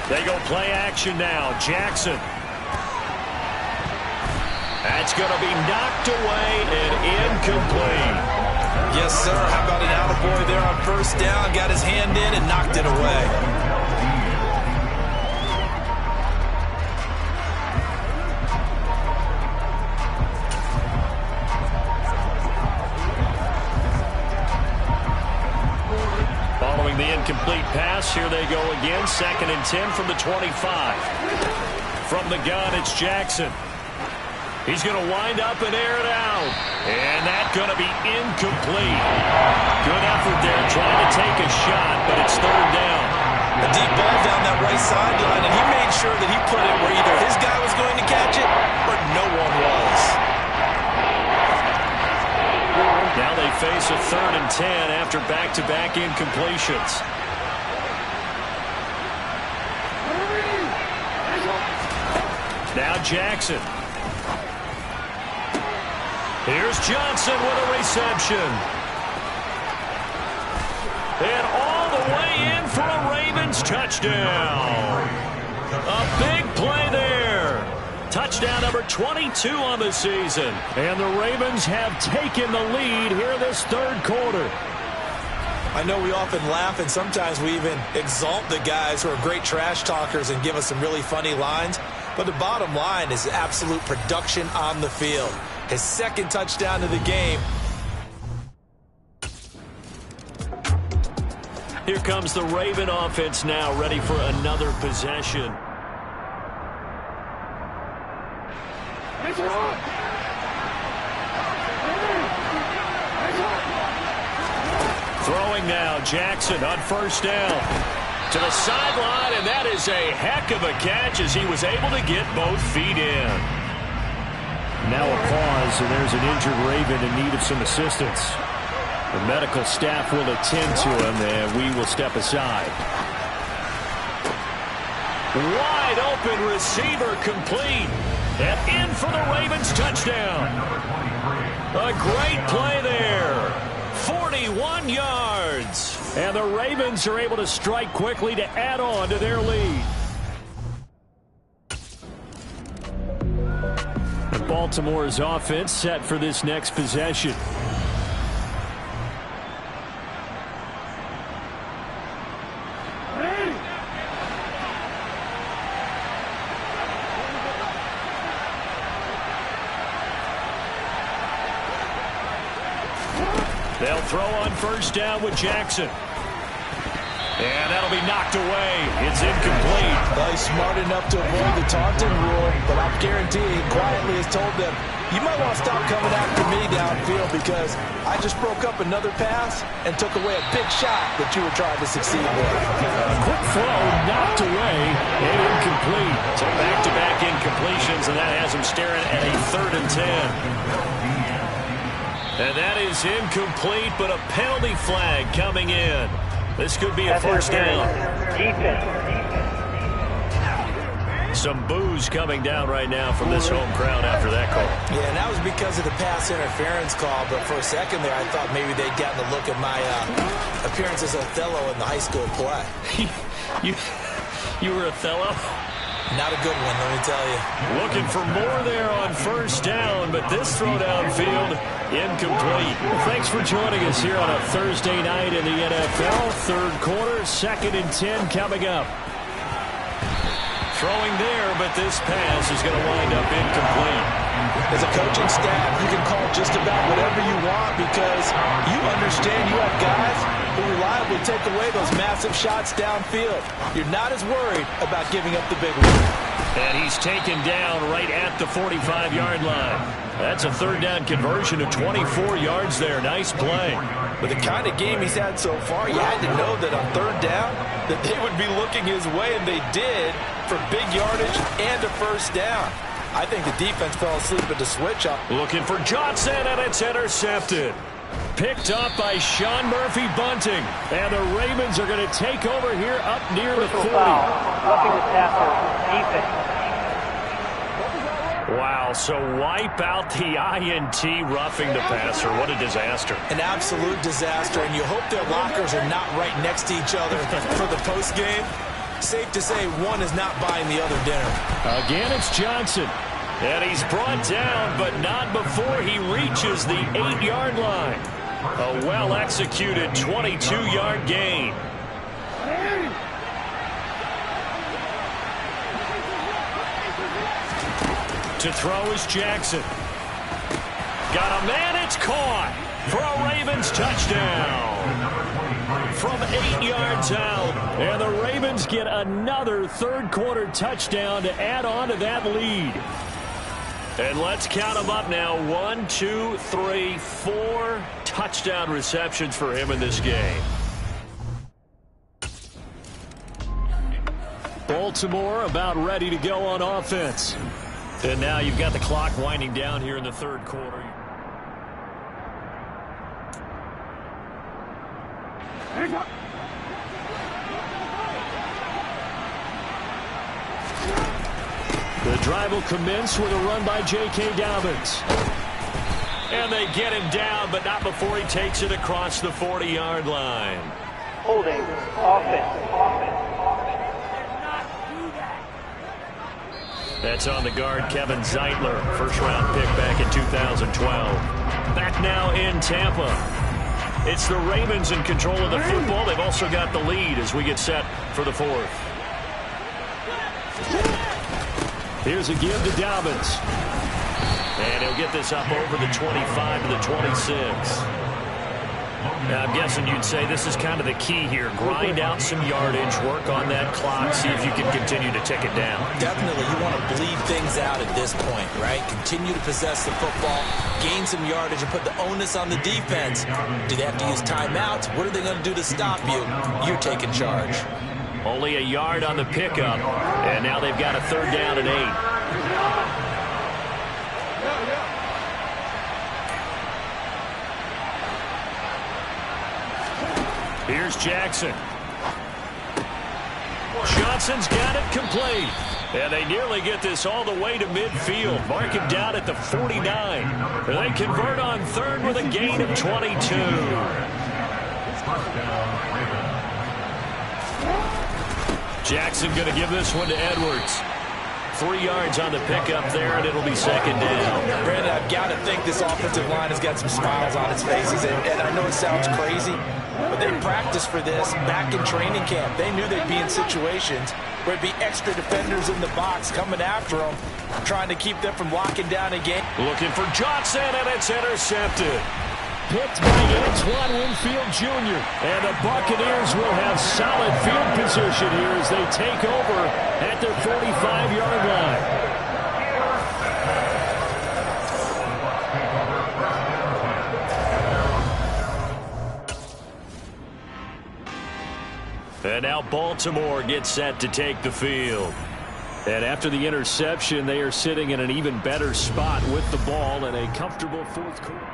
They go play action now. Jackson. That's going to be knocked away and incomplete. Yes, sir. How about an attaboy there on 1st down? Got his hand in and knocked it away. Following the incomplete pass, here they go again. 2nd and 10 from the 25. From the gun, it's Jackson. He's going to wind up and air it out. And that's going to be incomplete. Good effort there trying to take a shot, but it's 3rd down. A deep ball down that right sideline, and he made sure that he put it where either his guy was going to catch it or no one was. Now they face a 3rd and 10 after back-to-back incompletions. Jackson. Here's Johnson with a reception. And all the way in for a Ravens touchdown. A big play there. Touchdown number 22 on the season. And the Ravens have taken the lead here in this third quarter. I know we often laugh and sometimes we even exalt the guys who are great trash talkers and give us some really funny lines. But the bottom line is absolute production on the field. His second touchdown of the game. Here comes the Raven offense now, ready for another possession. Throwing now, Jackson on first down. To the sideline, and that is a heck of a catch as he was able to get both feet in. Now a pause, and there's an injured Raven in need of some assistance. The medical staff will attend to him, and we will step aside. Wide open receiver complete. And in for the Ravens touchdown. A great play there. 41 yards. And the Ravens are able to strike quickly to add on to their lead. And Baltimore's offense set for this next possession. They'll throw on first down with Jackson. And that'll be knocked away. It's incomplete. Well, he's smart enough to avoid the taunting rule, but I'm guaranteeing he quietly has told them, you might want to stop coming after me downfield because I just broke up another pass and took away a big shot that you were trying to succeed with. Quick throw, knocked away, and incomplete. So back-to-back incompletions, and that has him staring at a 3rd and 10. And that is incomplete, but a penalty flag coming in. This could be a first down. Some boos coming down right now from this home crowd after that call. Yeah, and that was because of the pass interference call, but for a second there I thought maybe they'd gotten a look at my appearance as Othello in the high school play. You were Othello? Not a good one, let me tell you. Looking for more there on first down, but this throw downfield, incomplete. Thanks for joining us here on a Thursday night in the NFL. Third quarter, 2nd and 10 coming up. Throwing there, but this pass is going to wind up incomplete. As a coaching staff, you can call just about whatever you want because you understand you have guys who reliably take away those massive shots downfield. You're not as worried about giving up the big one. And he's taken down right at the 45-yard line. That's a 3rd down conversion of 24 yards there. Nice play. With the kind of game he's had so far, you had to know that on 3rd down that they would be looking his way, and they did, for big yardage and a first down. I think the defense fell asleep at the switch up. Looking for Johnson, and it's intercepted. Picked up by Sean Murphy-Bunting. And the Ravens are going to take over here up near the 40. Roughing the passer, defense. Wow, so wipe out the INT roughing the passer. What a disaster. An absolute disaster, and you hope their lockers are not right next to each other for the postgame. Safe to say one is not buying the other dinner. Again, it's Johnson. And he's brought down, but not before he reaches the 8-yard line. A well-executed 22-yard gain. To throw is Jackson. Got a man, it's caught for a Ravens touchdown. From 8 yards out. And the Ravens get another third-quarter touchdown to add on to that lead. And let's count them up now. 1, 2, 3, 4 touchdown receptions for him in this game. Baltimore about ready to go on offense. And now you've got the clock winding down here in the third quarter. The drive will commence with a run by J.K. Dobbins. And they get him down, but not before he takes it across the 40-yard line. Holding, offense. That's on the guard, Kevin Zeitler, first-round pick back in 2012. Back now in Tampa. It's the Ravens in control of the football. They've also got the lead as we get set for the fourth. Here's a give to Dobbins. And he'll get this up over the 25 to the 26. Now, I'm guessing you'd say this is kind of the key here. Grind out some yardage, work on that clock, see if you can continue to tick it down. Definitely, you want to bleed things out at this point, right? Continue to possess the football, gain some yardage, and put the onus on the defense. Do they have to use timeouts? What are they going to do to stop you? You're taking charge. Only a yard on the pickup, and now they've got a 3rd down and 8. Here's Jackson. Johnson's got it complete. And they nearly get this all the way to midfield. Mark him down at the 49. And they convert on 3rd with a gain of 22. Jackson going to give this one to Edwards. 3 yards on the pickup there, and it'll be 2nd down. Brandon, I've got to think this offensive line has got some smiles on its faces, and I know it sounds crazy, but they practiced for this back in training camp. They knew they'd be in situations where it'd be extra defenders in the box coming after them, trying to keep them from locking down a game. Looking for Johnson, and it's intercepted. Picked by Antoine Winfield Jr. And the Buccaneers will have solid field position here as they take over at their 45-yard line. And now Baltimore gets set to take the field. And after the interception, they are sitting in an even better spot with the ball in a comfortable 4th quarter.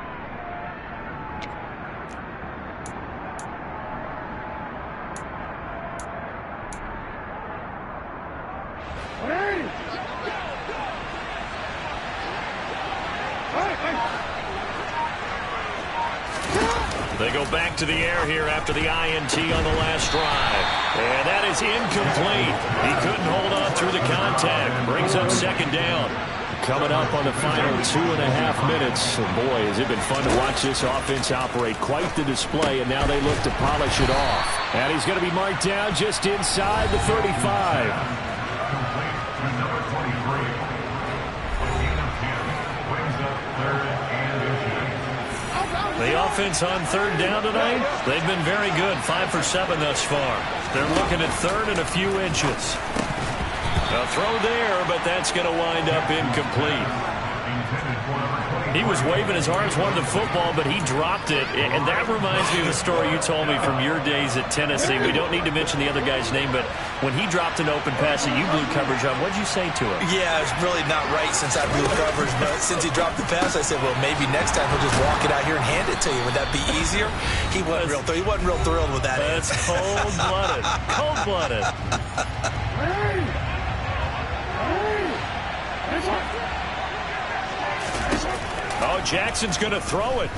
They go back to the air here after the INT on the last drive. And that is incomplete. He couldn't hold on through the contact. Brings up 2nd down. Coming up on the final 2.5 minutes. And boy, has it been fun to watch this offense operate. Quite the display, and now they look to polish it off. And he's going to be marked down just inside the 35. The offense on 3rd down tonight, they've been very good. 5 for 7 thus far. They're looking at 3rd and a few inches. A throw there, but that's going to wind up incomplete. He was waving his arms, wanted the football, but he dropped it. And that reminds me of the story you told me from your days at Tennessee. We don't need to mention the other guy's name, but when he dropped an open pass that you blew coverage on, what did you say to him? Yeah, it's really not right since I blew coverage, but since he dropped the pass, I said, well, maybe next time he'll just walk it out here and hand it to you. Would that be easier? He wasn't real thrilled with that. That's cold-blooded. Cold-blooded. Oh, Jackson's going to throw it.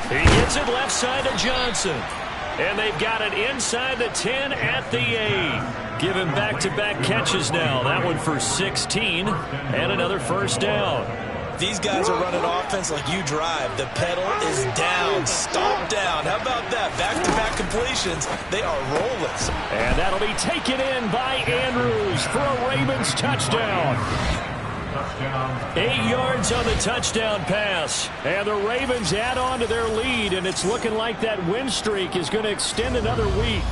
He gets it left side to Johnson. And they've got it inside the 10 at the 8. Give him back-to-back catches now. That one for 16 and another 1st down. These guys are running offense like you drive. The pedal is down, stomp down. How about that? Back-to-back completions. They are rolling. And that'll be taken in by Andrews for a Ravens touchdown. 8 yards on the touchdown pass. And the Ravens add on to their lead, and it's looking like that win streak is going to extend another week.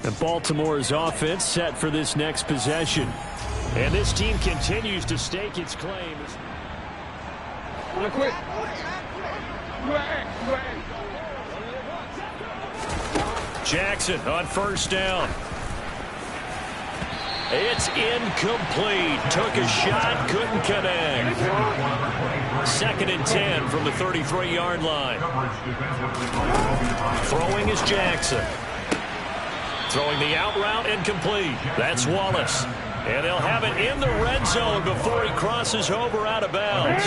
And Baltimore's offense set for this next possession. And this team continues to stake its claim. Jackson on 1st down. It's incomplete. Took a shot, couldn't connect. 2nd and 10 from the 33-yard line. Throwing is Jackson. Throwing the out route and complete. That's Wallace. And they'll have it in the red zone before he crosses over out of bounds.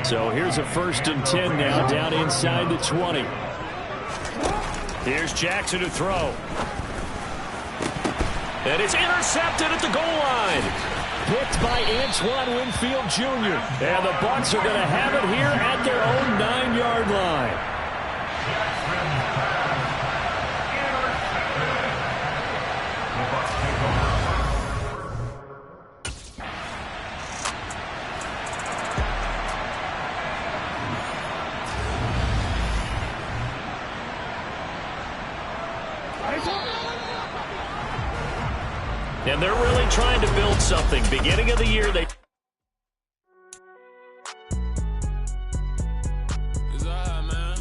So here's a 1st and 10 now, down inside the 20. Here's Jackson to throw. And it's intercepted at the goal line. Picked by Antoine Winfield Jr. And the Bucs are going to have it here at their own 9-yard line. And they're really trying to build something. Beginning of the year, they... It's alright, man.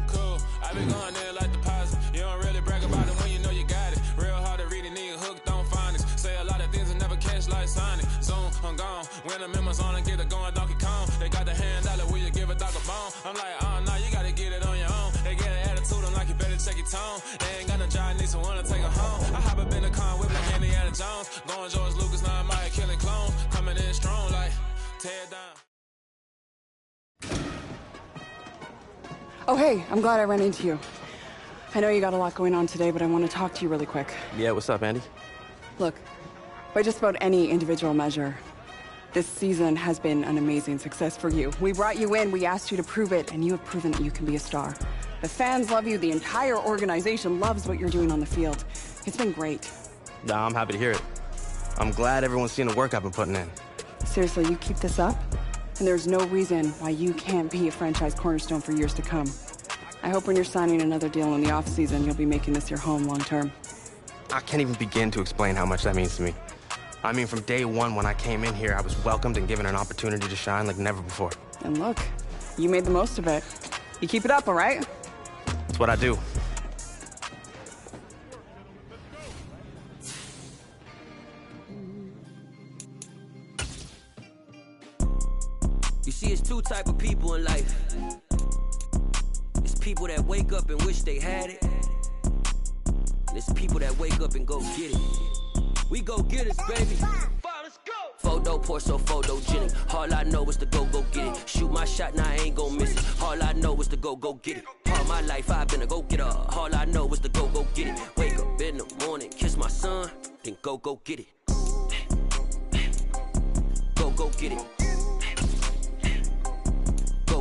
Cool. I been going there like deposit. You don't really brag about it when you know you got it. Real hard to read a nigga hooked, don't find it. Say a lot of things and never catch like Sonic. Zoom, I'm gone. When I'm in my zone and get it going, Donkey Kong. They got the hand dollar, will you give a dog a bone? I'm like, oh, no, you gotta get it on your own. They get an attitude, I'm like, you better check your tone. They ain't got no job, need someone to take her home. I hop up in the car, whip like Indiana Jones. Going George Lucas, now I'm out killing clones. Coming in strong, like, tear it down. Oh, hey, I'm glad I ran into you. I know you got a lot going on today, but I want to talk to you really quick. Yeah, what's up, Andy? Look, by just about any individual measure, this season has been an amazing success for you. We brought you in, we asked you to prove it, and you have proven that you can be a star. The fans love you, the entire organization loves what you're doing on the field. It's been great. Nah, I'm happy to hear it. I'm glad everyone's seeing the work I've been putting in. Seriously, you keep this up, and there's no reason why you can't be a franchise cornerstone for years to come. I hope when you're signing another deal in the offseason, you'll be making this your home long term. I can't even begin to explain how much that means to me. I mean, from day one when I came in here, I was welcomed and given an opportunity to shine like never before. And look, you made the most of it. You keep it up, all right? It's what I do. You see, it's two type of people in life. It's people that wake up and wish they had it. And it's people that wake up and go get it. We go get it, baby. Photo pour so photogenic. All I know is to go get it. Shoot my shot, now I ain't gon' miss it. All I know is to go get it. All my life I've been a go-getter. All I know is to go get it. Wake up in the morning, kiss my son, then go get it. Go get it.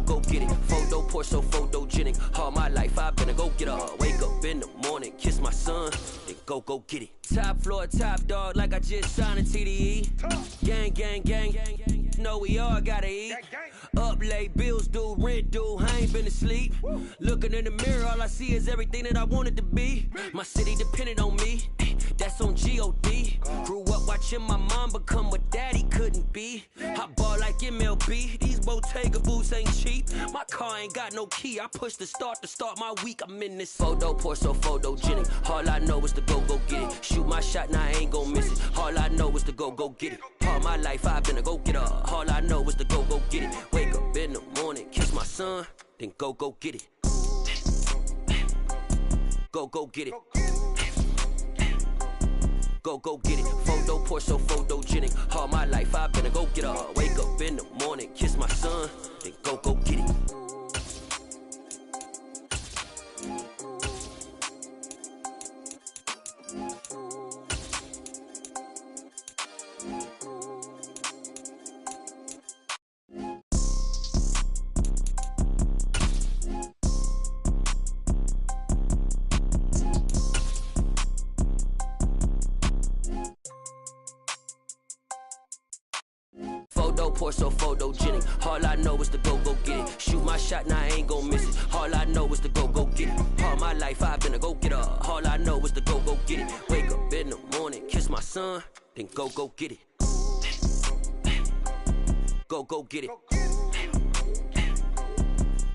Go get it. Photo pour so photogenic. All my life I've been a go-getter. Wake up in the morning, kiss my son, then go get it. Top floor, top dog, like I just signed a TDE. Gang, gang, gang, gang, gang. Know we all gotta eat. Up late, bills due, rent due, I ain't been asleep. Looking in the mirror, all I see is everything that I wanted to be. My city depended on me, that's on G.O.D. Grew up watching my mom become what daddy couldn't be. I ball like MLB, these Bottega boots ain't cheap. My car ain't got no key, I push the start to start my week. I'm in this photo pour so photogenic. All I know is to go get it. Shoot my shot, now I ain't gon' miss it. All I know is to go get it. All my life I've been a go-getter. All I know is to go get it. Wake up in the morning, kiss my son, then go get it. Go get it. Go get it. Photo pour so photogenic. All my life I've been a go-getter. Wake up in the morning, kiss my son, then go get it. Photo pour so photogenic. All I know is to go get it. Shoot my shot, now I ain't gon' miss it. All I know is to go get it. All my life I've been a go-getter. All I know is to go get it. Wake up in the morning, kiss my son, then go get it. Go get it.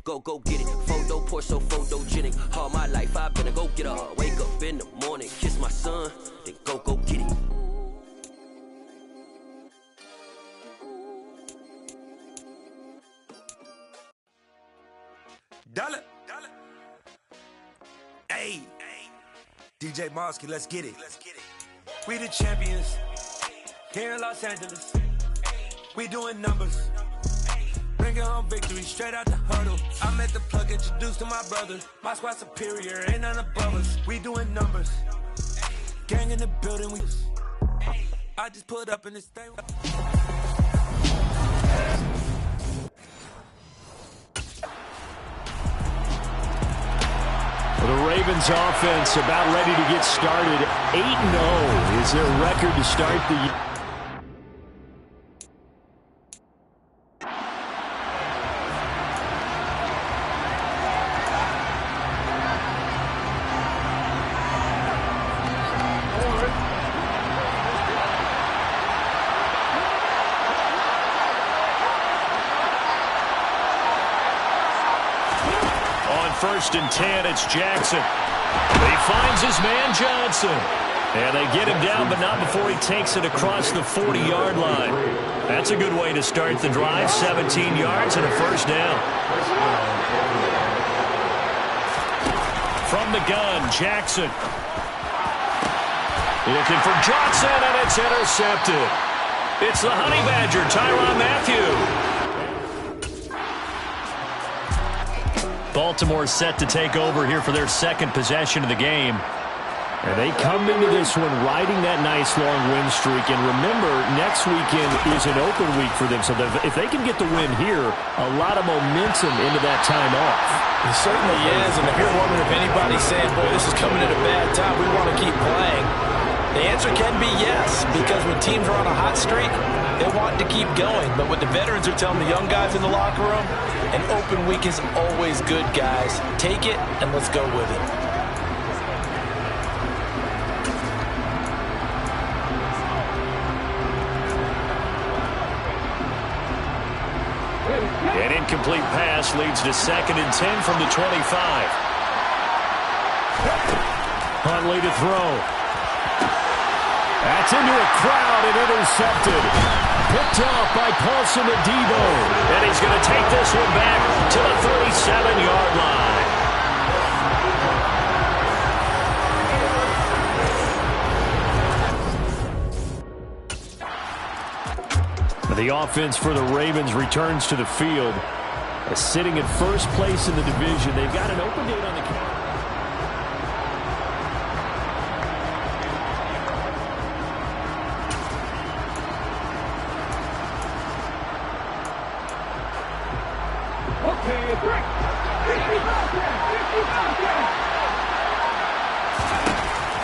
Go get it. Photo pour so photogenic. All my life I've been a go-getter. Wake up in the morning, kiss my son, then go get it. Dale. DJ Mosky, let's get it. We the champions here in Los Angeles. We doing numbers. Bringing home victory straight out the huddle. I met the plug, introduced to my brother. My squad superior, ain't none above us. We doing numbers. Gang in the building, I just put up in this thing. The Ravens offense about ready to get started. 8-0 is their record to start the year. First and 10, it's Jackson. He finds his man Johnson. And they get him down, but not before he takes it across the 40-yard line. That's a good way to start the drive. 17 yards and a first down. From the gun, Jackson. Looking for Johnson, and it's intercepted. It's the Honey Badger, Tyrann Mathieu. Baltimore set to take over here for their second possession of the game. And they come into this one riding that nice long win streak. And remember, next weekend is an open week for them. So if they can get the win here, a lot of momentum into that time off. It certainly is. And if you're wondering if anybody's saying, boy, this is coming at a bad time, we want to keep playing, the answer can be yes. Because when teams are on a hot streak, they want to keep going. But what the veterans are telling the young guys in the locker room, an open week is always good, guys. Take it, and let's go with it. An incomplete pass leads to 2nd and 10 from the 25. Huntley to throw. That's into a crowd and intercepted. Picked off by Paulson Adebo. And he's going to take this one back to the 37-yard line. The offense for the Ravens returns to the field. Sitting in first place in the division. They've got an open date on the calendar.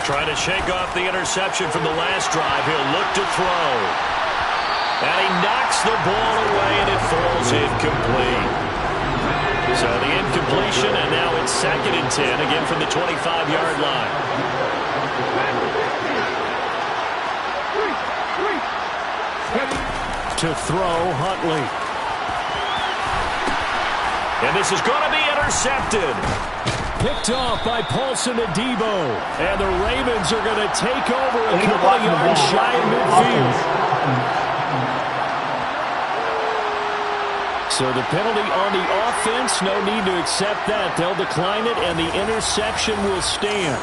Trying to shake off the interception from the last drive. He'll look to throw. And he knocks the ball away, and it falls incomplete. So the incompletion, and now it's 2nd and 10, again from the 25-yard line. To throw, Huntley. And this is going to be intercepted. Picked off by Paulson Adebo. And the Ravens are going to take over a couple of yards shy of midfield. So the penalty on the offense, no need to accept that. They'll decline it, and the interception will stand.